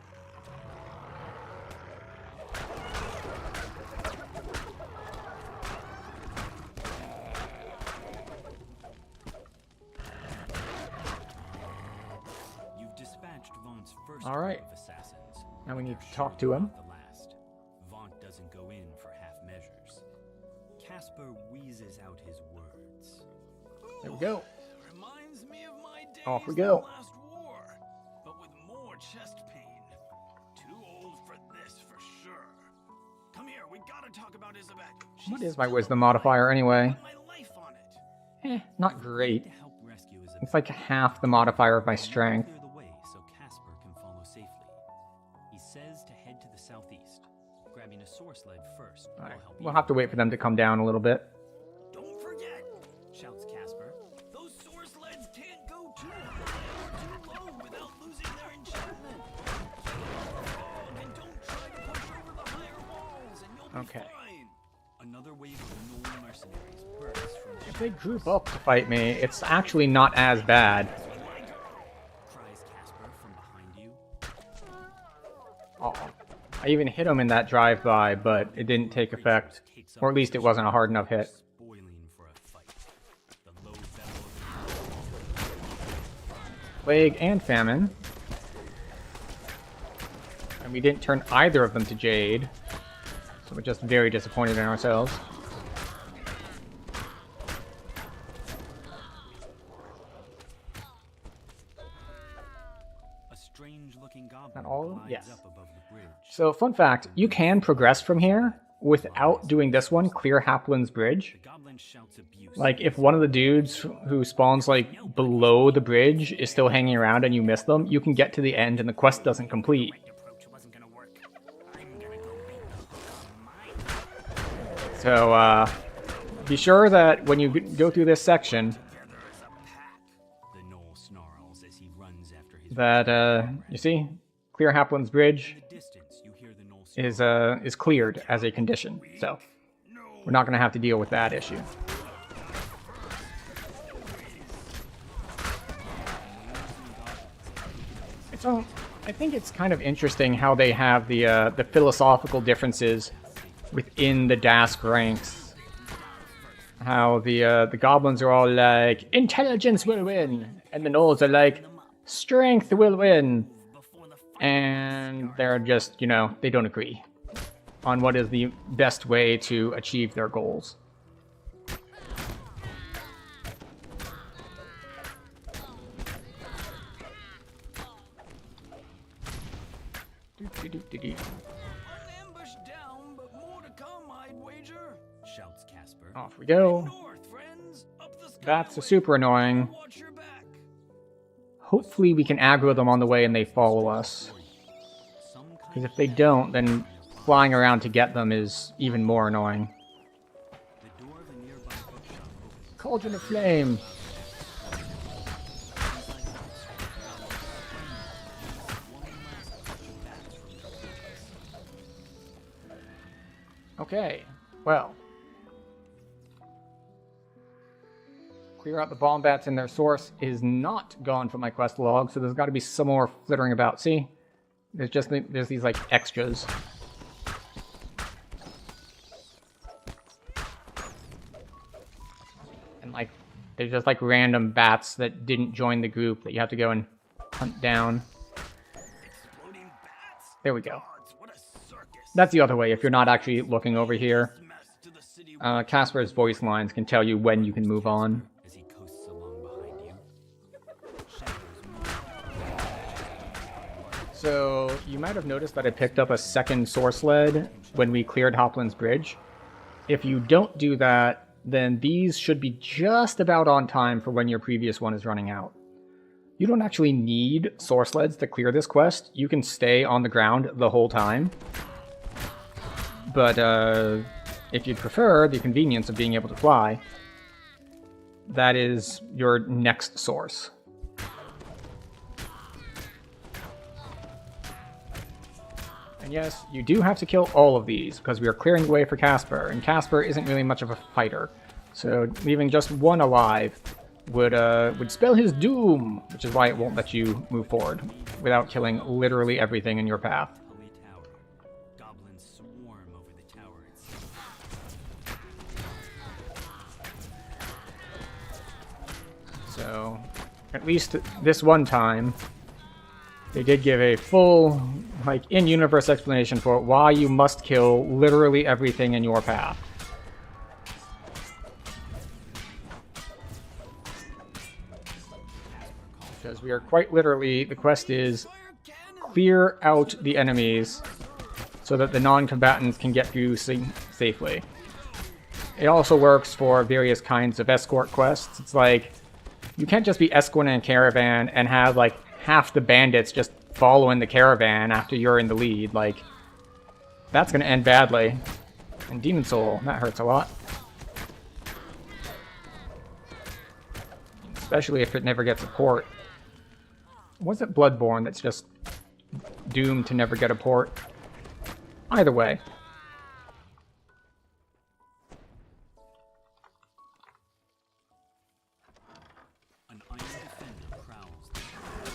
H: You've dispatched Vaught's first
A: All right.
H: group of assassins.
A: Now we need
H: They're
A: to talk
H: sure
A: to him.
H: not the last. Vaught doesn't go in for half measures. Casper wheezes out his words.
A: There we go.
L: Reminds me of my days
A: Off we
L: in
A: go.
L: the last war, but with more chest pain. Too old for this for sure. Come here, we gotta talk about Isabel.
A: What is my wisdom modifier anyway?
L: Got my life on it.
A: Not great.
H: To help rescue Isabel,
A: It's like half the modifier of my strength.
H: clear the way so Casper can follow safely. He says to head to the southeast. Grabbing a source sled first will
A: Alright,
H: help
A: we'll
H: you.
A: have to wait for them to come down a little bit.
L: Don't forget,
H: Shouts Casper.
L: those source sleds can't go too high or too low without losing their enchantment. And don't try to push over the higher walls, and you'll be
A: Okay.
L: fine.
H: Another wave of Gnoll mercenaries bursts from the
A: If they group up to fight me, it's actually not as bad.
H: cries Casper from behind you.
A: Aw. I even hit him in that drive-by, but it didn't take effect. Or at least it wasn't a hard enough hit.
H: Spoiling for a fight. The low bellow
A: Plague and famine. And we didn't turn either of them to Jade. So we're just very disappointed in ourselves.
H: a strange-looking goblin
A: Not all of them?
H: glides
A: Yes.
H: up above the bridge.
A: So, fun fact, you can progress from here without doing this one, clear Haplin's Bridge.
H: The goblin shouts abuse.
A: Like, if one of the dudes who spawns, like, below the bridge is still hanging around and you miss them, you can get to the end and the quest doesn't complete.
D: Approach wasn't gonna work. I'm gonna go beat the hook on mine.
A: So, be sure that when you go through this section,
H: The gnoll snarls as he runs after his
A: that, you see, clear Haplin's Bridge
H: distance. You hear the gnoll
A: is cleared as a condition. So, we're not going to have to deal with that issue. So, I think it's kind of interesting how they have the philosophical differences within the Dask ranks. How the goblins are all like, intelligence will win, and the gnolls are like, strength will win. And they're just, you know, they don't agree on what is the best way to achieve their goals.
L: Ambush down, but more to come, I'd wager.
H: shouts Casper.
A: Off we go.
L: North, friends, up the
A: That's
L: skyway.
A: super annoying.
L: Watch your back.
A: Hopefully we can aggro them on the way and they follow us.
H: Some kind
A: Because if they don't, then flying around to get them is even more annoying.
H: the door of a nearby bookshop opens.
A: Cauldron of Flame! Okay, well. Clear out the bomb bats in their source is not gone from my quest log, so there's got to be some more flittering about. See? There's these like extras. And like there's just like random bats that didn't join the group that you have to go and hunt down.
L: Exploding bats.
A: There we go.
L: Gods, what a circus.
A: That's the other way if you're not actually looking over here.
L: Mess to the city.
A: Casper's voice lines can tell you when you can move on.
H: As he coasts along behind you. Shadows move.
A: So you might have noticed that I picked up a second source sled when we cleared Hoplin's Bridge. If you don't do that, then these should be just about on time for when your previous one is running out. You don't actually need source sleds to clear this quest. You can stay on the ground the whole time. But if you'd prefer the convenience of being able to fly, that is your next source. And yes, you do have to kill all of these, because we are clearing the way for Casper, and Casper isn't really much of a fighter. So leaving just one alive would spell his doom, which is why it won't let you move forward without killing literally everything in your path.
H: Holy Tower. Goblins swarm over the tower itself.
A: So, at least this one time, they did give a full, like, in-universe explanation for why you must kill literally everything in your path. Because we are quite literally, the quest is clear out the enemies so that the non-combatants can get through safely. It also works for various kinds of escort quests. It's like, you can't just be escorting a caravan and have like half the bandits just follow in the caravan after you're in the lead. Like, that's going to end badly. And Demon Soul, that hurts a lot. Especially if it never gets a port. Was it Bloodborne that's just doomed to never get a port? Either way.
H: An iron defender prowls the tower.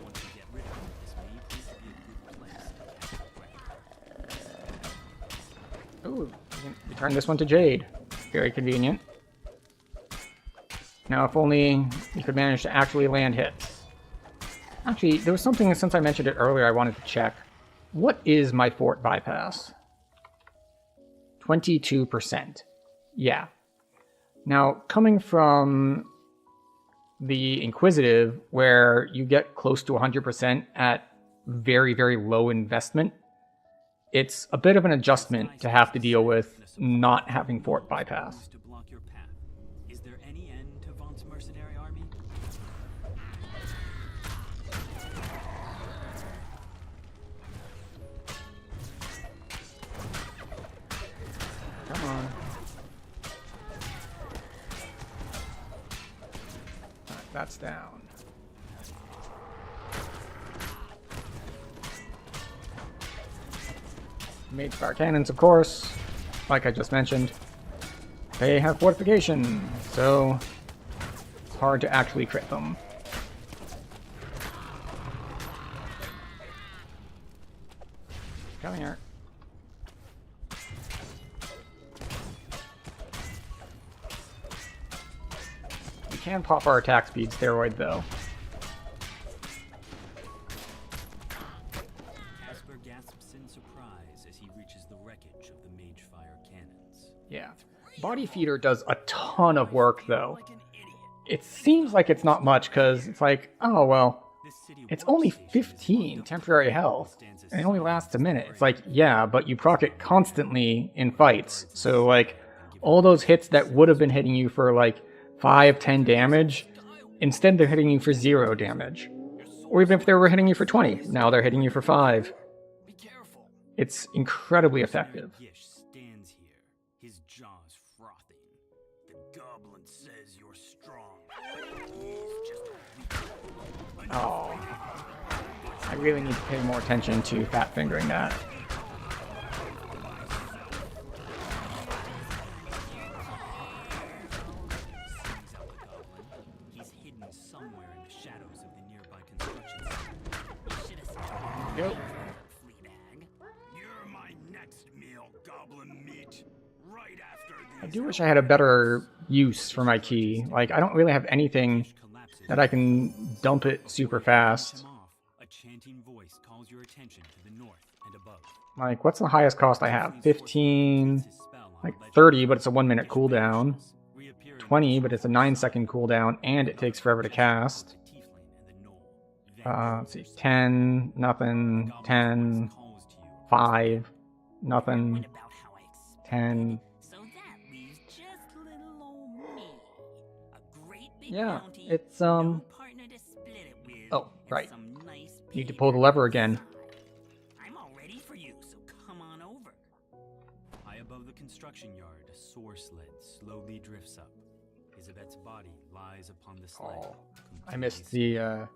H: Once you get rid of him, this may prove to be a good place to catch a prey.
A: Ooh, you can return this one to Jade. Very convenient. Now, if only you could manage to actually land hits. Actually, there was something, since I mentioned it earlier, I wanted to check. What is my fort bypass? 22%. Yeah. Now, coming from the Inquisitive, where you get close to 100% at very, very low investment, it's a bit of an adjustment to have to deal with not having fort bypass.
H: To block your path. Is there any end to Vaughn's mercenary army?
A: Come on. Alright, that's down. Mage fire cannons, of course, like I just mentioned. They have fortification, so it's hard to actually crit them. Come here. We can pop our attack speed steroid though.
H: Casper gasps in surprise as he reaches the wreckage of the mage fire cannons.
A: Yeah. Body feeder does a ton of work though. It seems like it's not much because it's like, oh well, it's only 15 temporary health and it only lasts a minute. It's like, yeah, but you proc it constantly in fights. So like all those hits that would have been hitting you for like 5-10 damage, instead they're hitting you for 0 damage. Or even if they were hitting you for 20, now they're hitting you for 5. It's incredibly effective.
H: Gish stands here, his jaws frothing. The goblin says you're strong. He's just weak.
A: Oh. I really need to pay more attention to fat fingering that.
H: He's hidden somewhere in the shadows of the nearby construction site.
A: Yep.
L: You're my next meal, goblin meat. Right after
A: I do wish I had a better use for my key. Like, I don't really have anything that I can dump it super fast.
H: A chanting voice calls your attention to the north and above.
A: Like, what's the highest cost I have? 15, like 30, but it's a 1-minute cooldown. 20, but it's a 9-second cooldown, and it takes forever to cast. Let's see, 10, nothing, 10, 5, nothing, 10. Yeah, it's, oh, right. Need to pull the lever again.
H: I'm all ready for you, so come on over. High above the construction yard, a sore sled slowly drifts up. Isabet's body lies upon the sled.
A: Oh, I missed the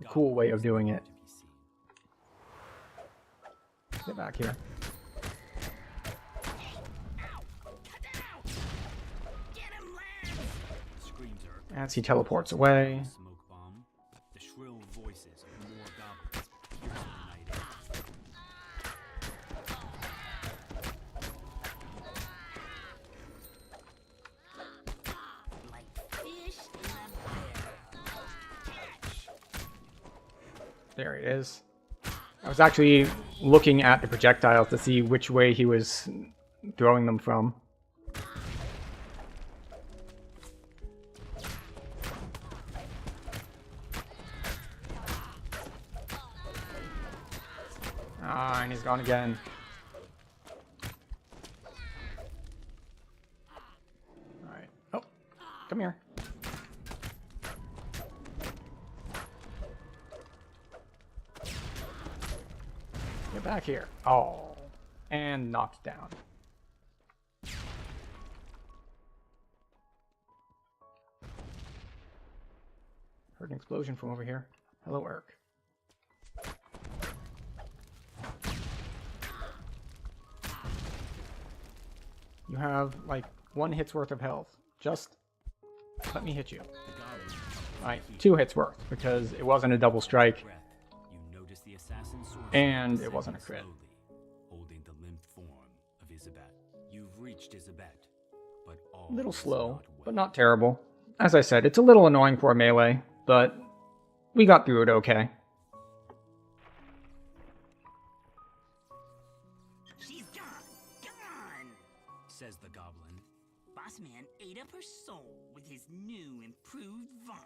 A: cool way of doing it. Get back here.
H: Screams are
A: As he teleports away.
H: Smoke bomb. The shrill voices of more goblins pierce the night air.
D: Like fish in a barrel. Catch!
A: There he is. I was actually looking at the projectiles to see which way he was throwing them from. Ah, and he's gone again. Alright. Oh, come here. Get back here. Oh, and knocked down. Heard an explosion from over here. Hello, Eric. You have like 1 hit's worth of health. Just let me hit you. Alright, 2 hits worth because it wasn't a double strike.
H: You notice the assassin sword
A: And it wasn't a crit.
H: slowly, holding the limp form of Isabet. You've reached Isabet, but all
A: A little
H: is
A: slow,
H: not well.
A: but not terrible. As I said, it's a little annoying for a melee, but we got through it okay.
D: She's gone! Gone!
H: Says the goblin.
D: Bossman ate up her soul with his new improved vaunt.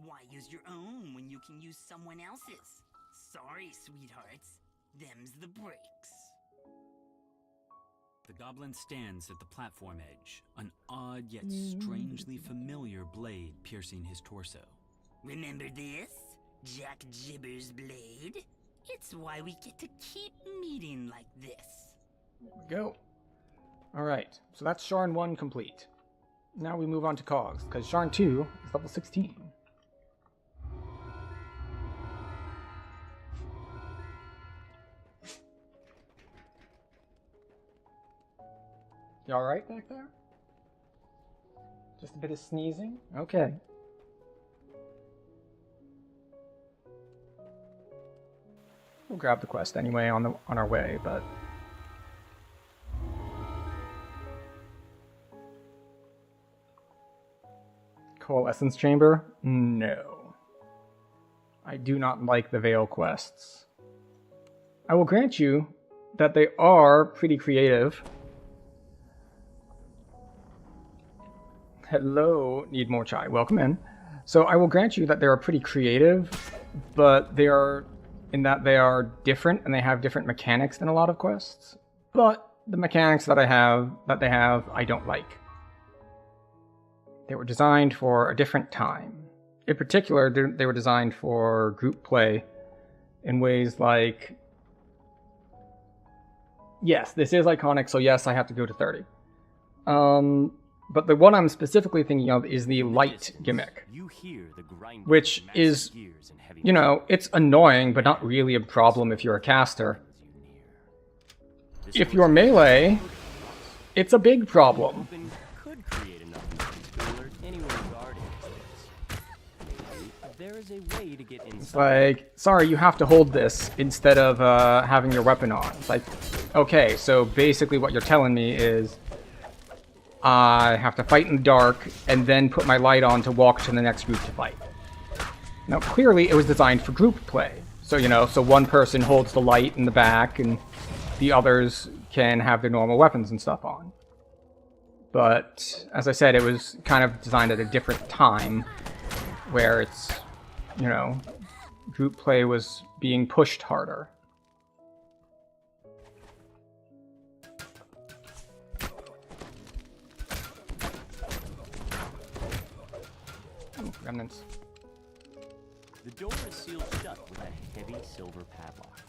D: Why use your own when you can use someone else's? Sorry, sweethearts. Them's the breaks.
H: The goblin stands at the platform edge, an odd yet strangely familiar blade piercing his torso.
D: Remember this? Jack Jibber's blade? It's why we get to keep meeting like this.
A: There we go. Alright, so that's Sharn 1 complete. Now we move on to Cogs, because Sharn 2 is level 16. You alright back there? Just a bit of sneezing? Okay. We'll grab the quest anyway on our way, but Coalescence Chamber? No. I do not like the Veil quests. I will grant you that they are pretty creative. Hello, need more chai. Welcome in. So I will grant you that they are pretty creative, but they are in that they are different and they have different mechanics than a lot of quests. But the mechanics that they have, I don't like. They were designed for a different time. In particular, they were designed for group play in ways like, yes, this is iconic, so yes, I have to go to 30. But the one I'm specifically thinking of is the light gimmick, which is, you know, it's annoying, but not really a problem if you're a caster. If you're melee, it's a big problem. It's like, sorry, you have to hold this instead of having your weapon on. It's like, okay, so basically what you're telling me is I have to fight in the dark and then put my light on to walk to the next group to fight. Now, clearly it was designed for group play. So, you know, so one person holds the light in the back and the others can have their normal weapons and stuff on. But, as I said, it was kind of designed at a different time where it's, you know, group play was being pushed harder. Ooh, remnants.
K: The door is sealed shut with a heavy silver padlock.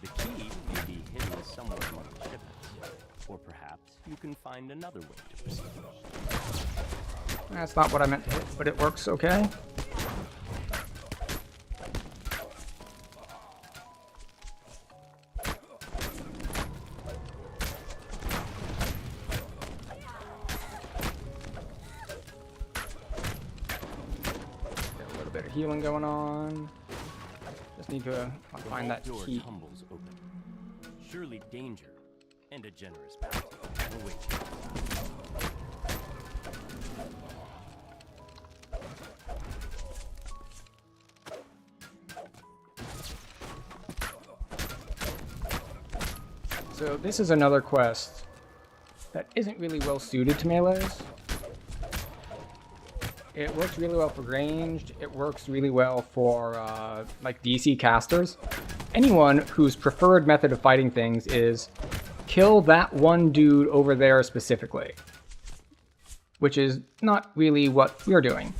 K: The key may be hidden somewhere among the shipments, or perhaps you can find another way to proceed.
A: That's not what I meant to hit, but it works okay. bit of healing going on. Just need to find that
K: door
A: key.
K: tumbles open. Surely danger and a generous bounty await you.
A: So this is another quest that isn't really well suited to melees. It works really well for ranged. It works really well for like DC casters. Anyone whose preferred method of fighting things is kill that one dude over there specifically, which is not really what we're doing.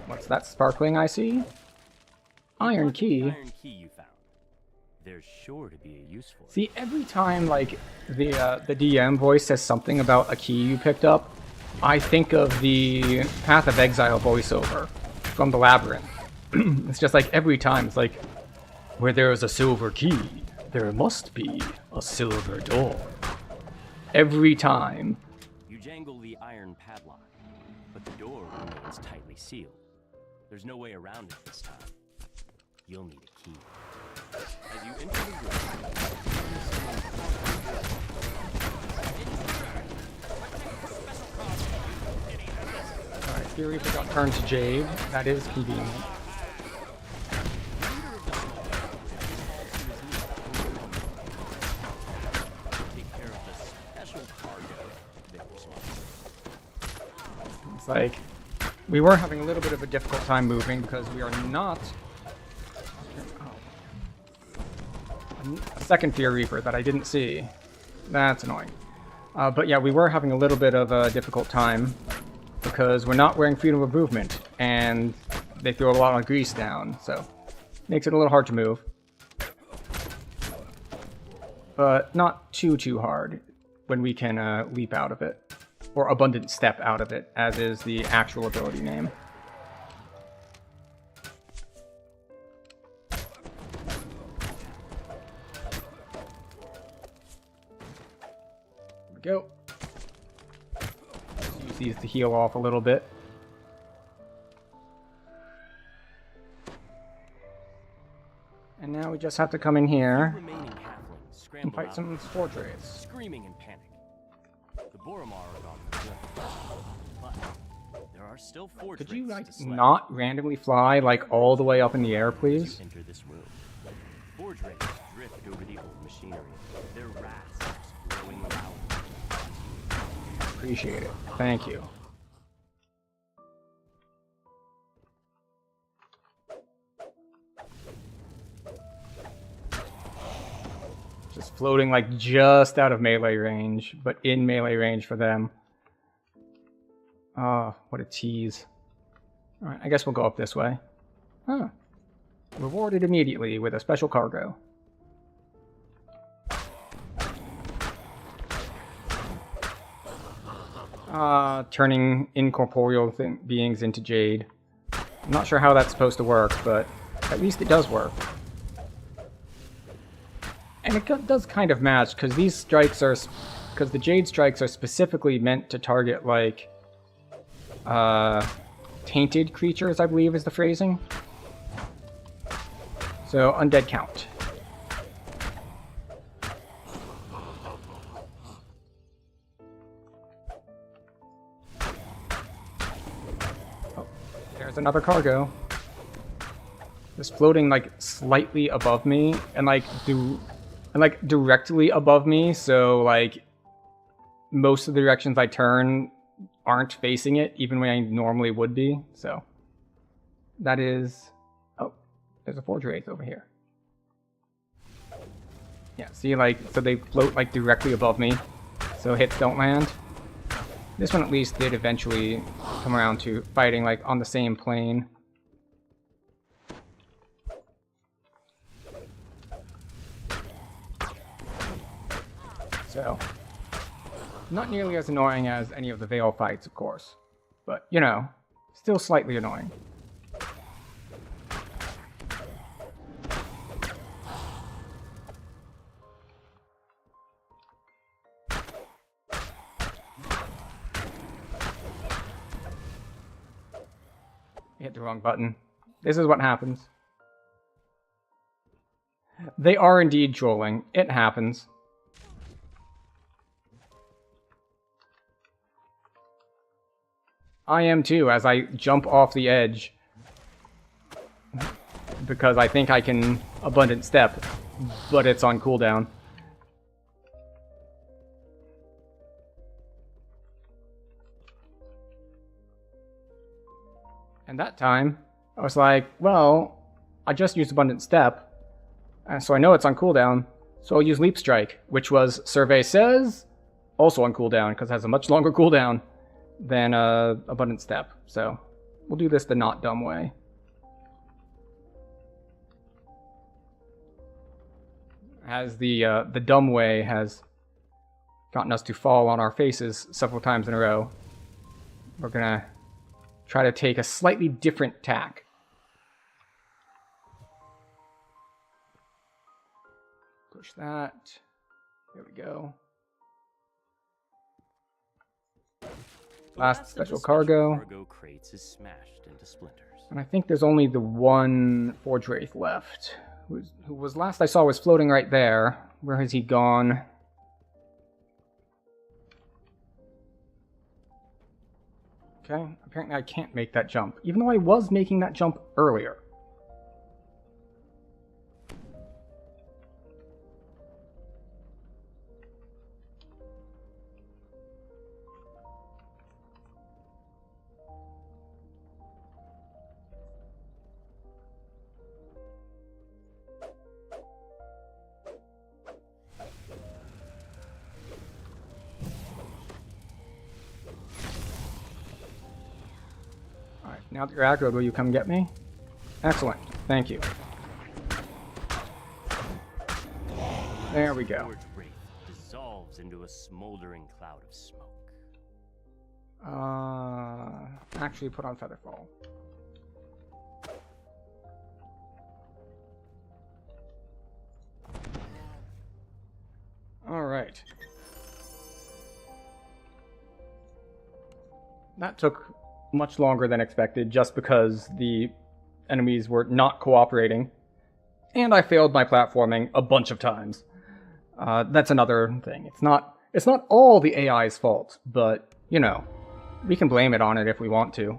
A: What's that sparkling I see? Iron key.
K: Iron key you found. There's sure to be a use for it.
A: See, every time like the DM voice says something about a key you picked up, I think of the Path of Exile voiceover from the Labyrinth. It's just like every time, it's like, where there is a silver key, there must be a silver door. Every time.
K: You jangle the iron padlock, but the door remains tightly sealed. There's no way around it this time. You'll need a key. As you enter the room,
A: Alright, Fury got turned to Jade. That is convenient.
K: take care of the special cargo they were responsible.
A: It's like, we were having a little bit of a difficult time moving because we are not... A second Fear Reaper that I didn't see. That's annoying. But yeah, we were having a little bit of a difficult time because we're not wearing freedom of movement, and they throw a lot of grease down, so makes it a little hard to move. But not too hard when we can leap out of it, or abundant step out of it, as is the actual ability name. Go. Use these to heal off a little bit. And now we just have to come in here
K: Remaining halflings
A: and
K: scramble
A: fight
K: out,
A: some spore trades.
K: screaming in panic. The Boromar are gone for good, but there are still forge
A: Could you
K: raids
A: like
K: to slay.
A: not randomly fly like all the way up in the air,
K: As
A: please?
K: you enter this room, forge raids drift over the old machinery, their rasps growing loud.
A: Appreciate it. Thank you. Just floating like just out of melee range, but in melee range for them. Oh, what a tease. Alright, I guess we'll go up this way. Huh. Rewarded immediately with a special cargo. Turning incorporeal beings into Jade. I'm not sure how that's supposed to work, but at least it does work. And it does kind of match, because these strikes are... Because the Jade strikes are specifically meant to target, like... tainted creatures, I believe is the phrasing. So, undead count. There's another cargo. Just floating like slightly above me and like directly above me, so like most of the directions I turn aren't facing it, even when I normally would be. So that is... Oh, there's a forge race over here. Yeah, see, like, so they float like directly above me, so hits don't land. This one at least did eventually come around to fighting like on the same plane. So, not nearly as annoying as any of the Veil fights, of course, But, you know, still slightly annoying. Hit the wrong button. This is what happens. They are indeed trolling. It happens. I am too, as I jump off the edge. Because I think I can abundant step, but it's on cooldown. And that time, I was like, well, I just used abundant step, so I know it's on cooldown, so I'll use leap strike, which was, survey says, also on cooldown, because it has a much longer cooldown than abundant step. So we'll do this the not dumb way. As the dumb way has gotten us to fall on our faces several times in a row, we're gonna try to take a slightly different tack. Push that. There we go. Last special cargo.
K: Crates is smashed into splinters.
A: And I think there's only the one Forge Wraith left. Who was last I saw was floating right there. Where has he gone? Okay, apparently I can't make that jump, even though I was making that jump earlier. Now that you're aggroed, will you come get me? Excellent. Thank you. There we go.
K: Dissolves into a smoldering cloud of smoke.
A: Actually put on Featherfall. Alright. That took much longer than expected, just because the enemies were not cooperating. And I failed my platforming a bunch of times. That's another thing. It's not all the AI's fault, but, you know, we can blame it on it if we want to.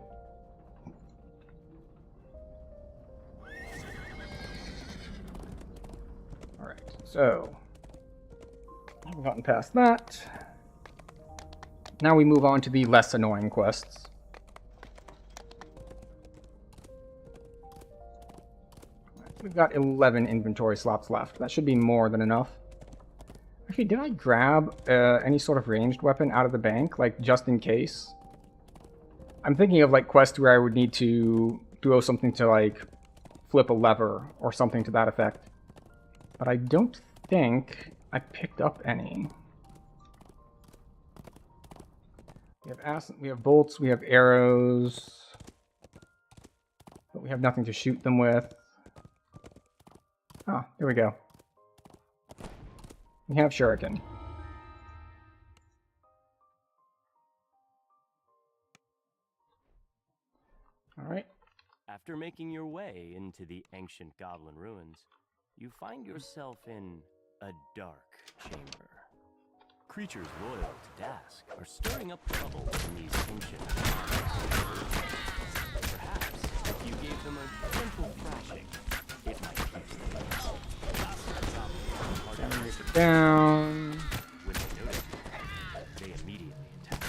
A: Alright, so I've gotten past that. Now we move on to the less annoying quests. We've got 11 inventory slots left. That should be more than enough. Actually, did I grab any sort of ranged weapon out of the bank, like, just in case? I'm thinking of, like, quests where I would need to throw something to, like, flip a lever or something to that effect. But I don't think I picked up any. We have bolts, we have arrows, but we have nothing to shoot them with. Ah, here we go. We have shuriken. Alright.
K: After making your way into the ancient goblin ruins, you find yourself in a dark chamber. Creatures loyal to Dask are stirring up trouble in these ancient times. Perhaps if you gave them a gentle thrashing, it might keep them out.
A: Down.
K: When they notice you, they immediately attack.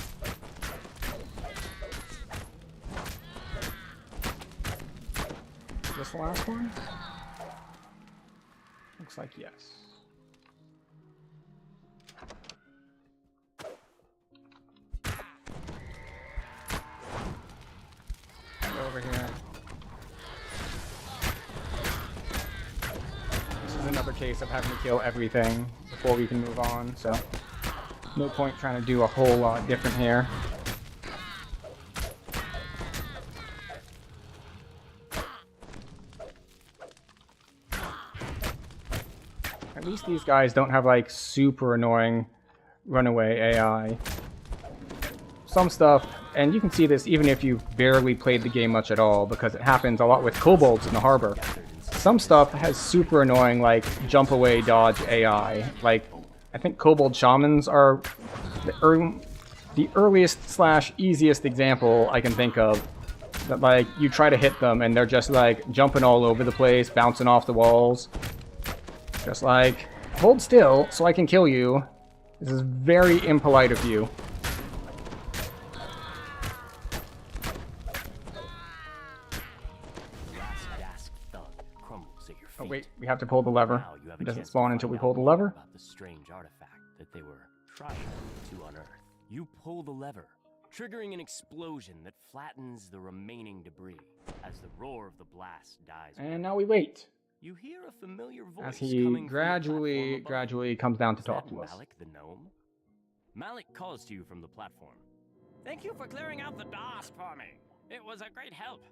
A: Is this the last one? Looks like yes. Go over here. This is another case of having to kill everything before we can move on, so no point trying to do a whole lot different here. At least these guys don't have like super annoying runaway AI. Some stuff, and you can see this even if you've barely played the game much at all, because it happens a lot with kobolds in the harbor. Some stuff has super annoying like jump away dodge AI. Like, I think kobold shamans are the earliest slash easiest example I can think of. That like, you try to hit them and they're just like jumping all over the place, bouncing off the walls. Just like, hold still so I can kill you. This is very impolite of you. Oh wait, we have to pull the lever. It doesn't spawn until we pull the lever.
K: About the strange artifact that they were trying to unearth. You pull the lever, triggering an explosion that flattens the remaining debris as the roar of the blast dies.
A: And now we wait.
K: You hear a familiar voice
A: as he
K: coming
A: gradually comes down to talk to us.
K: Malik the gnome? Malik calls to you from the platform. Thank you for clearing out the DOS for me. It was a great help.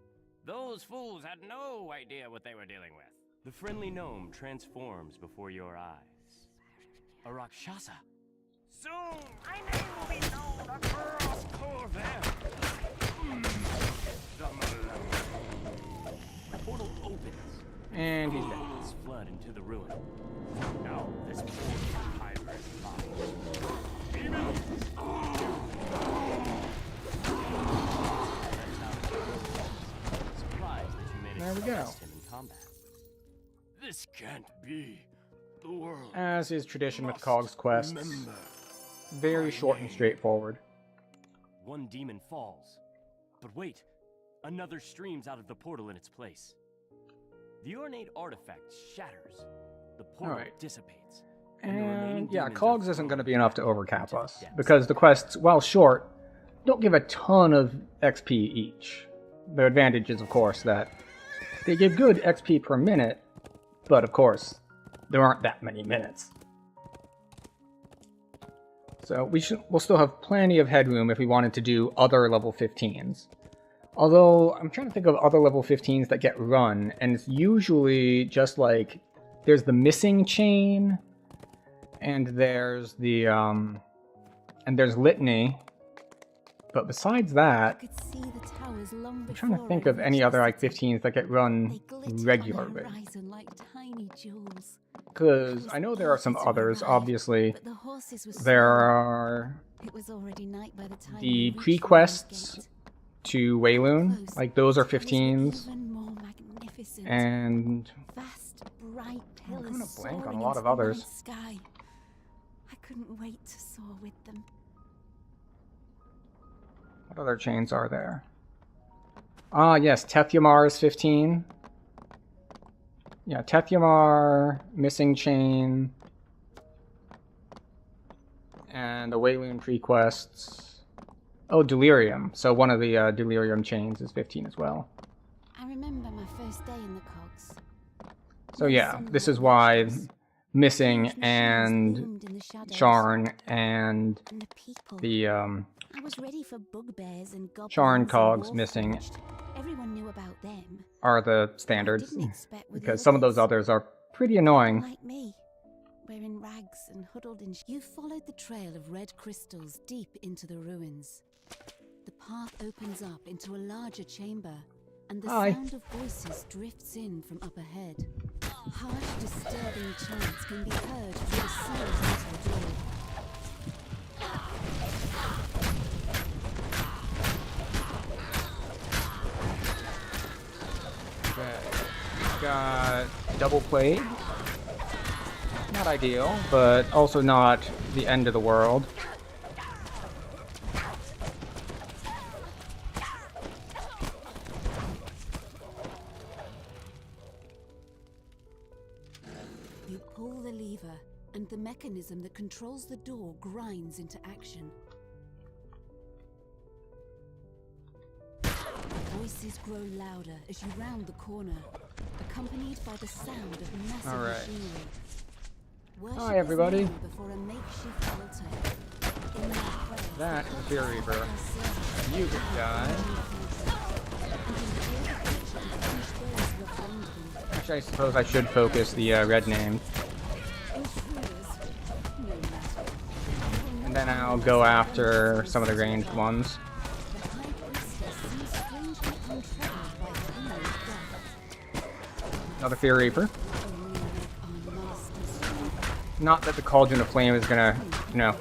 K: Those fools had no idea what they were dealing with. The friendly gnome transforms before your eyes. A Rakshasa. Soon, my name will be known across Corvair. The portal opens.
A: And he's dead.
K: Flood into the ruin. Now, this poor hybrid body. Surprised that you managed
A: There we
K: to
A: go.
K: arrest him in combat. This can't be. The world.
A: As is tradition with Cog's quests. Very short and straightforward.
K: One demon falls. But wait, another streams out of the portal in its place. The ornate artifact shatters. The portal dissipates.
A: And yeah, Cogs isn't going to be enough to overcap us, because the quests, while short, don't give a ton of XP each. The advantage is, of course, that they give good XP per minute, but of course, there aren't that many minutes. So we'll still have plenty of headroom if we wanted to do other level 15s. Although, I'm trying to think of other level 15s that get run, and it's usually just like, there's the missing chain, and there's the, and there's Litany. But besides that, I'm trying to think of any other like 15s that get run regularly. Because I know there are some others, obviously. There are the pre-quests to Wayloon, like those are 15s. And I'm kind of blank on a lot of others.
B: I couldn't wait to soar with them.
A: What other chains are there? Ah, yes, Tethymar is 15. Yeah, Tethymar, Missing Chain, and the Wayloon pre-quests. Oh, Delirium. So one of the Delirium chains is 15 as well.
B: I remember my first day in the Cogs.
A: So yeah, this is why Missing and Sharn and the
B: I was ready for bugbears and goblins.
A: Sharn, Cogs, Missing
B: Everyone knew about them.
A: are the standards, because some of those others are pretty annoying.
B: Like me, wearing rags and huddled in. You followed the trail of red crystals deep into the ruins. The path opens up into a larger chamber, and the sound of voices drifts in from up ahead. Harsh, disturbing chants can be heard through the sealed metal door.
A: Got double plague. Not ideal, but also not the end of the world.
B: You pull the lever, and the mechanism that controls the door grinds into action. Voices grow louder as you round the corner, accompanied by the sound of massive machinery.
A: Hi, everybody.
B: Before a makeshift altar.
A: That is your Reaper. You could die. Actually, I suppose I should focus the red name. then I'll go after some of the ranged ones. Another Fear Reaper. Not that the Cauldron of Flame is gonna, you know,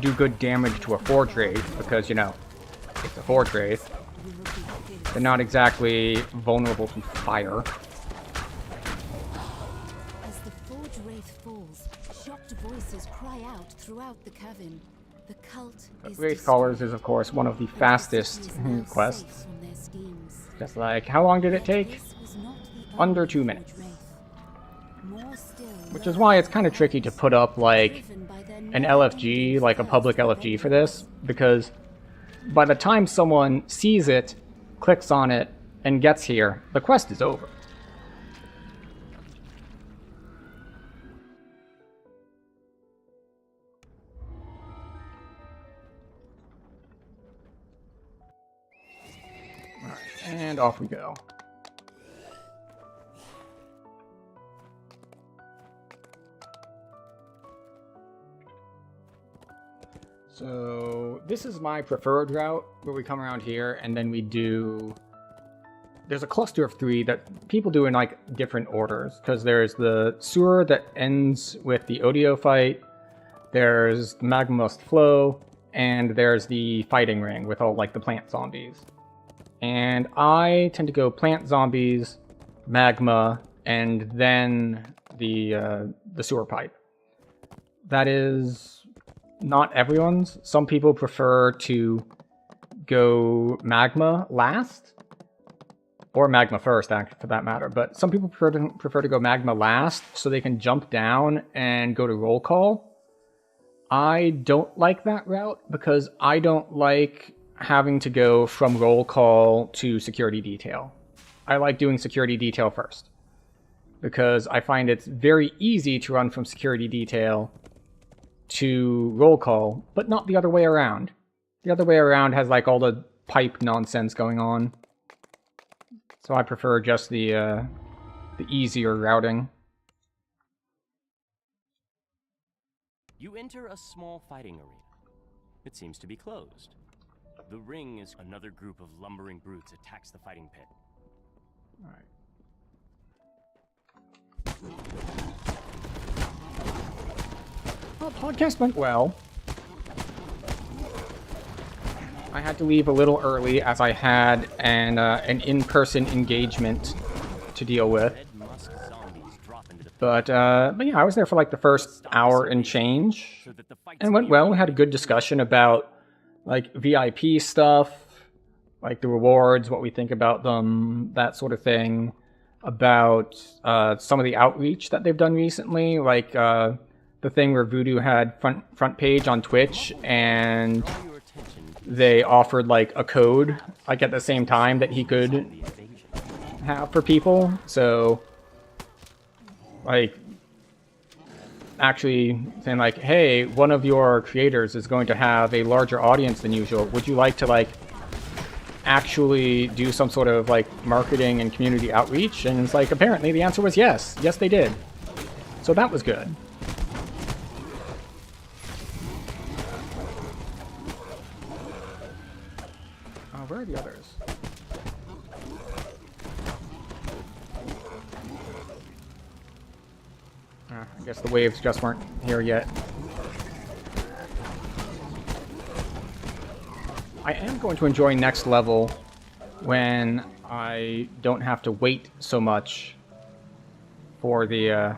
A: do good damage to a Forge Wraith, because, you know, it's a Forge Wraith. They're not exactly vulnerable to fire.
B: As the Forge Wraith falls, shocked voices cry out throughout the cavern. The cult is
A: Wraith Callers is, of course, one of the fastest quests. Just like, how long did it take? Under 2 minutes. Which is why it's kind of tricky to put up, like, an LFG, like a public LFG for this, because by the time someone sees it, clicks on it, and gets here, the quest is over. Alright, and off we go. So this is my preferred route, where we come around here and then we do... There's a cluster of 3 that people do in like different orders, because there's the sewer that ends with the Odio fight, there's the Magma Must Flow, and there's the fighting ring with all like the plant zombies. And I tend to go plant zombies, magma, and then the sewer pipe. That is not everyone's. Some people prefer to go magma last, or magma first, for that matter. But some people prefer to go magma last, so they can jump down and go to roll call. I don't like that route, because I don't like having to go from roll call to security detail. I like doing security detail first, because I find it's very easy to run from security detail to roll call, but not the other way around. The other way around has like all the pipe nonsense going on. So I prefer just the easier routing.
K: You enter a small fighting arena. It seems to be closed. The ring is another group of lumbering brutes attacks the fighting pit.
A: Alright. Well, podcast went well. I had to leave a little early as I had an in-person engagement to deal with. But yeah, I was there for like the first hour and change, and it went well. We had a good discussion about like VIP stuff, like the rewards, what we think about them, that sort of thing. About some of the outreach that they've done recently, like the thing where Voodoo had front page on Twitch, and they offered like a code like at the same time that he could have for people. So like actually saying like, hey, one of your creators is going to have a larger audience than usual. Would you like to like actually do some sort of like marketing and community outreach? And it's like, apparently the answer was yes. Yes, they did. So that was good. Where are the others? I guess the waves just weren't here yet. I am going to enjoy next level when I don't have to wait so much for the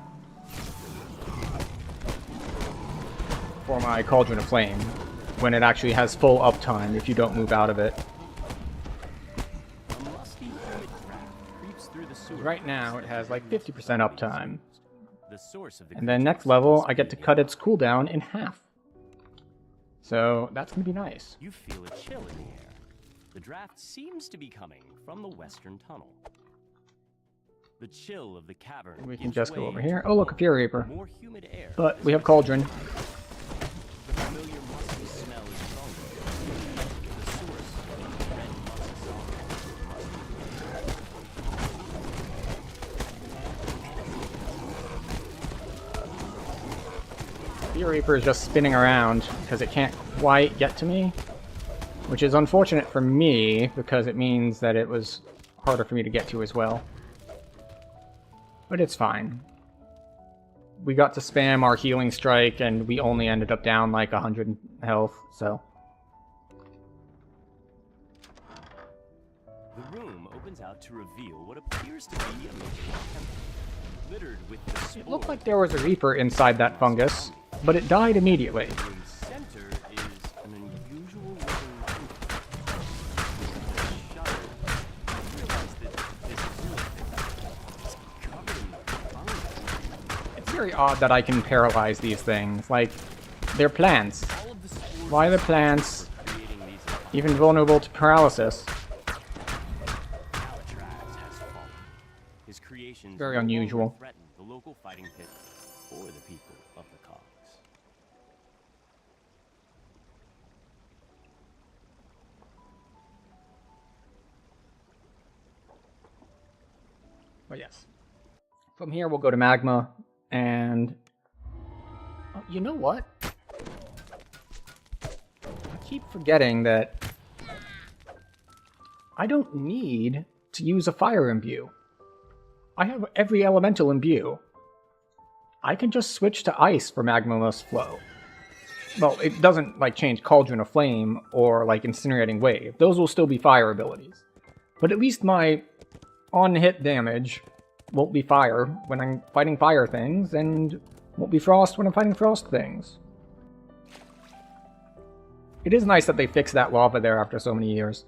A: for my Cauldron of Flame, when it actually has full uptime if you don't move out of it. Right now it has like 50% uptime. And then next level I get to cut its cooldown in half. So that's going to be nice.
K: You feel a chill in the air. The draft seems to be coming from the western tunnel. The chill of the cavern.
A: We can just go over here. Oh look, a Fury Reaper.
K: More humid air.
A: But we have Cauldron.
K: The familiar musky smell is stronger. The source of the red
A: Fear Reaper is just spinning around because it can't quite get to me, which is unfortunate for me because it means that it was harder for me to get to as well. But it's fine. We got to spam our healing strike and we only ended up down like 100 health, so.
K: The room opens out to reveal what appears to be a medieval temple, littered with the
A: It looked like there was a Reaper inside that fungus, but it died immediately.
K: In the center is an unusual looking temple. I realized that this is covered in fungus.
A: It's very odd that I can paralyze these things. Like, they're plants. Why are the plants even vulnerable to paralysis?
K: His creations
A: Very unusual.
K: threaten the local fighting pit or the people of the cogs.
A: But yes. From here we'll go to Magma, and... Oh, you know what? I keep forgetting that I don't need to use a fire imbue. I have every elemental imbue. I can just switch to ice for Magma Must Flow. Well, it doesn't like change Cauldron of Flame or like Incinerating Wave. Those will still be fire abilities. But at least my on-hit damage won't be fire when I'm fighting fire things, and won't be frost when I'm fighting frost things. It is nice that they fixed that lava there after so many years.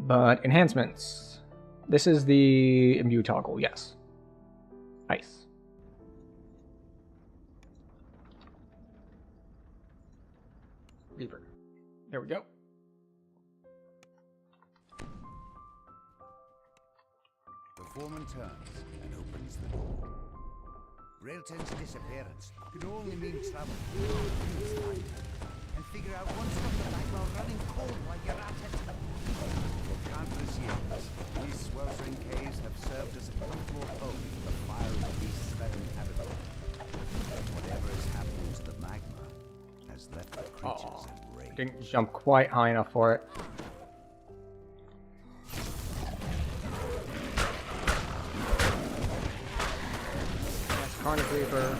A: But enhancements. This is the imbue toggle, yes. Ice. Reaper. There we go.
I: The foreman turns and opens the door. Railton's disappearance could only mean trouble. And figure out one stop the night while running cold while you're at it. For countless years, these sweltering caves have served as a comfortable home for the fiery beasts that inhabit them. Whatever is happening to the magma has left the creatures at rage.
A: I didn't jump quite high enough for it. That's Carnage Reaper.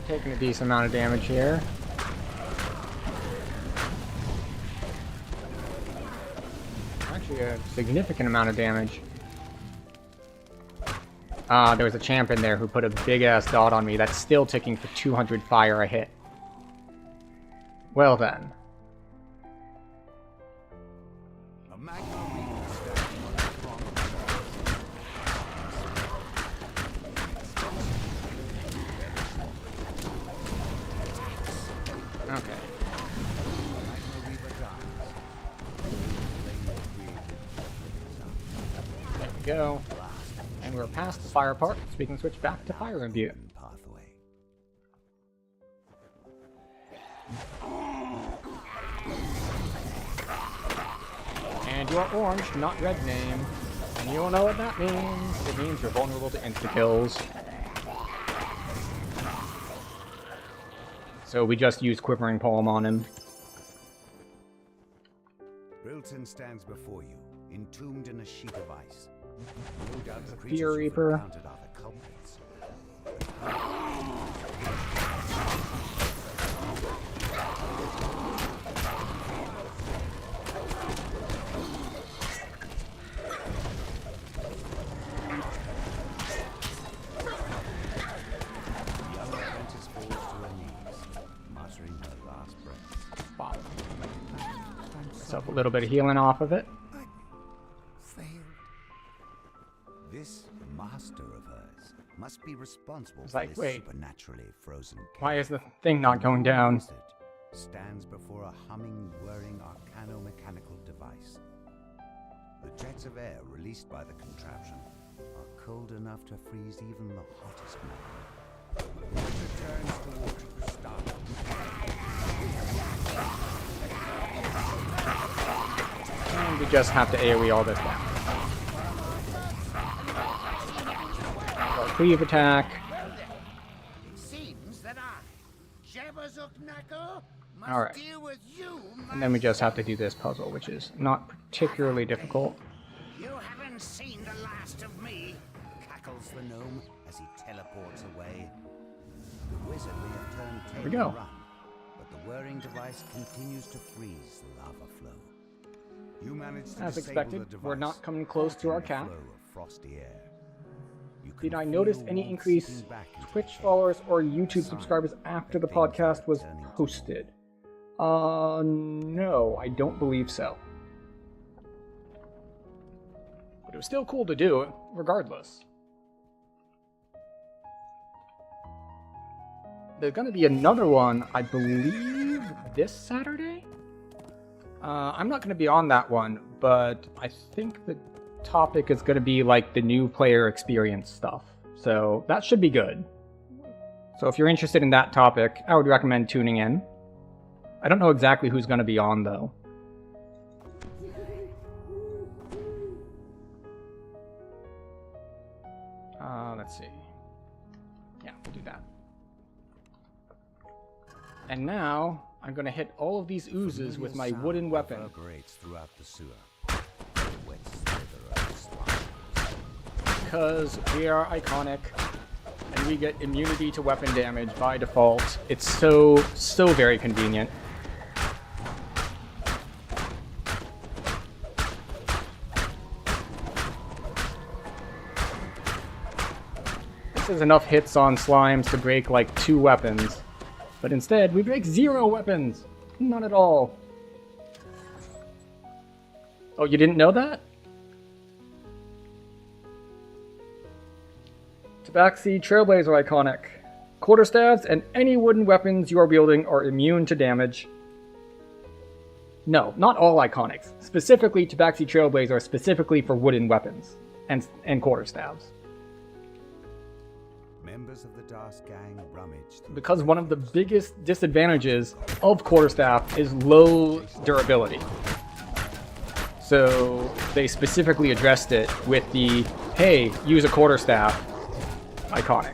A: Taking a decent amount of damage here. Actually, a significant amount of damage. There was a champ in there who put a big-ass dot on me that's still ticking for 200 fire a hit. Well then. Okay. There we go. And we're past the fire part, so we can switch back to fire imbue. And your orange, not red name. And you don't know what that means. It means you're vulnerable to insta-kills. So we just use Quivering Palm on him.
I: Railton stands before you, entombed in a sheet of ice. No doubt the
A: Fear Reaper.
I: counted are the culprits. The young apprentice falls to her knees, muttering her last breath.
A: Wow. Myself a little bit of healing off of it.
I: This master of hers must be responsible
A: It's
I: for
A: like,
I: this
A: wait.
I: supernaturally frozen cave.
A: Why is the thing not going down?
I: Stands before a humming, whirring arcano-mechanical device. The jets of air released by the contraption are cold enough to freeze even the hottest magma. It returns towards the star.
A: And we just have to AoE all this down. cleave attack.
C: It seems that I, Jabba must
A: Alright.
C: deal with you.
A: And then we just have to do this puzzle, which is not particularly difficult.
C: You haven't seen the last of me.
I: Cackles the gnome as he teleports away. The wizard may have turned tail
A: There we go.
I: and run, but the whirring device continues to freeze the lava flow. You manage to
A: As
I: disable
A: expected,
I: the device,
A: we're not coming close to our
I: halting the
A: cap.
I: flow of frosty air. You
A: Did
I: can
A: I notice
I: feel
A: any
I: warmth
A: increase
I: seeping back into
A: Twitch
I: the cave.
A: followers or YouTube
I: Sign
A: subscribers after the
I: that things are
A: podcast was
I: turning to
A: posted? No, I don't believe so. But it was still cool to do, regardless. There's gonna be another one, I believe, this Saturday? I'm not gonna be on that one, but I think the topic is gonna be like the new player experience stuff. So that should be good. So if you're interested in that topic, I would recommend tuning in. I don't know exactly who's gonna be on though. Let's see. Yeah, we'll do that. And now, I'm gonna hit all of these oozes with my wooden weapon.
I: Reverberates throughout the sewer. The wet slither of the slime.
A: Because we are iconic, and we get immunity to weapon damage by default. It's so very convenient. This is enough hits on slimes to break like 2 weapons. But instead, we break 0 weapons! None at all. Oh, you didn't know that? Tabaxi Trailblazer iconic. Quarterstaves and any wooden weapons you are wielding are immune to damage. No, not all iconics. Specifically, Tabaxi Trailblazer are specifically for wooden weapons and quarterstaves.
I: Members of the Das gang rummage through
A: Because one of the biggest disadvantages of quarterstaff is low durability. So they specifically addressed it with the, hey, use a quarterstaff iconic.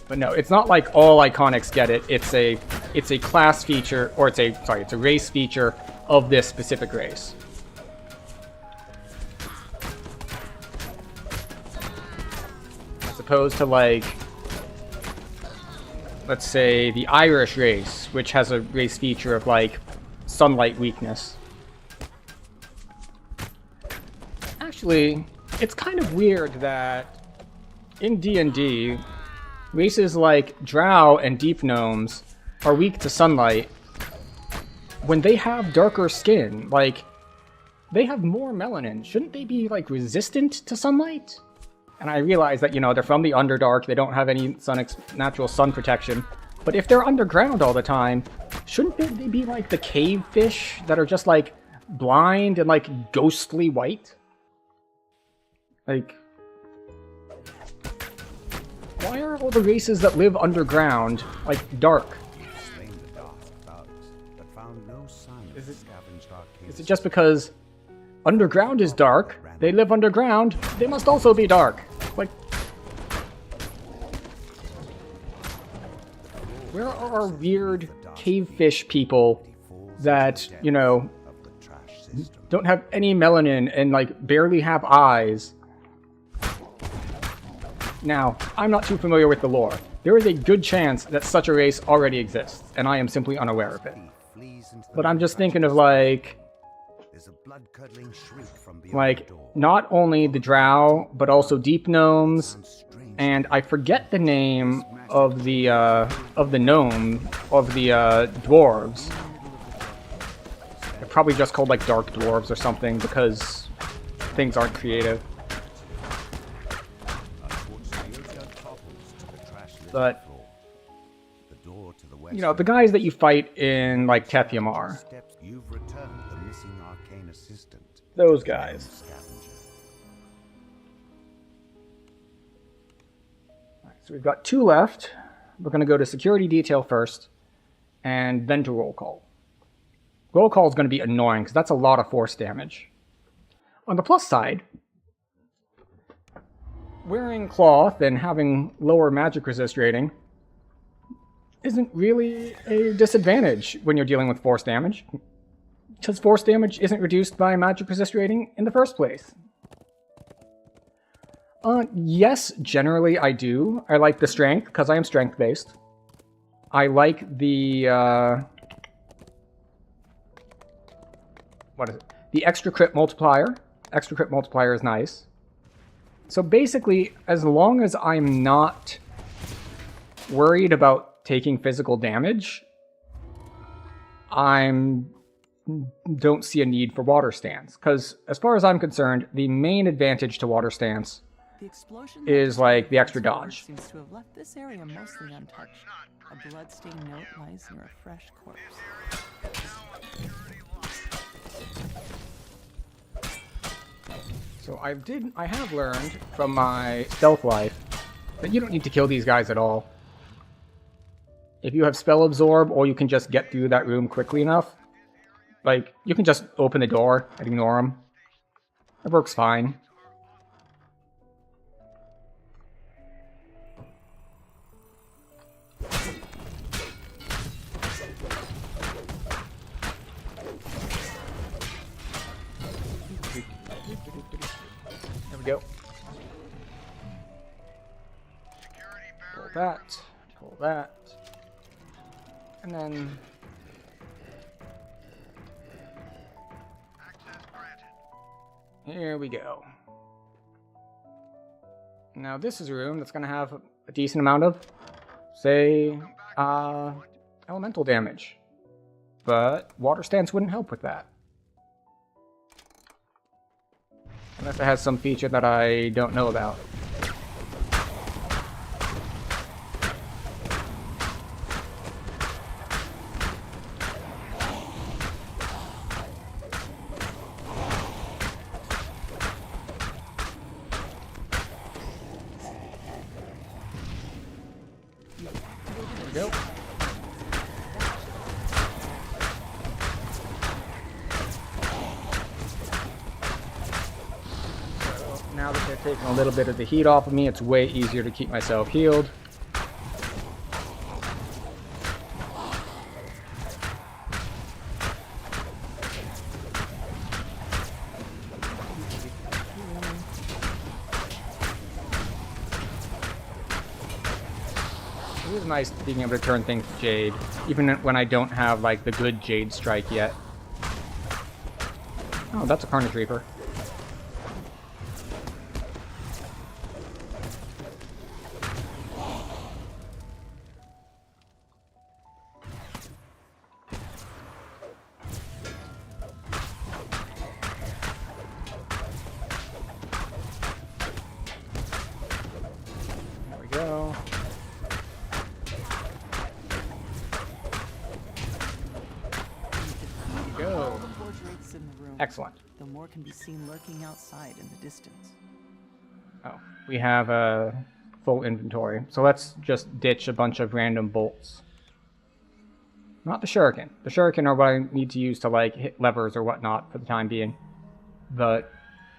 A: But no, it's not like all iconics get it. It's a class feature, or it's a race feature of this specific race. As opposed to like, let's say the Irish race, which has a race feature of like sunlight weakness. Actually, it's kind of weird that in D&D, races like Drow and Deep Gnomes are weak to sunlight when they have darker skin. Like, they have more melanin. Shouldn't they be, like, resistant to sunlight? And I realize that, you know, they're from the Underdark, they don't have any natural sun protection. But if they're underground all the time, shouldn't they be like the cave fish that are just, like, blind and, like, ghostly white? Like, why are all the races that live underground, like, dark?
I: slain the dark thugs, but found no sign of the scavenged arcane.
A: Is it just because underground is dark, they live underground, they must also be dark? Like, where are our weird cavefish people that, you know, don't have any melanin and, like, barely have eyes? Now, I'm not too familiar with the lore. There is a good chance that such a race already exists, and I am simply unaware of it. But I'm just thinking of, like, not only the Drow, but also Deep Gnomes, and I forget the name of the gnome, of the dwarves. They're probably just called, like, Dark Dwarves or something, because things aren't creative. But, you know, the guys that you fight in, like, Tethymar, those guys. Alright, so we've got 2 left. We're going to go to security detail first, and then to roll call. Roll call is going to be annoying, because that's a lot of force damage. On the plus side, wearing cloth and having lower magic resist rating isn't really a disadvantage when you're dealing with force damage, because force damage isn't reduced by magic resist rating in the first place. Yes, generally I do. I like the strength, because I am strength-based. I like the, what is it? The extra crit multiplier. Extra crit multiplier is nice. So basically, as long as I'm not worried about taking physical damage, I don't see a need for water stance. Because as far as I'm concerned, the main advantage to water stance is like the extra dodge.
J: Seems to have left this area mostly untouched. A bloodstained note lies near a fresh corpse.
A: So I have learned from my stealth life that you don't need to kill these guys at all. If you have spell absorb, or you can just get through that room quickly enough, like, you can just open the door and ignore them. It works fine. There we go. Pull that. Pull that. And then... here we go. Now this is a room that's going to have a decent amount of, say, elemental damage. But water stance wouldn't help with that. Unless it has some feature that I don't know about. There we go. Now that they're taking a little bit of the heat off of me, it's way easier to keep myself healed. It is nice being able to turn things to Jade, even when I don't have, like, the good Jade strike yet. Oh, that's a Carnage Reaper. There we go. Go. Excellent.
J: The more can be seen lurking outside in the distance.
A: Oh, we have a full inventory. So let's just ditch a bunch of random bolts. Not the shuriken. The shuriken are what I need to use to, like, hit levers or whatnot for the time being. But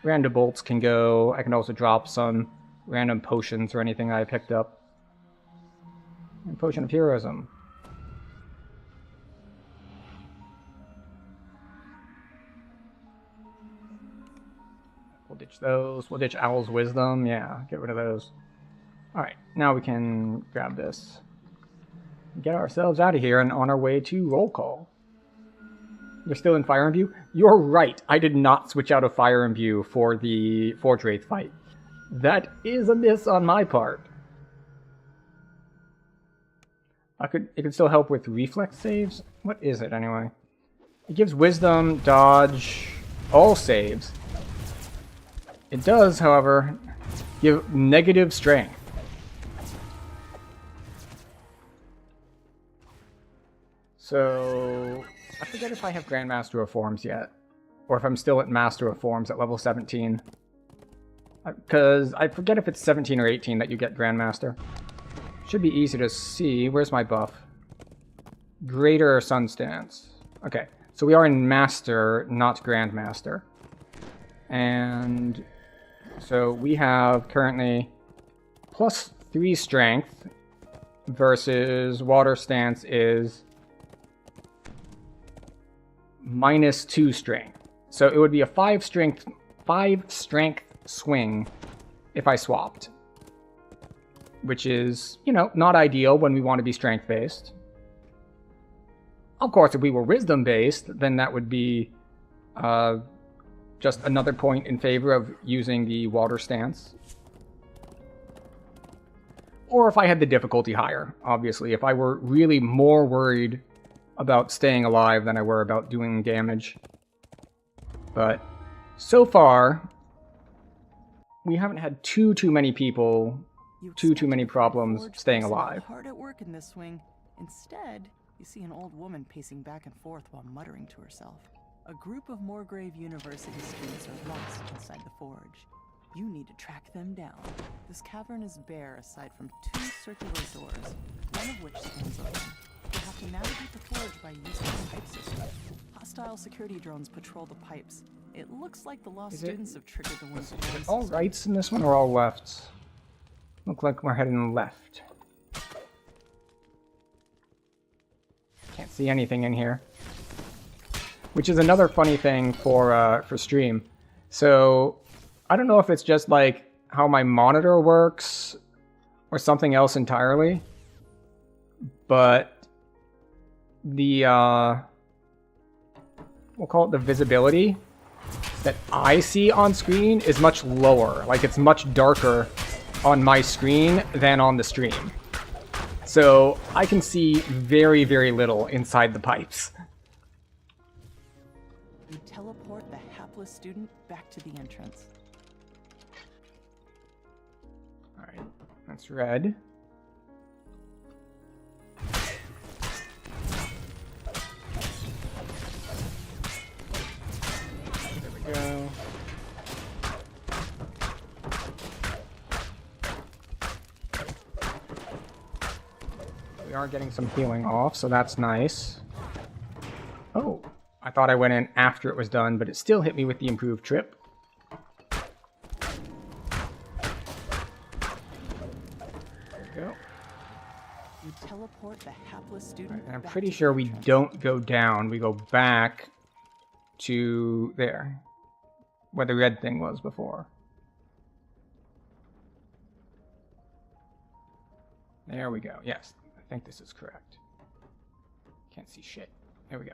A: random bolts can go. I can also drop some random potions or anything I picked up. And potion of heroism. We'll ditch those. We'll ditch Owl's Wisdom. Yeah, get rid of those. Alright, now we can grab this. Get ourselves out of here and on our way to roll call. You're still in Fire Imbue? You're right. I did not switch out of Fire Imbue for the Forge Wraith fight. That is a miss on my part. It could still help with reflex saves? What is it anyway? It gives wisdom, dodge, all saves. It does, however, give negative strength. So, I forget if I have Grandmaster of Forms yet. Or if I'm still at Master of Forms at level 17. Because I forget if it's 17 or 18 that you get Grandmaster. Should be easy to see. Where's my buff? Greater Sun Stance. Okay, so we are in Master, not Grandmaster. And so we have currently +3 strength versus water stance is -2 strength. So it would be a 5 strength swing if I swapped. Which is, you know, not ideal when we want to be strength-based. Of course, if we were wisdom-based, then that would be just another point in favor of using the water stance. Or if I had the difficulty higher, obviously. If I were really more worried about staying alive than I were about doing damage. But so far, we haven't had too many people... too many problems staying alive.
J: Hard at work in this swing. Instead, you see an old woman pacing back and forth while muttering to herself. A group of Moorgrave University students are lost inside the forge. You need to track them down. This cavern is bare aside from 2 circular doors, one of which stands open. You'll have to navigate the forge by using the pipe system. Hostile security drones patrol the pipes. It looks like the lost students have triggered the ones.
A: Is it all rights in this one or all lefts? Look like we're heading left. Can't see anything in here. Which is another funny thing for stream. So, I don't know if it's just like how my monitor works or something else entirely. But the, we'll call it the visibility that I see on screen is much lower. Like it's much darker on my screen than on the stream. So I can see very, very little inside the pipes.
J: You teleport the hapless student back to the entrance.
A: Alright, that's red. There we go. We are getting some healing off, so that's nice. Oh, I thought I went in after it was done, but it still hit me with the improved trip. There we go.
J: You teleport the hapless student.
A: And I'm pretty sure we don't go down, we go back to there, where the red thing was before. There we go, yes. I think this is correct. Can't see shit. There we go.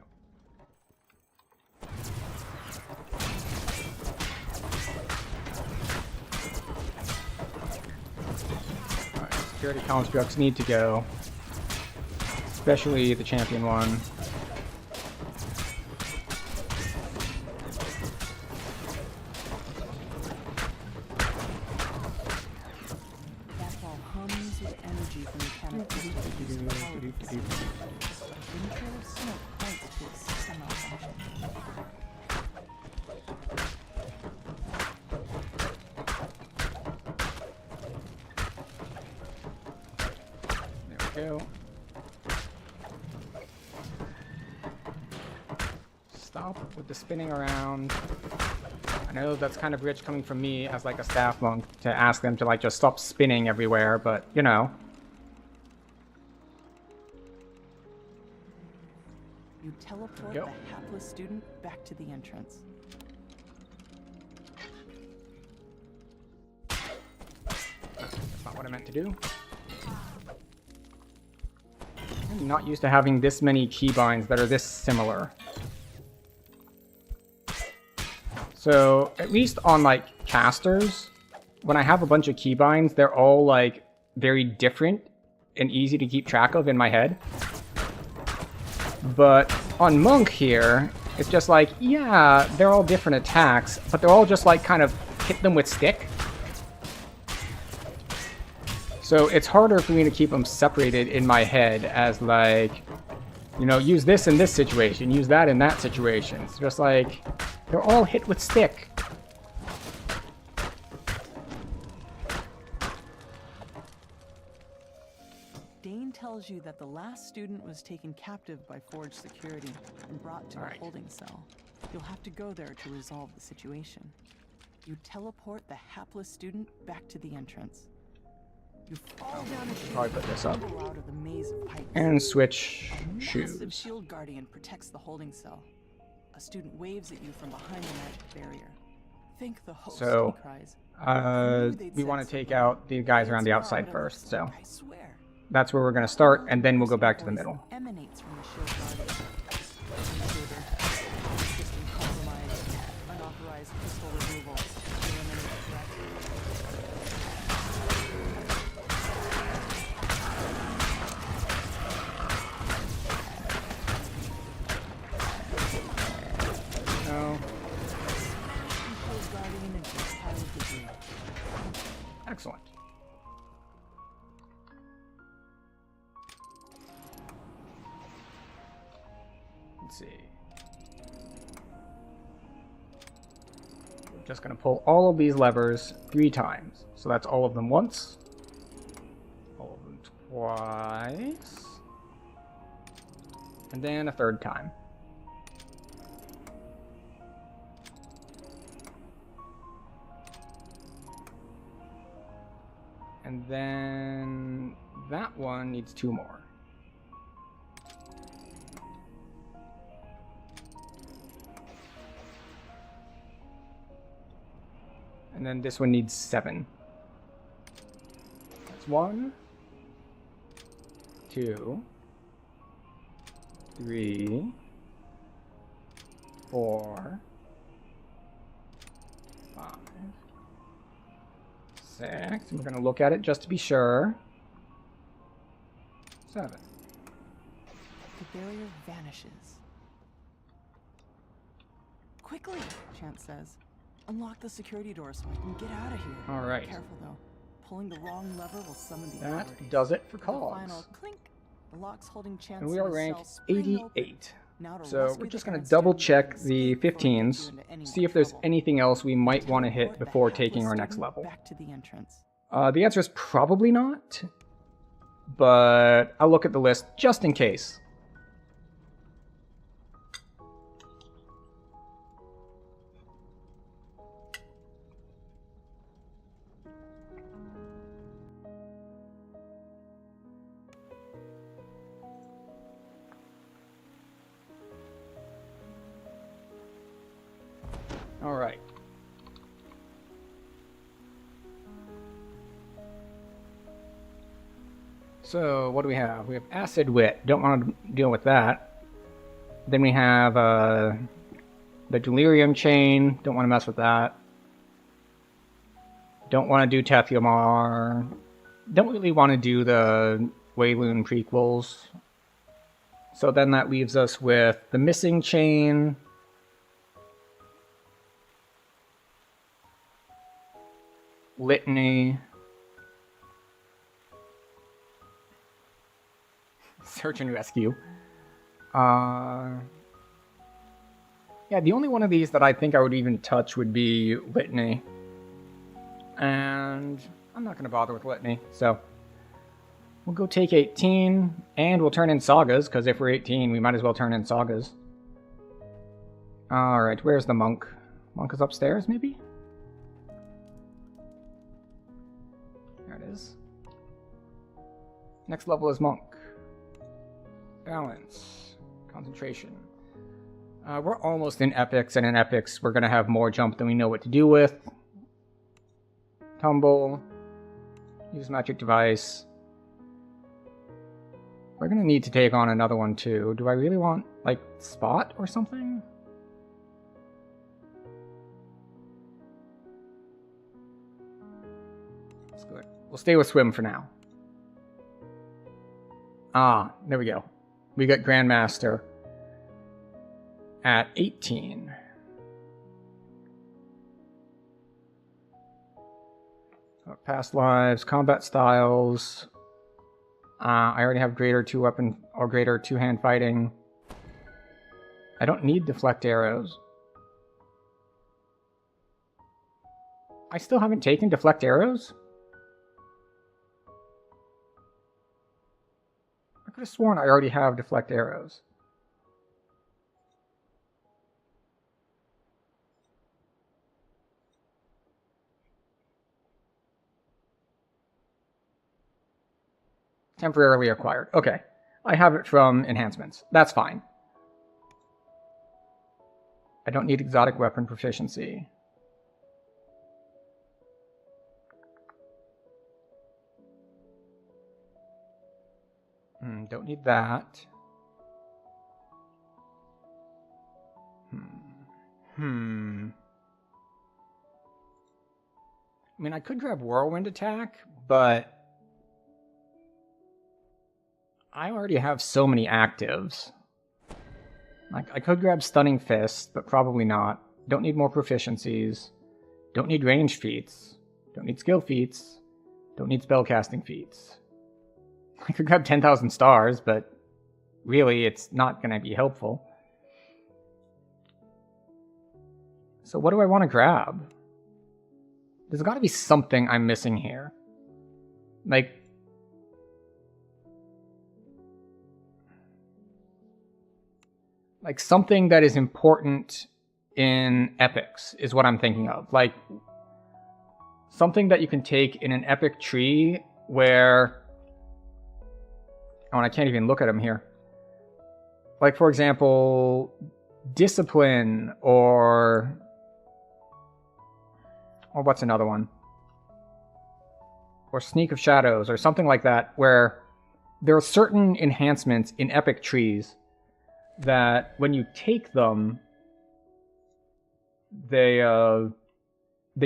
A: Alright, security constructs need to go. Especially the champion one. Go. Stop with the spinning around. I know that's kind of rich coming from me as like a staff monk to ask them to like just stop spinning everywhere, but you know.
J: You teleport the hapless student back to the entrance.
A: That's not what I meant to do. I'm not used to having this many keybinds that are this similar. So, at least on like casters, when I have a bunch of keybinds, they're all like very different and easy to keep track of in my head. But on Monk here, it's just like, yeah, they're all different attacks, but they're all just like kind of hit them with stick. So it's harder for me to keep them separated in my head as like, you know, use this in this situation, use that in that situation. It's just like, they're all hit with stick.
J: Dane tells you that the last student was taken captive by Forge security and brought to a holding cell. You'll have to go there to resolve the situation. You teleport the hapless student back to the entrance. You fall down a chute,
A: Probably put this up.
J: tumble out of the maze of pipes.
A: And switch
J: A massive
A: shoes.
J: shield guardian protects the holding cell. A student waves at you from behind the magic barrier. Think the host,
A: So,
J: he cries.
A: we want to take out the guys around the outside first, so
J: I swear.
A: that's where we're going to start, and then we'll go back to the middle.
J: Emanates from the shield guardian. Intruder. System compromised. Unauthorized pistol removal. Eliminate threat.
A: No.
J: Shield guardian into a pile of debris.
A: Excellent. Let's see. We're just going to pull all of these levers 3 times. So that's all of them once. All of them twice. And then a 3rd time. And then that one needs 2 more. And then this one needs 7. That's 1, 2, 3, 4, 5, 6. And we're going to look at it just to be sure. 7.
J: The barrier vanishes. Quickly, Chance says. Unlock the security door so I can get out of here.
A: All right.
J: Careful though. Pulling the wrong lever will summon the
A: That
J: authorities.
A: does it for
J: With a
A: cogs.
J: final clink. The locks holding Chance
A: And we
J: in
A: are
J: his
A: rank
J: cell spring open.
A: 88.
J: Now to
A: So
J: rescue
A: we're
J: the
A: just going to
J: errant
A: double
J: student
A: check
J: and
A: the
J: escape before he gets
A: 15s,
J: you into any
A: see
J: more
A: if there's
J: trouble.
A: anything else we might want to hit
J: Teleport the
A: before
J: hapless
A: taking our next
J: student
A: level.
J: Back to the entrance.
A: The answer is probably not, but I'll look at the list just in case. All right. So, what do we have? We have Acid Wit. Don't want to deal with that. Then we have the Delirium Chain. Don't want to mess with that. Don't want to do Tethumar. Don't really want to do the Wayloon prequels. So then that leaves us with the Missing Chain. Litany. Search and Rescue. Yeah, the only one of these that I think I would even touch would be Litany. And I'm not going to bother with Litany, so we'll go take 18, and we'll turn in Sagas, because if we're 18, we might as well turn in Sagas. Alright, where's the monk? Monk is upstairs, maybe? There it is. Next level is Monk. Balance. Concentration. We're almost in Epics, and in Epics we're going to have more jump than we know what to do with. Tumble. Use Magic Device. We're going to need to take on another one too. Do I really want, like, Spot or something? Let's go. We'll stay with Swim for now. Ah, there we go. We got Grandmaster at 18. Past lives, combat styles. I already have greater 2-weapon or greater 2-hand fighting. I don't need deflect arrows. I still haven't taken deflect arrows? I could have sworn I already have deflect arrows. Temporarily acquired. Okay. I have it from enhancements. That's fine. I don't need exotic weapon proficiency. Don't need that. I mean, I could grab Whirlwind Attack, but I already have so many actives. Like, I could grab Stunning Fist, but probably not. Don't need more proficiencies. Don't need range feats. Don't need skill feats. Don't need spellcasting feats. I could grab 10,000 stars, but really it's not going to be helpful. So what do I want to grab? There's got to be something I'm missing here. Like something that is important in epics is what I'm thinking of. Like something that you can take in an epic tree where... Oh, and I can't even look at them here. Like, for example, Discipline or what's another one? Or Sneak of Shadows or something like that, where there are certain enhancements in epic trees that when you take them, they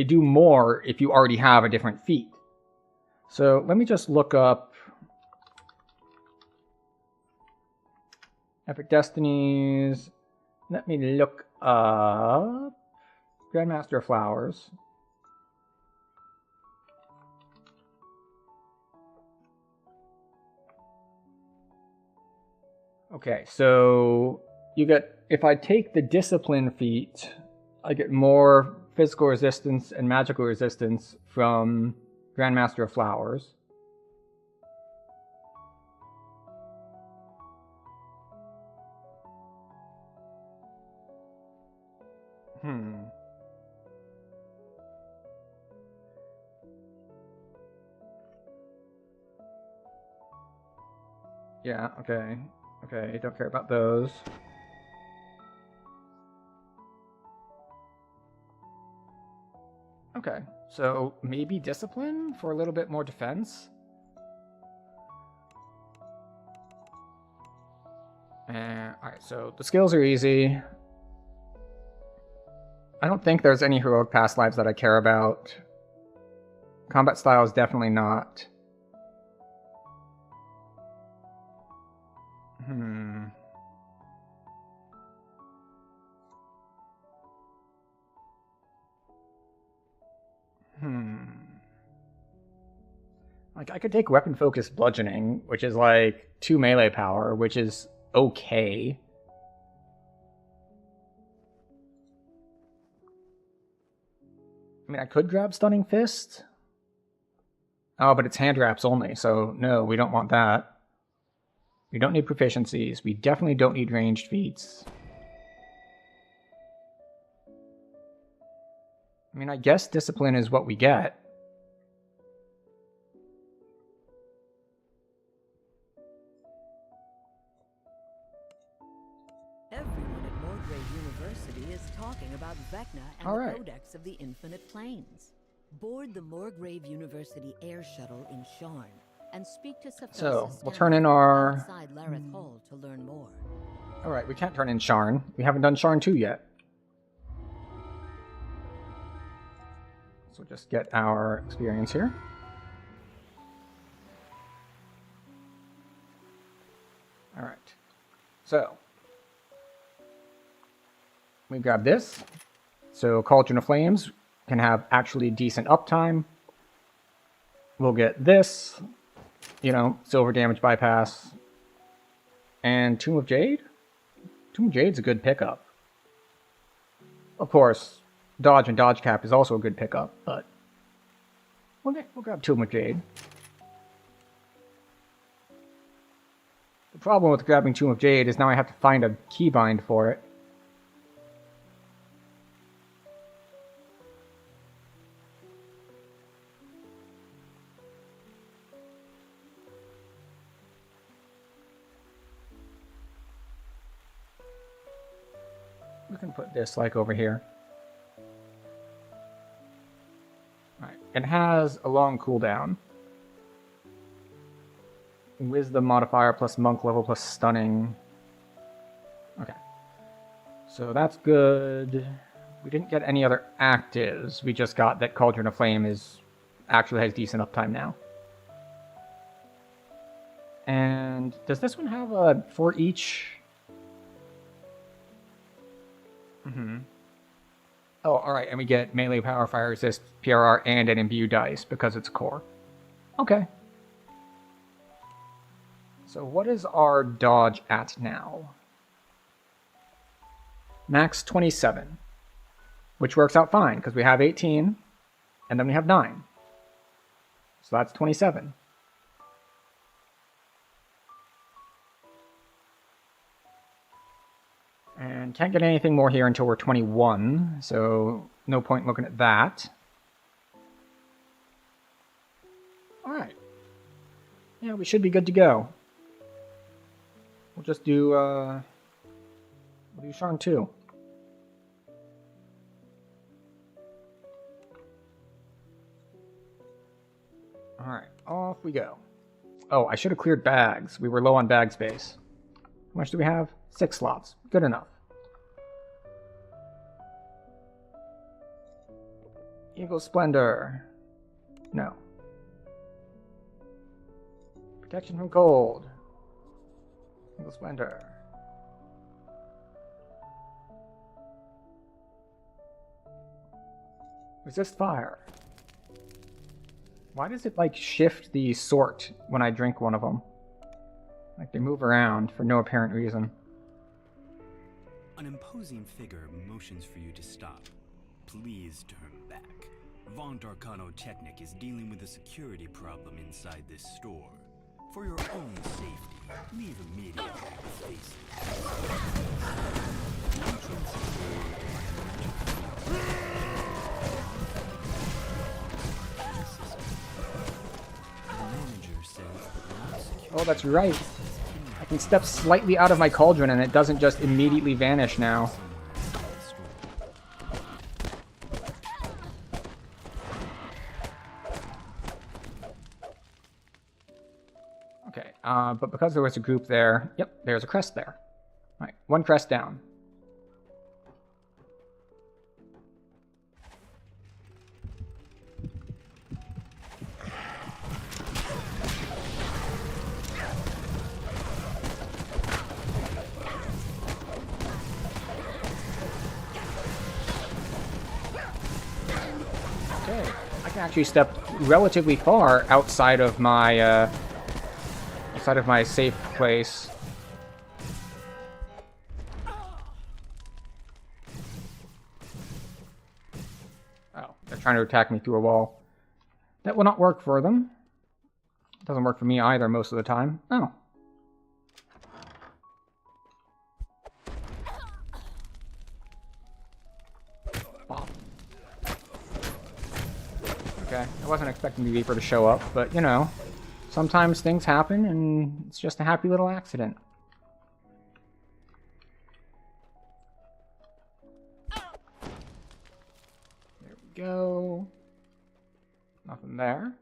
A: do more if you already have a different feat. So let me just look up Epic Destinies. Let me look up Grandmaster of Flowers. Okay, so you get, if I take the Discipline feat, I get more physical resistance and magical resistance from Grandmaster of Flowers. Yeah, okay. Okay, don't care about those. Okay, so maybe Discipline for a little bit more defense? Alright, so the skills are easy. I don't think there's any heroic past lives that I care about. Combat style is definitely not. Like, I could take weapon focused bludgeoning, which is like 2 melee power, which is okay. I mean, I could grab Stunning Fist. Oh, but it's hand wraps only, so no, we don't want that. We don't need proficiencies. We definitely don't need ranged feats. I mean, I guess Discipline is what we get.
M: Everyone at Morgrave University is talking about Vecna and the Codex of the Infinite Planes. Board the Morgrave University air shuttle in Sharn and speak to Sephosus.
A: So, we'll turn in our...
M: outside Lareth Hall to learn more.
A: Alright, we can't turn in Sharn. We haven't done Sharn 2 yet. So just get our experience here. Alright. So, we grab this. So Cauldron of Flames can have actually decent uptime. We'll get this, you know, silver damage bypass. And Tomb of Jade? Tomb of Jade's a good pickup. Of course, dodge and dodge cap is also a good pickup, but we'll grab Tomb of Jade. The problem with grabbing Tomb of Jade is now I have to find a keybind for it. We can put this like over here. Alright, it has a long cooldown. Wisdom modifier plus monk level plus stunning. Okay. So that's good. We didn't get any other actives. We just got that Cauldron of Flame actually has decent uptime now. And does this one have a for each? Oh, alright, and we get melee power, fire resist, PRR, and an imbue dice because it's core. Okay. So what is our dodge at now? Max 27. Which works out fine, because we have 18, and then we have 9. So that's 27. And can't get anything more here until we're 21, so no point looking at that. Alright. Yeah, we should be good to go. We'll just do, we'll do Sharn 2. Alright, off we go. Oh, I should have cleared bags. We were low on bag space. How much do we have? 6 slots. Good enough. Eagle Splendor. No. Protection from cold. Eagle Splendor. Resist fire. Why does it, like, shift the sort when I drink one of them? Like, they move around for no apparent reason.
H: An imposing figure motions for you to stop. Please turn back. Vaunt Arcano Technic is dealing with a security problem inside this store. For your own safety, leave immediately with
A: Oh, that's right. I can step slightly out of my cauldron and it doesn't just immediately vanish now. Okay, but because there was a group there, yep, there's a crest there. All right, 1 crest down. Okay, I can actually step relatively far outside of my safe place. Oh, they're trying to attack me through a wall. That will not work for them. It doesn't work for me either most of the time. Oh. Okay, I wasn't expecting the Reaper to show up, but you know, sometimes things happen and it's just a happy little accident. There we go. Nothing there.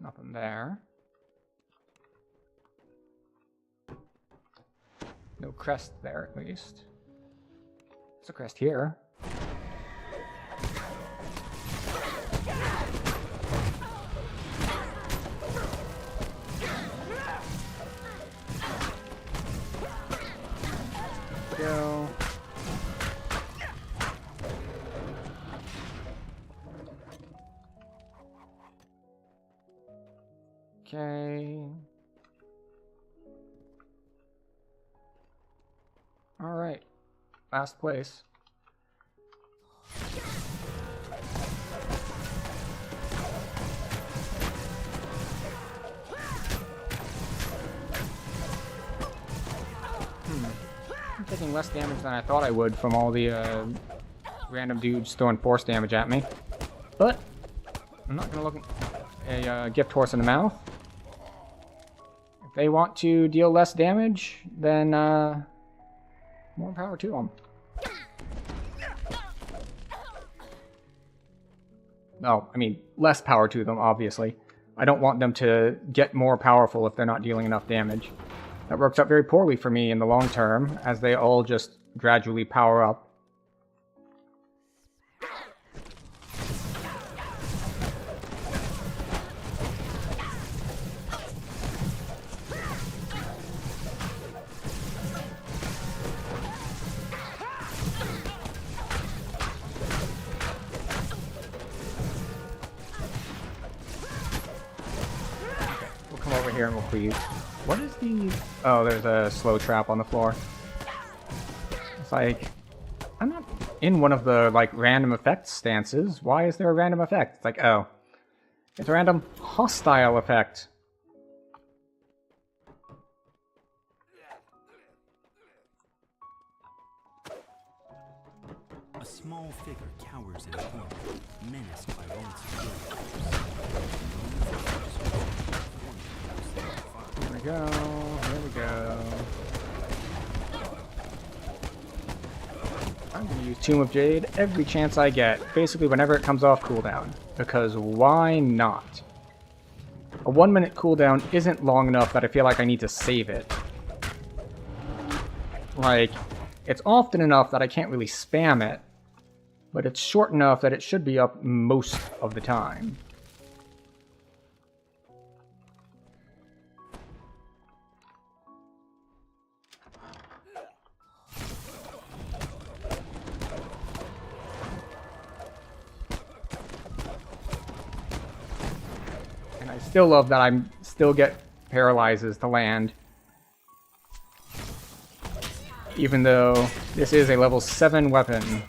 A: Nothing there. No crest there, at least. There's a crest here. Go. Okay. All right. Last place. I'm taking less damage than I thought I would from all the random dudes throwing force damage at me. But I'm not going to look at a gift horse in the mouth. If they want to deal less damage, then more power to them. well, I mean, less power to them, obviously. I don't want them to get more powerful if they're not dealing enough damage. That works out very poorly for me in the long term, as they all just gradually power up. Here and we'll freeze. What is the... Oh, there's a slow trap on the floor. It's like... I'm not in one of the, like, random effects stances. Why is there a random effect? It's like, oh. It's a random hostile effect.
H: A small figure cowers in a corner, menaced by one security.
A: Here we go, here we go. I'm gonna use Tomb of Jade every chance I get, basically whenever it comes off cooldown. Because why not? A 1 minute cooldown isn't long enough that I feel like I need to save it. Like, it's often enough that I can't really spam it, but it's short enough that it should be up most of the time. I still love that I still get paralyzes to land. Even though this is a level 7 weapon.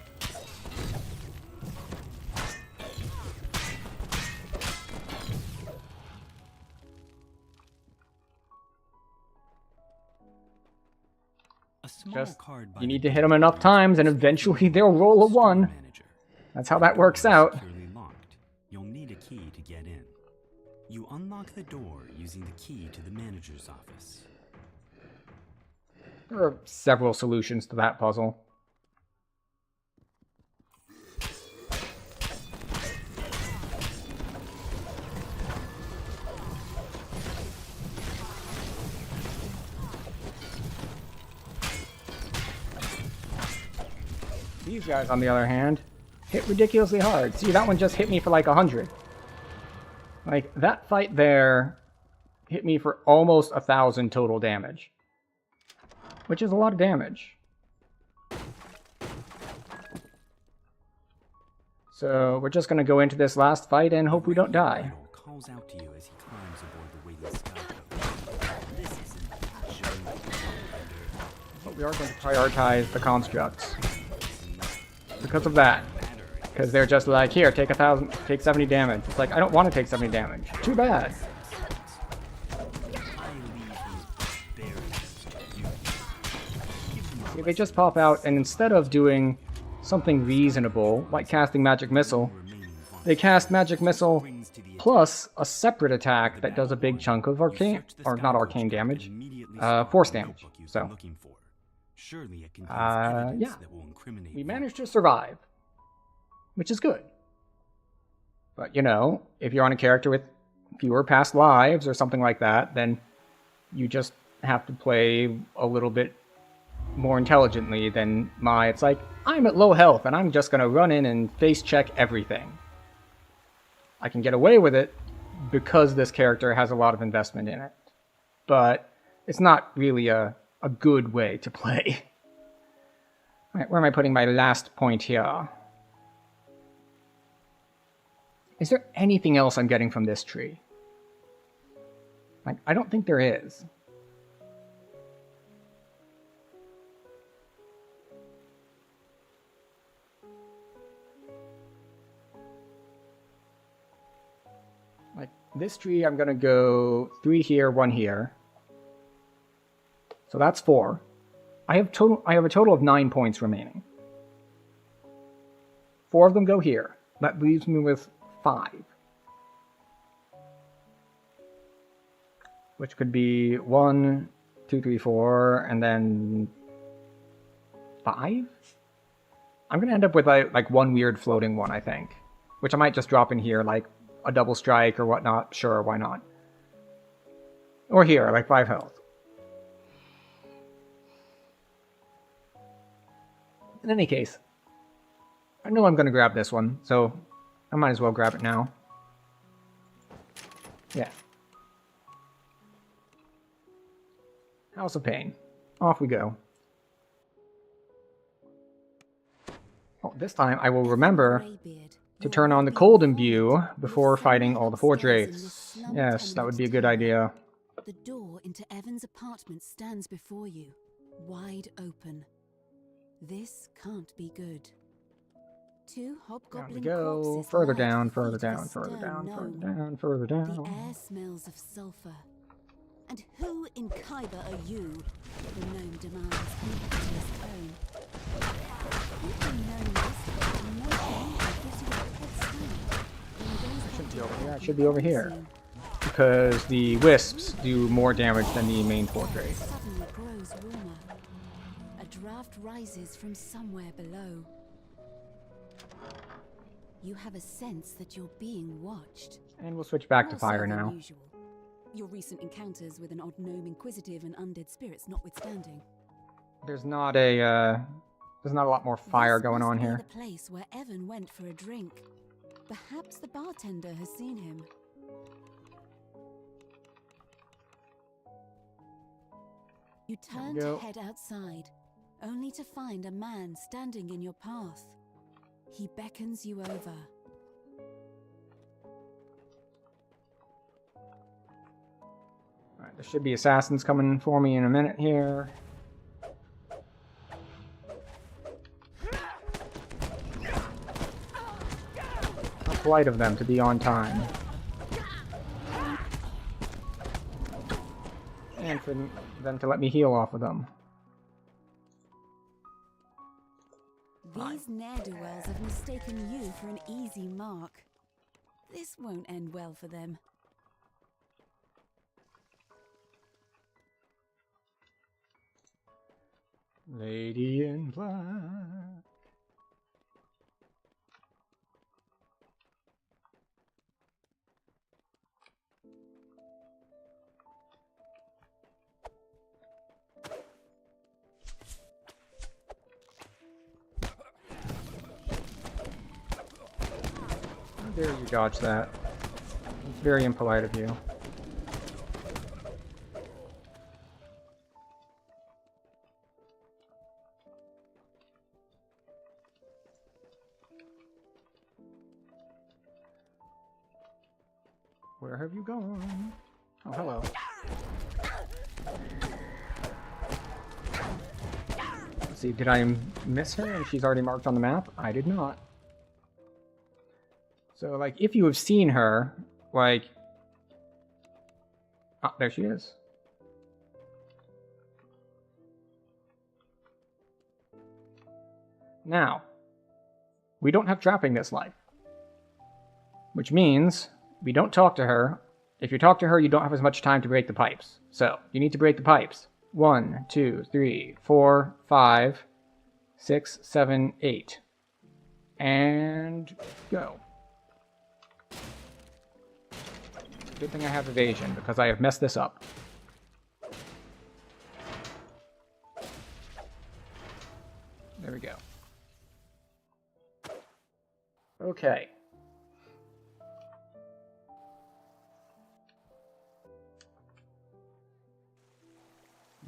A: Just, you need to hit them enough times and eventually they'll roll a 1. That's how that works out.
H: You'll need a key to get in. You unlock the door using the key to the manager's office.
A: There are several solutions to that puzzle. These guys, on the other hand, hit ridiculously hard. See, that one just hit me for like 100. Like, that fight there hit me for almost 1,000 total damage. Which is a lot of damage. So, we're just gonna go into this last fight and hope we don't die.
H: Calls out to you as he climbs aboard the waiting skyboat. This isn't
A: but we are going to prioritize the constructs. Because of that. Because they're just like, here, take 70 damage. It's like, I don't want to take 70 damage. Too bad. See, they just pop out, and instead of doing something reasonable, like casting Magic Missile, they cast Magic Missile plus a separate attack that does a big chunk of arcane, or not arcane damage, force damage. So, yeah, we managed to survive. Which is good. But, you know, if you're on a character with fewer past lives or something like that, then you just have to play a little bit more intelligently than it's like, I'm at low health and I'm just going to run in and face check everything. I can get away with it because this character has a lot of investment in it. But it's not really a good way to play. Alright, where am I putting my last point here? Is there anything else I'm getting from this tree? Like, I don't think there is. Like, this tree, I'm gonna go 3 here, 1 here. So that's 4. I have a total of 9 points remaining. 4 of them go here. That leaves me with 5. Which could be 1, 2, 3, 4, and then 5? I'm gonna end up with like one weird floating one, I think. which I might just drop in here, like a double strike or whatnot. Sure, why not? Or here, like 5 health. In any case, I know I'm going to grab this one, so I might as well grab it now. Yeah. House of Pain. Off we go. Oh, this time I will remember to turn on the cold imbue before fighting all the Forge Wraiths. Yes, that would be a good idea.
B: The door into Evan's apartment stands before you, wide open. This can't be good. 2 hobgoblin
A: Down we go.
B: corpses
A: Further
B: lie
A: down,
B: at the
A: further
B: feet of a
A: down, further
B: stern
A: down, further
B: gnome.
A: down, further down.
B: The air smells of sulfur. And who in Khyber are you? The gnome demands in a hideous tone. You've been known this, and no gnome gives you a head start.
A: It should be over here. It should be over here. Because the wisps do more damage than the main Forge Wraith.
B: Suddenly grows warmer. A draft rises from somewhere below. You have a sense that you're being watched.
A: And we'll switch back to
B: Also
A: fire now.
B: unusual. Your recent encounters with an odd gnome inquisitive and undead spirits notwithstanding.
A: There's not a lot more fire going on here.
B: The place where Evan went for a drink. Perhaps the bartender has seen him. You turn to head outside, only to find a man standing in your path. He beckons you over.
A: Alright, there should be assassins coming for me in a minute here. How polite of them to be on time. And for them to let me heal off of them.
B: These ne'er-do-wells have mistaken you for an easy mark. This won't end well for them.
A: Lady in Black. How dare you dodge that? It's very impolite of you. Where have you gone? Oh, hello. Let's see, did I miss her and she's already marked on the map? I did not. So, like, if you have seen her, like... Ah, there she is. Now, we don't have trapping this life. Which means we don't talk to her. If you talk to her, you don't have as much time to break the pipes. So, you need to break the pipes. 1, 2, 3, 4, 5, 6, 7, 8. And go. Good thing I have evasion, because I have messed this up. There we go. Okay.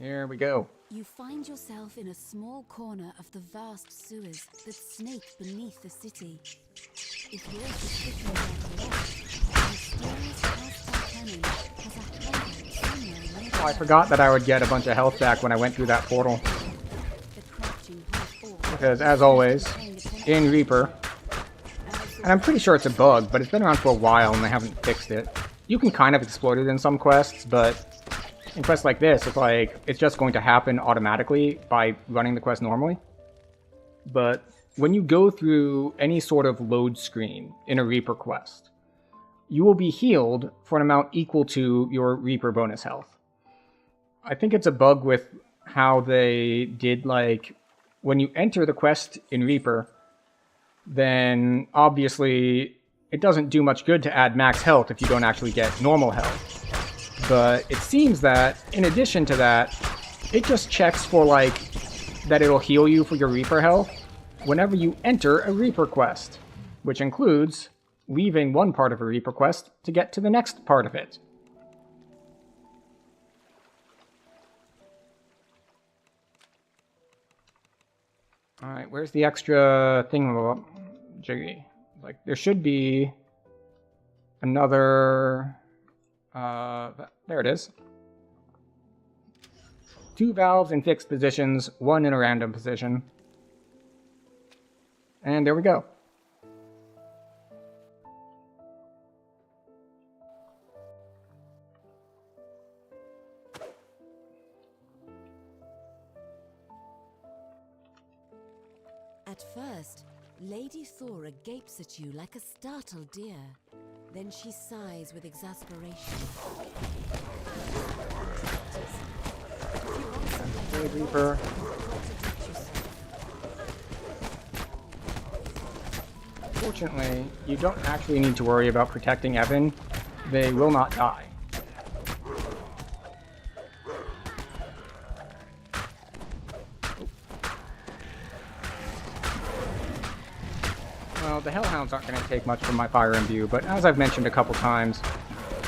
A: Here we go.
B: You find yourself in a small corner of the vast sewers that snake beneath the city. If your suspicions are correct, the mysterious Aztec cannon has a hideout somewhere near.
A: Oh, I forgot that I would get a bunch of health back when I went through that portal. Because, as always, in Reaper, and I'm pretty sure it's a bug, but it's been around for a while and they haven't fixed it. You can kind of exploit it in some quests, but in quests like this, it's like, it's just going to happen automatically by running the quest normally. But when you go through any sort of load screen in a Reaper quest, you will be healed for an amount equal to your Reaper bonus health. I think it's a bug with how they did, like, when you enter the quest in Reaper, then obviously it doesn't do much good to add max health if you don't actually get normal health. But it seems that, in addition to that, it just checks for, like, that it'll heal you for your Reaper health whenever you enter a Reaper quest, which includes leaving one part of a Reaper quest to get to the next part of it. Alright, where's the extra thingamajiggy? Like, there should be another... there it is. 2 valves in fixed positions, 1 in a random position. And there we go.
B: At first, Lady Thora gapes at you like a startled deer. Then she sighs with exasperation.
A: Hey, Reaper. Fortunately, you don't actually need to worry about protecting Evan. They will not die. Well, the Hellhounds aren't going to take much from my Fire Imbue, but as I've mentioned a couple times,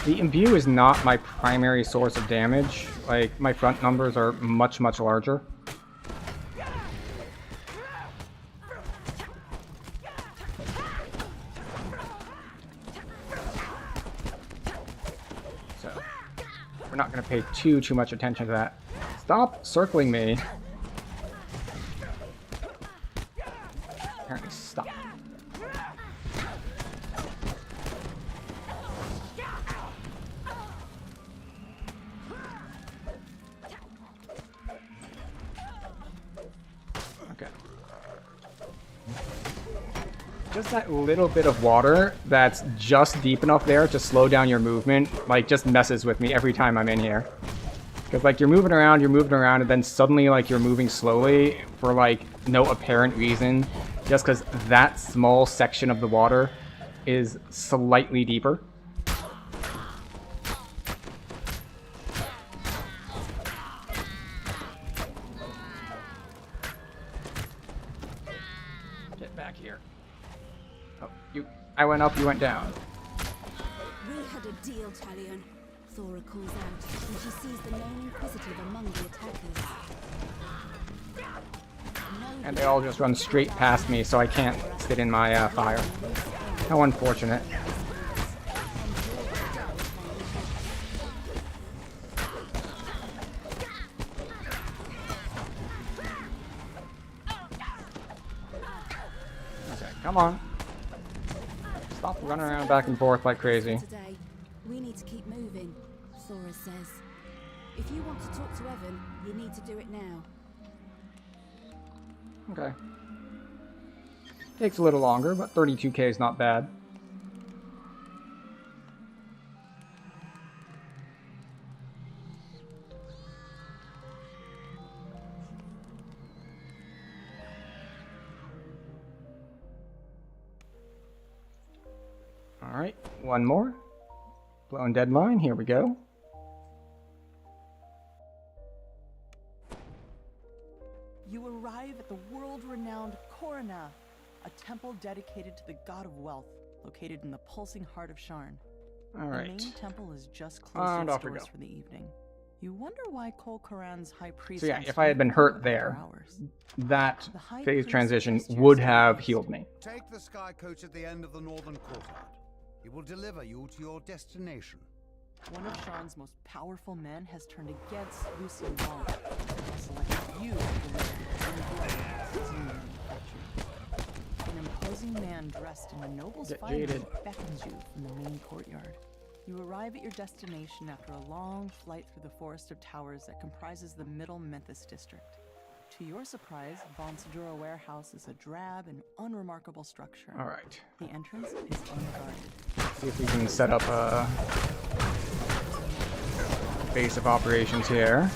A: the Imbue is not my primary source of damage. Like, my front numbers are much, much larger. So, we're not going to pay too much attention to that. Stop circling me. Apparently, stop. Just that little bit of water that's just deep enough there to slow down your movement, like, just messes with me every time I'm in here. Because, like, you're moving around, and then suddenly, like, you're moving slowly for, like, no apparent reason, just because that small section of the water is slightly deeper. Get back here. I went up, you went down.
B: We had a deal, Talion. Thora calls out, and she sees the lone inquisitive among the attackers.
A: And they all just run straight past me, so I can't sit in my fire. How unfortunate. Okay, come on. Stop running around back and forth like crazy.
B: Today, we need to keep moving, Thora says. If you want to talk to Evan, you need to do it now.
A: Okay. Takes a little longer, but 32k is not bad. Alright, one more. Blown deadline, here we go.
J: You arrive at the world-renowned Korana, a temple dedicated to the god of wealth, located in the pulsing heart of Sharn.
A: Alright.
J: The main temple is just closed its doors for the evening. You wonder why Kol Karan's high priest...
A: So yeah, if I had been hurt there, that phase transition would have healed me.
I: Take the sky coach at the end of the northern courtyard. It will deliver you to your destination.
J: One of Sharn's most powerful men has turned against Lucien Vaughn and selected you to deliver his new manufacture. An imposing man dressed in a noble's finery beckons you from the main courtyard. You arrive at your destination after a long flight through the forest of towers that comprises the Middle Memphis district. To your surprise, Von Sedura Warehouse is a drab and unremarkable structure.
A: Alright.
J: The entrance is unguarded.
A: See if we can set up a base of operations here.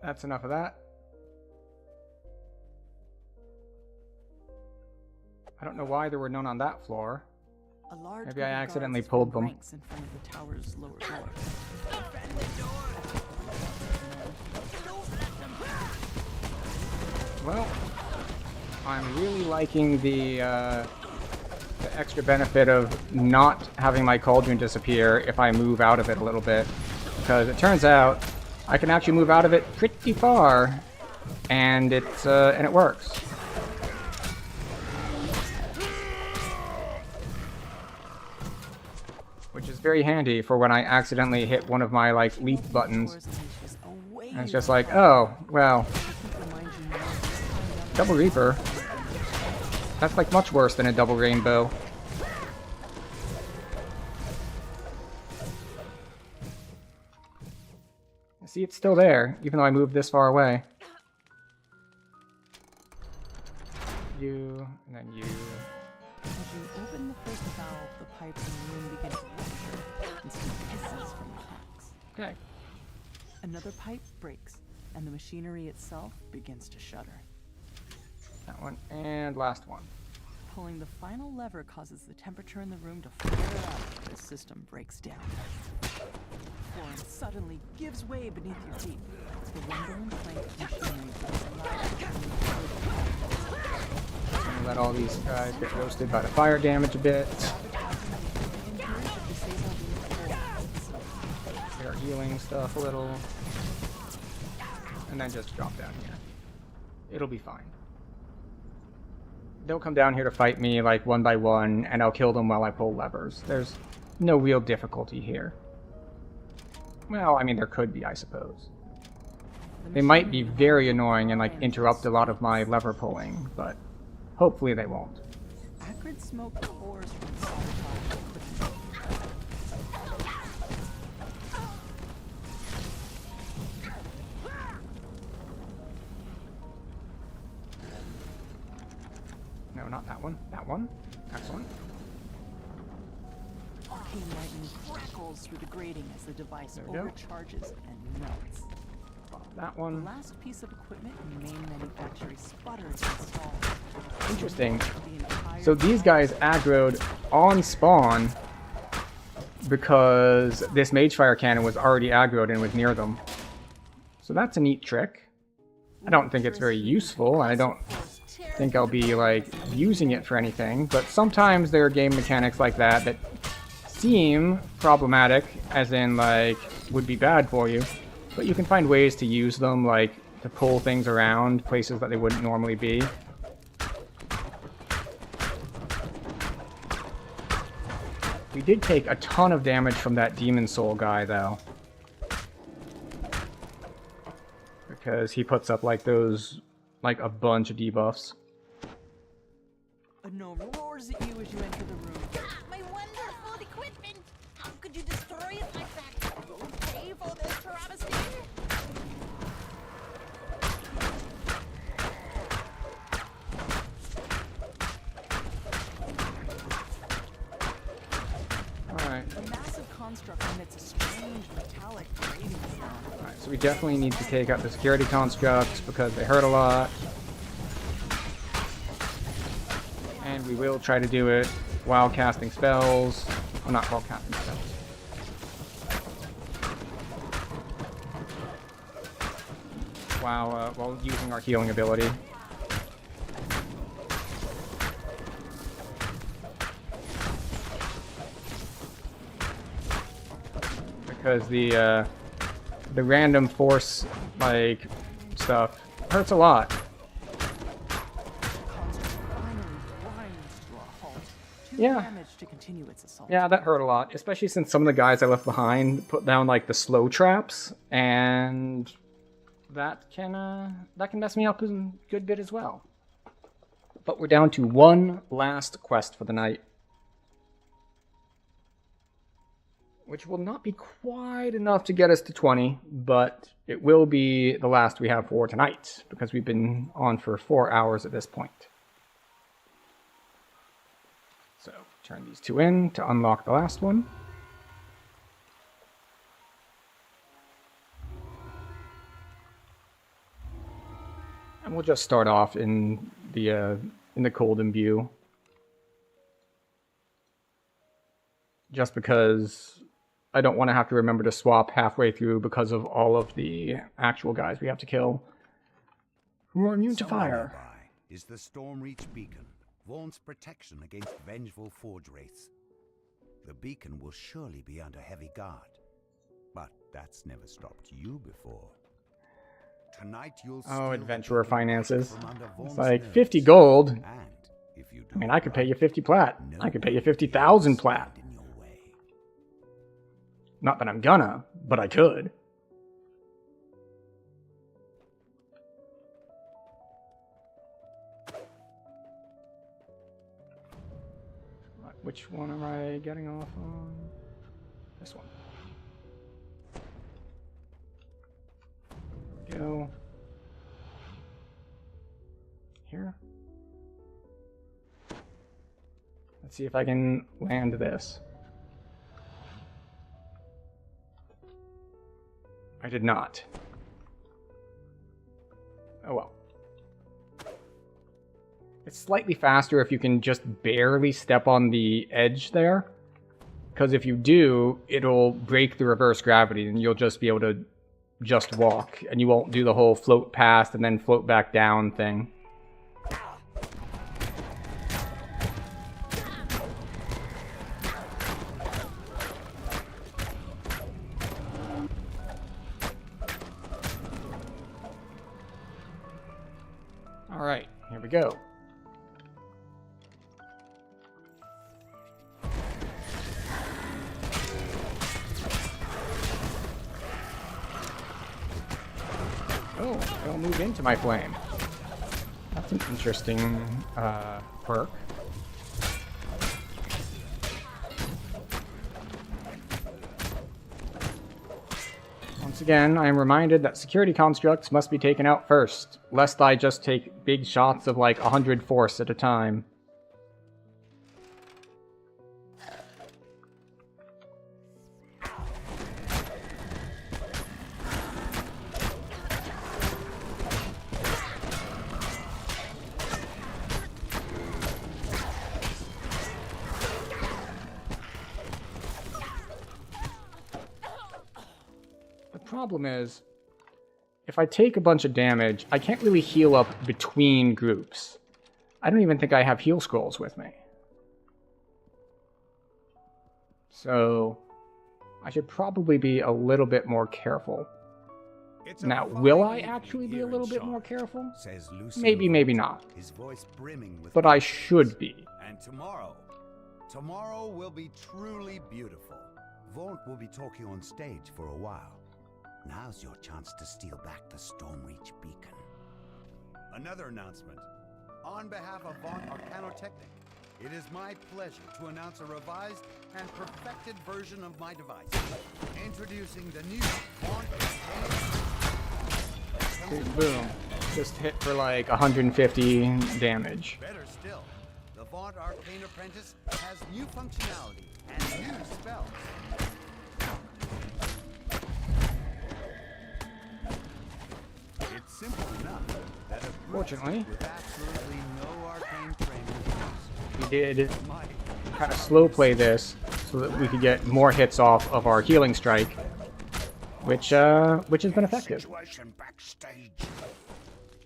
A: that's enough of that. I don't know why there were none on that floor.
J: A large
A: Maybe I
J: group of
A: accidentally
J: guards
A: pulled
J: form
A: them.
J: ranks in front of the tower's lower door.
A: Well, I'm really liking the extra benefit of not having my cauldron disappear if I move out of it a little bit, because it turns out I can actually move out of it pretty far, and it works. Which is very handy for when I accidentally hit one of my like leap buttons. And it's just like, oh, well, double reaper. That's like much worse than a double rainbow. See, it's still there, even though I moved this far away. You, and then you.
J: As you open the first valve, the pipes in the room begin to rupture and some hisses from the cracks.
A: Okay.
J: Another pipe breaks, and the machinery itself begins to shudder.
A: That one, and last one.
J: Pulling the final lever causes the temperature in the room to flare up as the system breaks down. Flooring suddenly gives way beneath your feet. The rumbling plank machinery goes
A: And let all these guys get roasted by the fire damage a bit. Start healing stuff a little. And then just drop down here. It'll be fine. They'll come down here to fight me like one by one, and I'll kill them while I pull levers. There's no real difficulty here. Well, I mean, there could be, I suppose. They might be very annoying and like interrupt a lot of my lever pulling, but hopefully they won't.
J: Acrid smoke pours from the sabotage equipment.
A: No, not that one. That one. Excellent.
J: Arcane lightning crackles through the grating as the device overcharges and melts.
A: That
J: The
A: one.
J: last piece of equipment in the main manufactory sputters installed.
A: Interesting. So these guys aggroed on spawn because this Magefire cannon was already aggroed and was near them. So that's a neat trick. I don't think it's very useful, and I don't think I'll be like using it for anything, but sometimes there are game mechanics like that that seem problematic, as in like would be bad for you, but you can find ways to use them, like to pull things around places that they wouldn't normally be. We did take a ton of damage from that Demon Soul guy though, because he puts up like those, like a bunch of debuffs.
J: A gnome roars at you as you enter the room.
L: My wonderful equipment! How could you destroy it like that? You'll pay for this travesty!
A: Alright.
J: The massive construct emits a strange metallic grating sound.
A: Alright, so we definitely need to take out the security constructs because they hurt a lot. And we will try to do it while casting spells. Well, not while casting spells. While using our healing ability. Because the random force like stuff hurts a lot. Yeah.
J: Damage to continue its assault.
A: Yeah, that hurt a lot, especially since some of the guys I left behind put down like the slow traps, and that can mess me up a good bit as well. But we're down to one last quest for the night, which will not be quite enough to get us to 20, but it will be the last we have for tonight, because we've been on for 4 hours at this point. So, turn these two in to unlock the last one. We'll just start off in the cold imbue. Just because I don't want to have to remember to swap halfway through because of all of the actual guys we have to kill who are immune to fire.
I: Nearby is the Stormreach beacon, Vaughn's protection against vengeful Forge wraiths. The beacon will surely be under heavy guard, but that's never stopped you before. Tonight you'll
A: adventurer finances. It's like 50 gold. And
I: if you
A: I mean, I could pay you 50 plat. I could pay you 50,000 plat. Not that I'm gonna, but I could. Which one am I getting off on? This one. Go. Here. Let's see if I can land this. I did not. Oh well. It's slightly faster if you can just barely step on the edge there. Because if you do, it'll break the reverse gravity and you'll just be able to just walk. And you won't do the whole float past and then float back down thing. Alright, here we go. Oh, it'll move into my flame. That's an interesting perk. Once again, I am reminded that security constructs must be taken out first, lest I just take big shots of like 100 force at a time. Problem is, if I take a bunch of damage, I can't really heal up between groups. I don't even think I have heal scrolls with me. So, I should probably be a little bit more careful. Now, will I actually be a little bit more careful? Maybe, maybe not.
I: His voice brimming with
A: but I should be.
I: And tomorrow will be truly beautiful. Vaughn will be talking on stage for a while. Now's your chance to steal back the Stormreach beacon. Another announcement. On behalf of Vaughn Arcanotechnic, it is my pleasure to announce a revised and perfected version of my device. Introducing the new Vaughn Arcanotechnic.
A: Boom. Just hit for like 150 damage.
I: Better still, the Vaughn Arcane Apprentice has new functionality and new spells. It's simple enough that
A: fortunately,
I: with absolutely no arcane training,
A: we did kind of slow play this so that we could get more hits off of our healing strike, which has been effective.